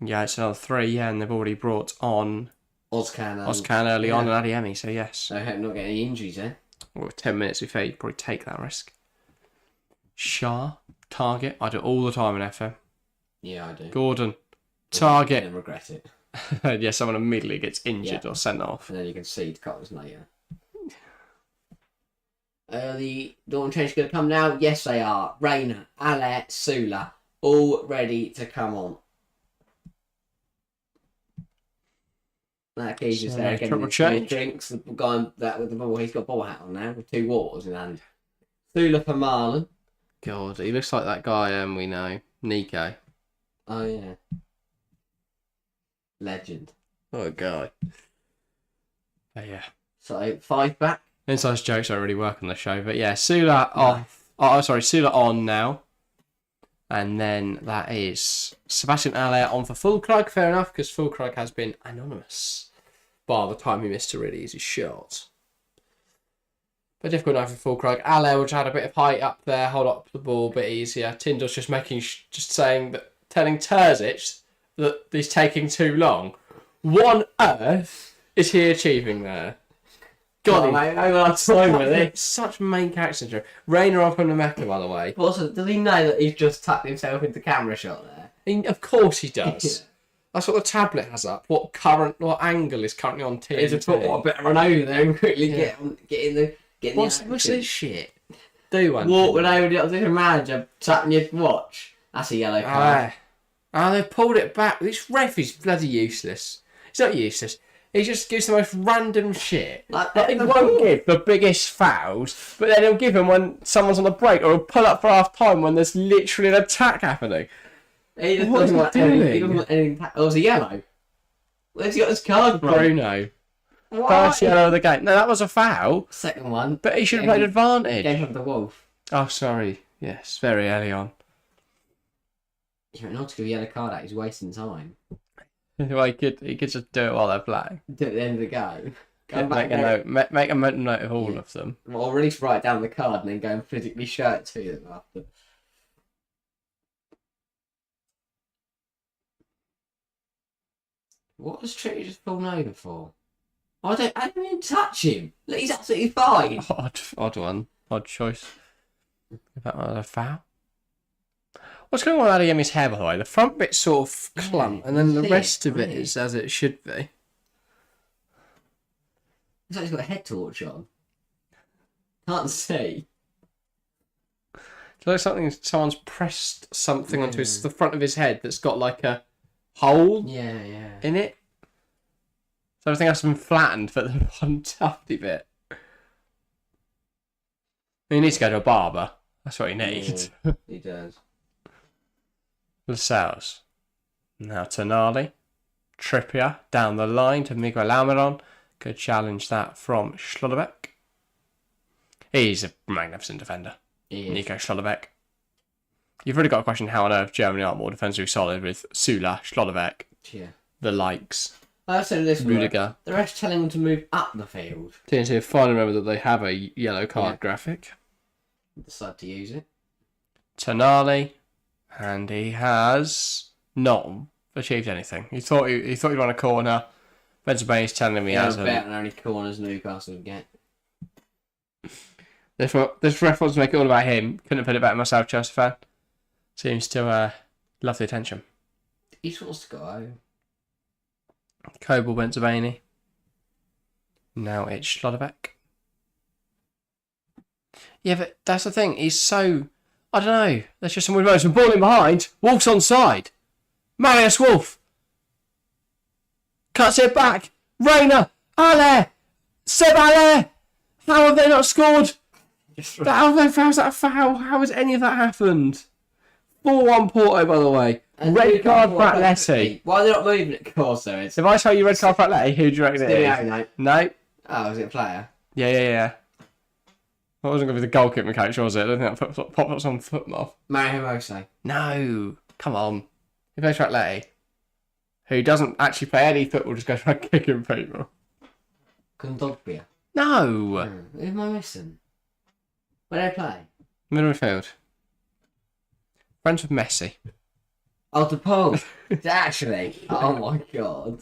S1: Yeah, it's another 3, yeah, and they've already brought on
S2: Ozcan
S1: early on and Adeyemi, so yes.
S2: So I hope not get any injuries, eh?
S1: Well, with 10 minutes, if you'd probably take that risk. Shah, target. I do it all the time in FM.
S2: Yeah, I do.
S1: Gordon, target.
S2: And regret it.
S1: Yeah, someone immediately gets injured or sent off.
S2: And then you can see the cutters later. The Dortmund change is going to come now. Yes, they are. Reina, Ale, Sula, all ready to come on. That keys is
S1: So,
S2: there again.
S1: triple
S2: With
S1: change.
S2: drinks. The guy that with the ball, he's got a ball hat on now with 2 waters in hand. Sula for Marlon.
S1: God, he looks like that guy we know, Nico.
S2: Oh yeah. Legend.
S1: What a guy. But yeah.
S2: So 5 back.
S1: Inside jokes don't really work on the show, but yeah, Sula off. Oh, sorry, Sula on now. And then that is Sebastian Aller on for Fulkrug. Fair enough, because Fulkrug has been anonymous. Bar the time he missed a really easy shot. But difficult night for Fulkrug. Aller, which had a bit of height up there, hold up the ball a bit easier. Tindall's just just saying that, telling Terzic that he's taking too long. What on earth is he achieving there? God,
S2: mate, hang on, time with it.
S1: such main character syndrome. Rainer off on the Mecca, by the way.
S2: Also, does he know that he's just tucked himself into camera shot there?
S1: Of course he does. That's what the tablet has up. What angle is currently on TNT?
S2: It's a football. I better run over there and quickly get in the
S1: What's this shit? Do one.
S2: Walking over the opposition manager, tapping your watch. That's a yellow card.
S1: They pulled it back. This ref is bloody useless. He's not useless. He just gives the most random shit. He won't give the biggest fouls, but then he'll give them when someone's on the break, or he'll pull up for half time when there's literally an attack happening.
S2: He just doesn't want anything. He doesn't want anything. Oh, it's a yellow. Where's he got his card from?
S1: Bruno. First yellow of the game. No, that was a foul.
S2: Second one.
S1: But he should have played advantage.
S2: Gave him the wolf.
S1: Oh, sorry. Yes, very early on.
S2: You're not to give a yellow card out. He's wasting time.
S1: Well, he could just do it while they're playing.
S2: Do it at the end of the game.
S1: Make a mental note of all of them.
S2: Or at least write down the card and then go and physically show it to them after. What was Trippier just fallen over for? I didn't even touch him. Look, he's absolutely fine.
S1: Odd one. Odd choice. Is that a foul? What's going on with Adeyemi's hair, by the way? The front bit's sort of clump, and then the rest of it is as it should be.
S2: It's like he's got a head torch on. Can't see.
S1: It's like someone's pressed something onto the front of his head that's got like a hole in it. So everything else has been flattened, but the one tufty bit. He needs to go to a barber. That's what he needs.
S2: He does.
S1: Lascelles. Now Tonali. Trippier down the line to Miguel Almiron. Good challenge that from Schlotterbeck. He's a magnificent defender. Nico Schlotterbeck. You've really got to question how on earth Germany aren't more defensively solid with Sula, Schlotterbeck, the likes.
S2: I've said this
S1: Rudiger.
S2: The rest telling them to move up the field.
S1: TNT finally remember that they have a yellow card graphic.
S2: Decide to use it.
S1: Tonali, and he has not achieved anything. He thought he'd run a corner. Benzema's telling him he hasn't.
S2: Better than only corners Newcastle would get.
S1: This ref wants to make it all about him. Couldn't have put it better myself, Chelsea fan. Seems to love the attention.
S2: He just wants to go home.
S1: Kobel Benzema. Now it's Schlotterbeck. Yeah, but that's the thing. He's so... I don't know. There's just some weird moments. Ball in behind. Wolf's on side. Marius Wolf. Cuts it back. Reina. Ale. Seb Ale. How have they not scored? How's that a foul? How has any of that happened? 4-1 Porto, by the way.
S2: And
S1: red card for Atleti.
S2: Why are they not moving it? Of course there is.
S1: If I tell you red card for Atleti, who do you reckon it is?
S2: No.
S1: No?
S2: Oh, was it a player?
S1: Yeah. That wasn't going to be the goalkeeping coach, was it? I don't think that popped up some football.
S2: Mario Jose.
S1: No. Come on. He plays for Atleti. Who doesn't actually play any football, just goes around kicking people.
S2: Kondogbia.
S1: No.
S2: Who am I missing? Where do they play?
S1: Middle midfield. Friends with Messi.
S2: Oh, DePaul. Actually. Oh my god.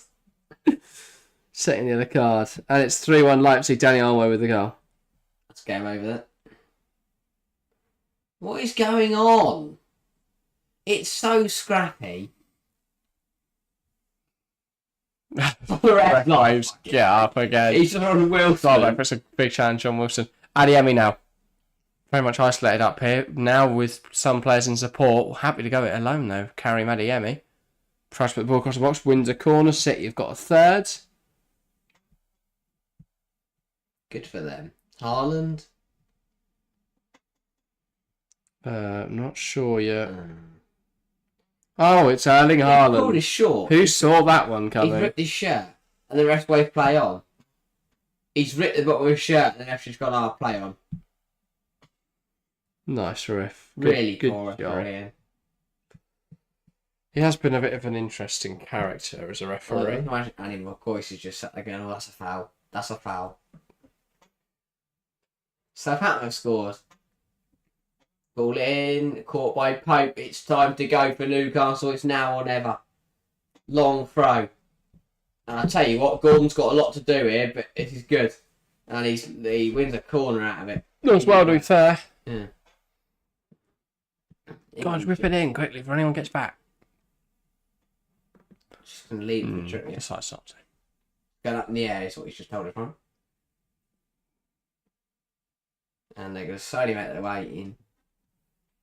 S1: Setting the other card. And it's 3-1 Leipzig. Danny Olmo with the goal.
S2: Let's game over that. What is going on? It's so scrappy.
S1: Red lives. Get up again.
S2: He's on Wilson.
S1: It's a big challenge on Wilson. Adeyemi now. Very much isolated up here. Now with some players in support. Happy to go it alone though. Carry Adeyemi. Tries to put the ball across the box. Wins a corner. City have got a third.
S2: Good for them. Haaland.
S1: Not sure yet. Oh, it's Erling Haaland.
S2: Pulled his short.
S1: Who saw that one
S2: He's
S1: coming?
S2: ripped his shirt and the rest way play on. He's ripped the bottom of his shirt and the rest has gone, play on.
S1: Nice ref.
S2: Really
S1: good
S2: poor
S1: job.
S2: referee.
S1: He has been a bit of an interesting character as a referee.
S2: Imagine Animal, of course, he's just sat there going, that's a foul. That's a foul. Southampton have scored. Ball in, caught by Pope. It's time to go for Newcastle. It's now or never. Long throw. And I tell you what, Gordon's got a lot to do here, but it is good. And he wins a corner out of it.
S1: Does well, to be fair.
S2: Yeah.
S1: Guys, whip it in quickly before anyone gets back.
S2: just going to leave the trip.
S1: Decides not to.
S2: Going up in the air is what he's just told us, right? And they're going to slowly make their way in.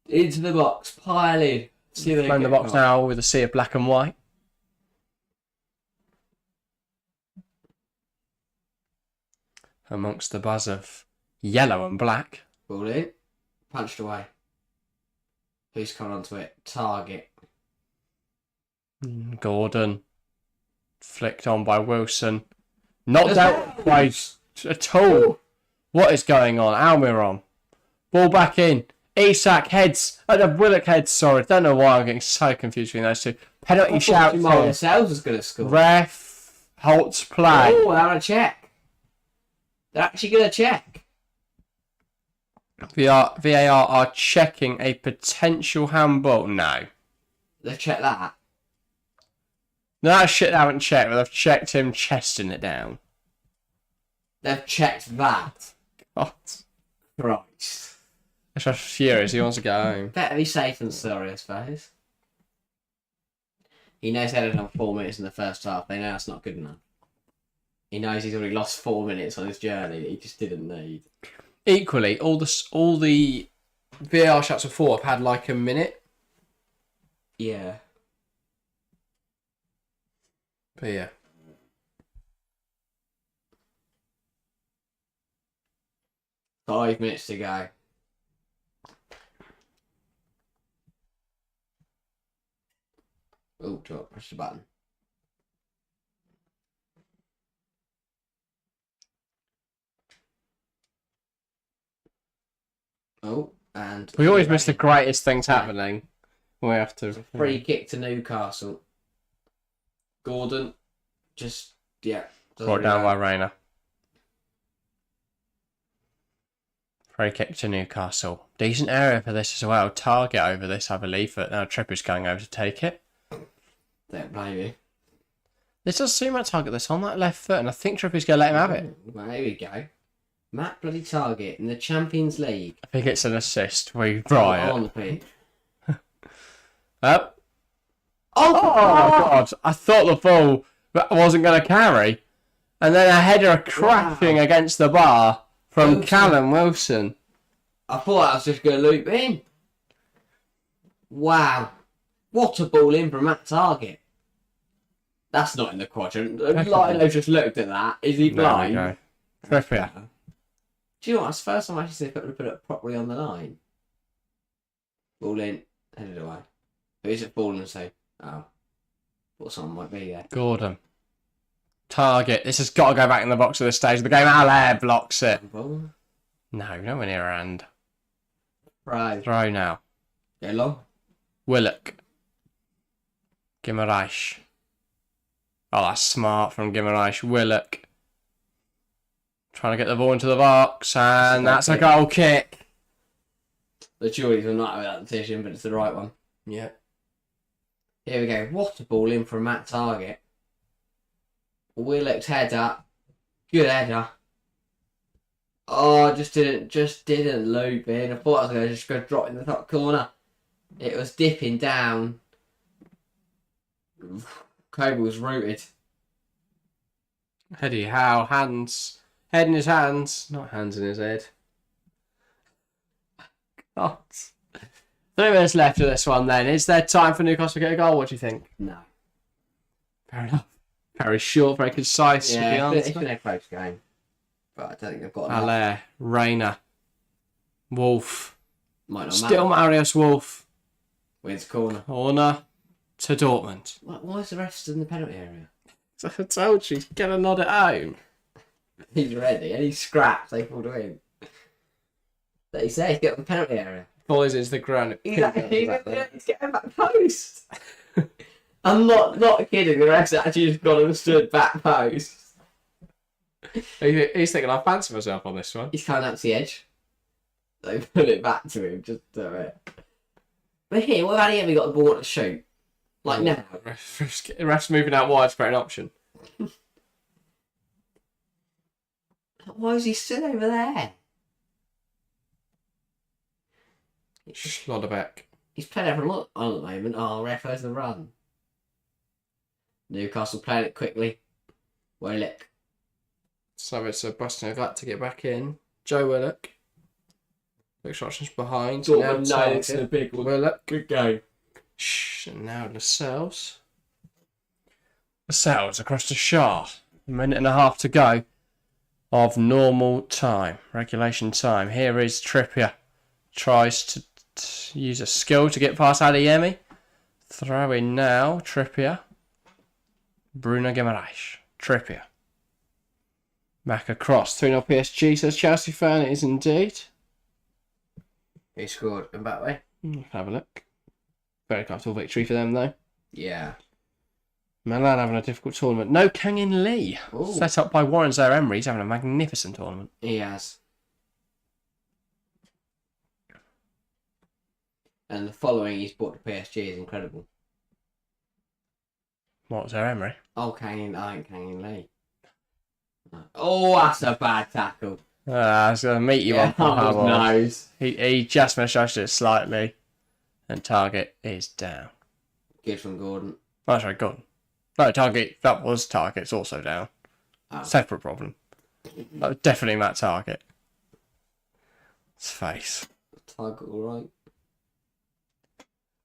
S2: Into the box, pile in. See if they
S1: Playing the
S2: get
S1: box
S2: caught.
S1: now with a sea of black and white. Amongst the buzz of yellow and black.
S2: Ball in. Punched away. Who's coming onto it? Target.
S1: Gordon. Flicked on by Wilson. Not out by at all. What is going on? Almiron. Ball back in. Isak heads. Willock heads, sorry. Don't know why I'm getting so confused between those two. Penalty shout.
S2: Themselves was going to score.
S1: Ref halts play.
S2: Oh, they're going to check. They're actually going to check.
S1: VAR are checking a potential handball. No.
S2: They've checked that.
S1: No, that shit they haven't checked, but they've checked him chesting it down.
S2: They've checked that.
S1: God.
S2: Christ.
S1: That's just furious. He wants to go home.
S2: Better be safe than sorry, I suppose. He knows they had done 4 minutes in the first half. They know that's not good enough. He knows he's already lost 4 minutes on his journey that he just didn't need.
S1: Equally, all the VAR shots before have had like a minute.
S2: Yeah.
S1: But yeah.
S2: Five minutes to go. Oh, press the button. Oh, and
S1: We always miss the greatest things happening. We have to.
S2: free kick to Newcastle. Gordon, just
S1: Brought down by Rayner. Free kick to Newcastle. Decent area for this as well. Target over this, I believe, but now Trippier's going over to take it.
S2: Don't blame you.
S1: This does seem like Target this on that left foot, and I think Trippier's going to let him have it.
S2: Well, here we go. Matt bloody Target in the Champions League.
S1: I think it's an assist. We try
S2: On
S1: it.
S2: the pitch.
S1: Oh.
S2: Oh,
S1: God. I thought the ball wasn't going to carry. And then a header crashing against the bar from
S2: Wilson.
S1: Callum Wilson.
S2: I thought I was just going to loop in. Wow. What a ball in from Matt Target. That's not in the quadrant. Lionel just looked at that. Is he blind?
S1: There we go. Trippier.
S2: Do you know what? It's the first time I actually put it properly on the line. Ball in, headed away. Who is it balling and say, oh, thought someone might be there.
S1: Gordon. Target. This has got to go back in the box at this stage of the game. Allaire blocks it.
S2: Ball.
S1: No, nowhere near her hand.
S2: Right.
S1: Throw now.
S2: Go long.
S1: Willock. Guimaraes. Oh, that's smart from Guimaraes. Willock. Trying to get the ball into the box, and that's a goal kick.
S2: The juries were not with that decision, but it's the right one.
S1: Yeah.
S2: Here we go. What a ball in from Matt Target. Willock's header. Good header. Oh, just didn't loop in. I thought I was going to just go drop in the top corner. It was dipping down. Kobe was rooted.
S1: Eddie Howe, hands. Head in his hands. Not hands in his head. God. 3 minutes left of this one then. Is there time for Newcastle to get a goal? What do you think?
S2: No.
S1: Fair enough. Very short, very concise.
S2: Yeah,
S1: with the
S2: it's
S1: answer.
S2: been a close game. But I don't think they've got enough.
S1: Allaire, Rayner, Wolf.
S2: Might not
S1: Still
S2: matter.
S1: Marius Wolf.
S2: Wins corner.
S1: Corner to Dortmund.
S2: Why is the rest in the penalty area?
S1: I told you, get a nod at home.
S2: He's ready. Any scraps, they pulled in. They say he's getting the penalty area.
S1: Boys into the ground.
S2: He's getting back post. I'm not kidding. The rest actually just got and stood back post.
S1: He's thinking I fancy myself on this one.
S2: He's coming up to the edge. They put it back to him. Just do it. But here, what about he ever got the ball to shoot? Like now.
S1: Ref's moving out wide for an option.
S2: Why is he still over there?
S1: Schlotterbeck.
S2: He's playing everyone on at the moment. Oh, ref, where's the run? Newcastle playing it quickly. Willock.
S1: So it's a busting of that to get back in. Joe Willock. Instructions behind.
S2: Dortmund
S1: Now
S2: know it's a big one.
S1: Willock.
S2: Good game.
S1: Shh, and now Lascelles. Lascelles across to Shaw. A minute and a half to go of normal time, regulation time. Here is Trippier. Tries to use a skill to get past Adeyemi. Throw in now, Trippier. Bruno Guimaraes. Trippier. Back across. 3-0 PSG, says Chelsea fan. It is indeed.
S2: He scored Mbappe.
S1: Have a look. Very comfortable victory for them, though.
S2: Yeah.
S1: Milan having a difficult tournament. No Kang-in Lee.
S2: Ooh.
S1: Set up by Warren Zaire-Emery. He's having a magnificent tournament.
S2: He has. And the following he's brought to PSG is incredible.
S1: What, Zaire-Emery?
S2: Oh, I ain't Kang-in Lee. Oh, that's a bad tackle.
S1: I was going to meet you
S2: Yeah,
S1: on
S2: on his nose.
S1: He just misjudged it slightly. And target is down.
S2: Good from Gordon.
S1: Oh, sorry, good. No, target, that was target's also down.
S2: Oh.
S1: Separate problem. That was definitely that target. His face.
S2: Target alright?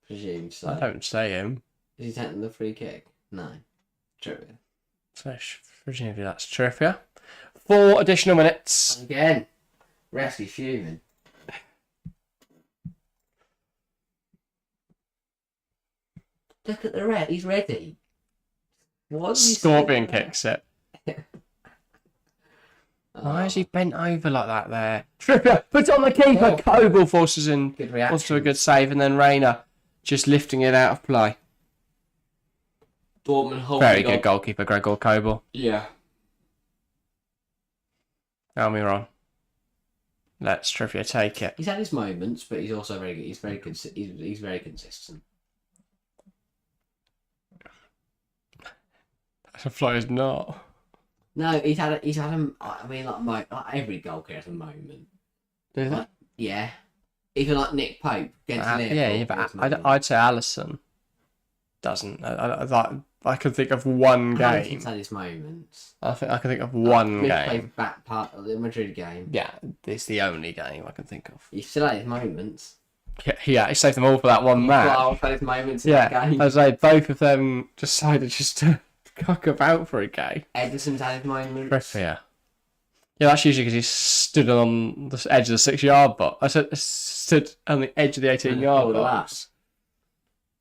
S2: Presume so.
S1: I don't say him.
S2: Is he taking the free kick? No. Trivia.
S1: So, presumably that's Trippier. 4 additional minutes.
S2: Again. Rescue fuming. Look at the red. He's ready.
S1: Scorpion kicks it. Why is he bent over like that there? Trippier puts it on the keeper.
S2: Oh.
S1: Coble forces in.
S2: Good reaction.
S1: Also a good save. And then Reina just lifting it out of play.
S2: Dortmund holding
S1: Very good goalkeeper, Gregor Coble.
S2: Yeah.
S1: Almiron. Let's Trippier take it.
S2: He's had his moments, but he's also very good. He's very he's very consistent.
S1: The flow is not.
S2: No, he's had him. I mean, like every goalkeeper has a moment.
S1: Do
S2: Like, yeah. Even like Nick Pope against Liverpool.
S1: Yeah, but I'd say Alisson doesn't. I can think of one
S2: I think
S1: game.
S2: he's had his moments.
S1: I can think of one game.
S2: Played back part of the Madrid game.
S1: Yeah, it's the only game I can think of.
S2: He still had his moments.
S1: Yeah, he saved them all for that one match.
S2: Klaus had his moments in
S1: Yeah,
S2: that game.
S1: I was like, both of them decided just to cock about for a game.
S2: Edison's had his moments.
S1: Trippier. Yeah, that's usually because he stood on the edge of the 6-yard box. I said stood on the edge of the 18-yard box.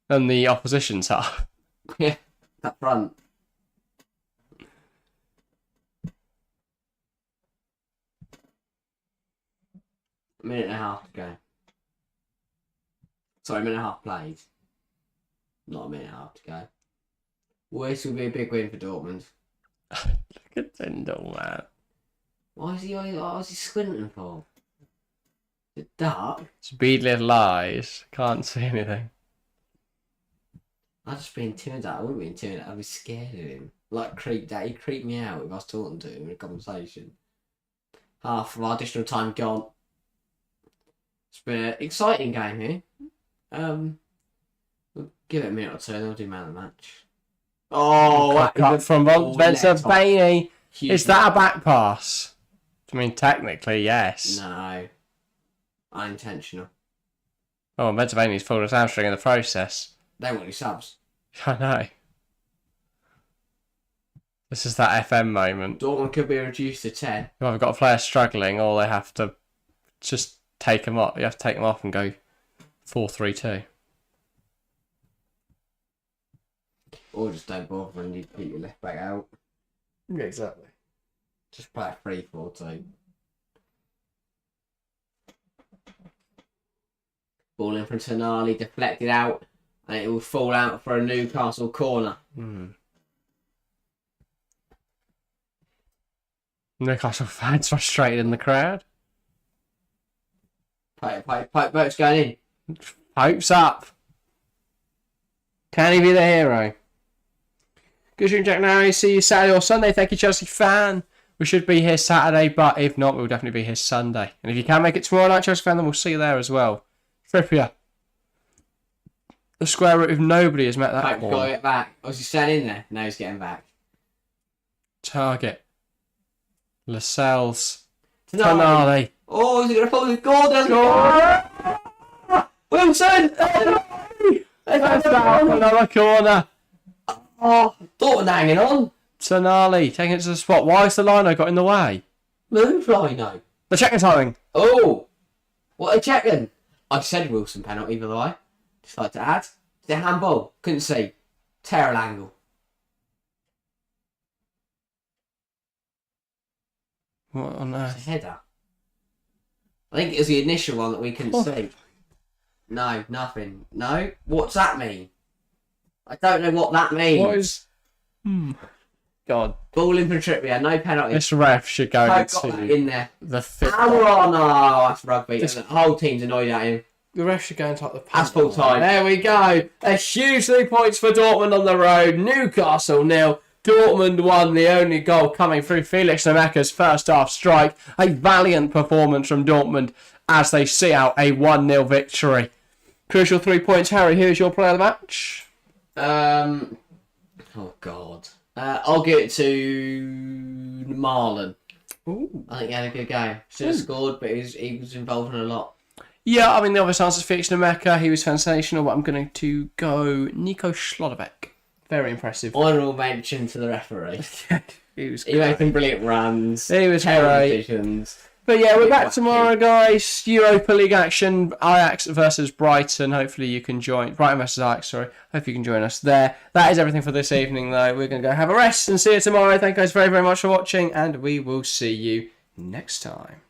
S1: And the opposition's half.
S2: Yeah, that front. A minute and a half to go. Sorry, a minute and a half played. Not a minute and a half to go. Well, this will be a big win for Dortmund.
S1: Look at Tyndall, man.
S2: Why is he squinting for? Is it dark?
S1: Speed little eyes. Can't see anything.
S2: I'd just be intimidated. I wouldn't be intimidated. I'd be scared of him. Like creeped out. He creeped me out if I was talking to him in a conversation. Half of our additional time gone. It's been an exciting game here. We'll give it a minute or two and then we'll do man of the match. Oh,
S1: Cut from Spencer Bainey. Is that a
S2: bad?
S1: back pass? I mean, technically, yes.
S2: No. Unintentional.
S1: Oh, and Bainey's pulled his hamstring in the process.
S2: They want any subs.
S1: I know. This is that FM moment.
S2: Dortmund could be reduced to 10.
S1: You've either got a player struggling or they have to just take him off. You have to take him off and go 4-3-2.
S2: Or just don't bother and you keep your left back out.
S1: Yeah, exactly.
S2: Just play a 3-4-2. Ball in from Tonali, deflected out, and it will fall out for a Newcastle corner.
S1: Newcastle fans frustrated in the crowd.
S2: Pipe boat's going in.
S1: Hopes up. Can he be the hero? Good stream, Jack. Now, see you Saturday or Sunday. Thank you, Chelsea fan. We should be here Saturday, but if not, we'll definitely be here Sunday. And if you can make it tomorrow night, Chelsea fan, then we'll see you there as well. Trippier. the square root of nobody has met that
S2: Right, we've got to
S1: corner.
S2: get back. Was he standing in there? No, he's getting back.
S1: Target. Lascelles.
S2: Tonali.
S1: Tonali.
S2: Oh, is he going to follow the goal? Doesn't Wilson!
S1: That's another corner.
S2: Oh, Dortmund hanging on.
S1: Tonali taking it to the spot. Why has the lino got in the way?
S2: Move, Lino.
S1: The checking timing.
S2: Oh, what are they checking? I said Wilson penalty, by the way. Just like to add. The handball. Couldn't see. Terrible angle.
S1: What on
S2: It's a
S1: earth?
S2: header. I think it was the initial one that we couldn't see. No, nothing. No? What's that mean? I don't know what that means.
S1: What is... God.
S2: Ball in for Trippier, no penalty.
S1: This ref should go
S2: Pope got that
S1: into
S2: in there.
S1: the fifth.
S2: Oh no, that's rugby. The whole team's annoyed at him.
S1: The ref should go into like the
S2: That's full time.
S1: There we go. A huge 3 points for Dortmund on the road. Newcastle 0. Dortmund 1. The only goal coming through Felix Nemeka's first half strike. A valiant performance from Dortmund as they see out a 1-0 victory. Crucial 3 points. Harry, who's your player of the match?
S2: Oh God. I'll give it to Marlon.
S1: Ooh.
S2: I think he had a good game. Should have scored, but he was involved in a lot.
S1: Yeah, I mean, the obvious answer is Felix Nemeka. He was sensational, but I'm going to go Nico Schlotterbeck. Very impressive.
S2: Honourable mention to the referee.
S1: He was
S2: He made some brilliant runs.
S1: He was
S2: terrible
S1: great.
S2: decisions.
S1: But yeah, we're back
S2: Wacky.
S1: tomorrow, guys. Europa League action. Ajax versus Brighton. Hopefully you can join. Brighton versus Ajax, sorry. Hope you can join us there. That is everything for this evening, though. We're going to go have a rest and see you tomorrow. Thank you guys very, very much for watching, and we will see you next time.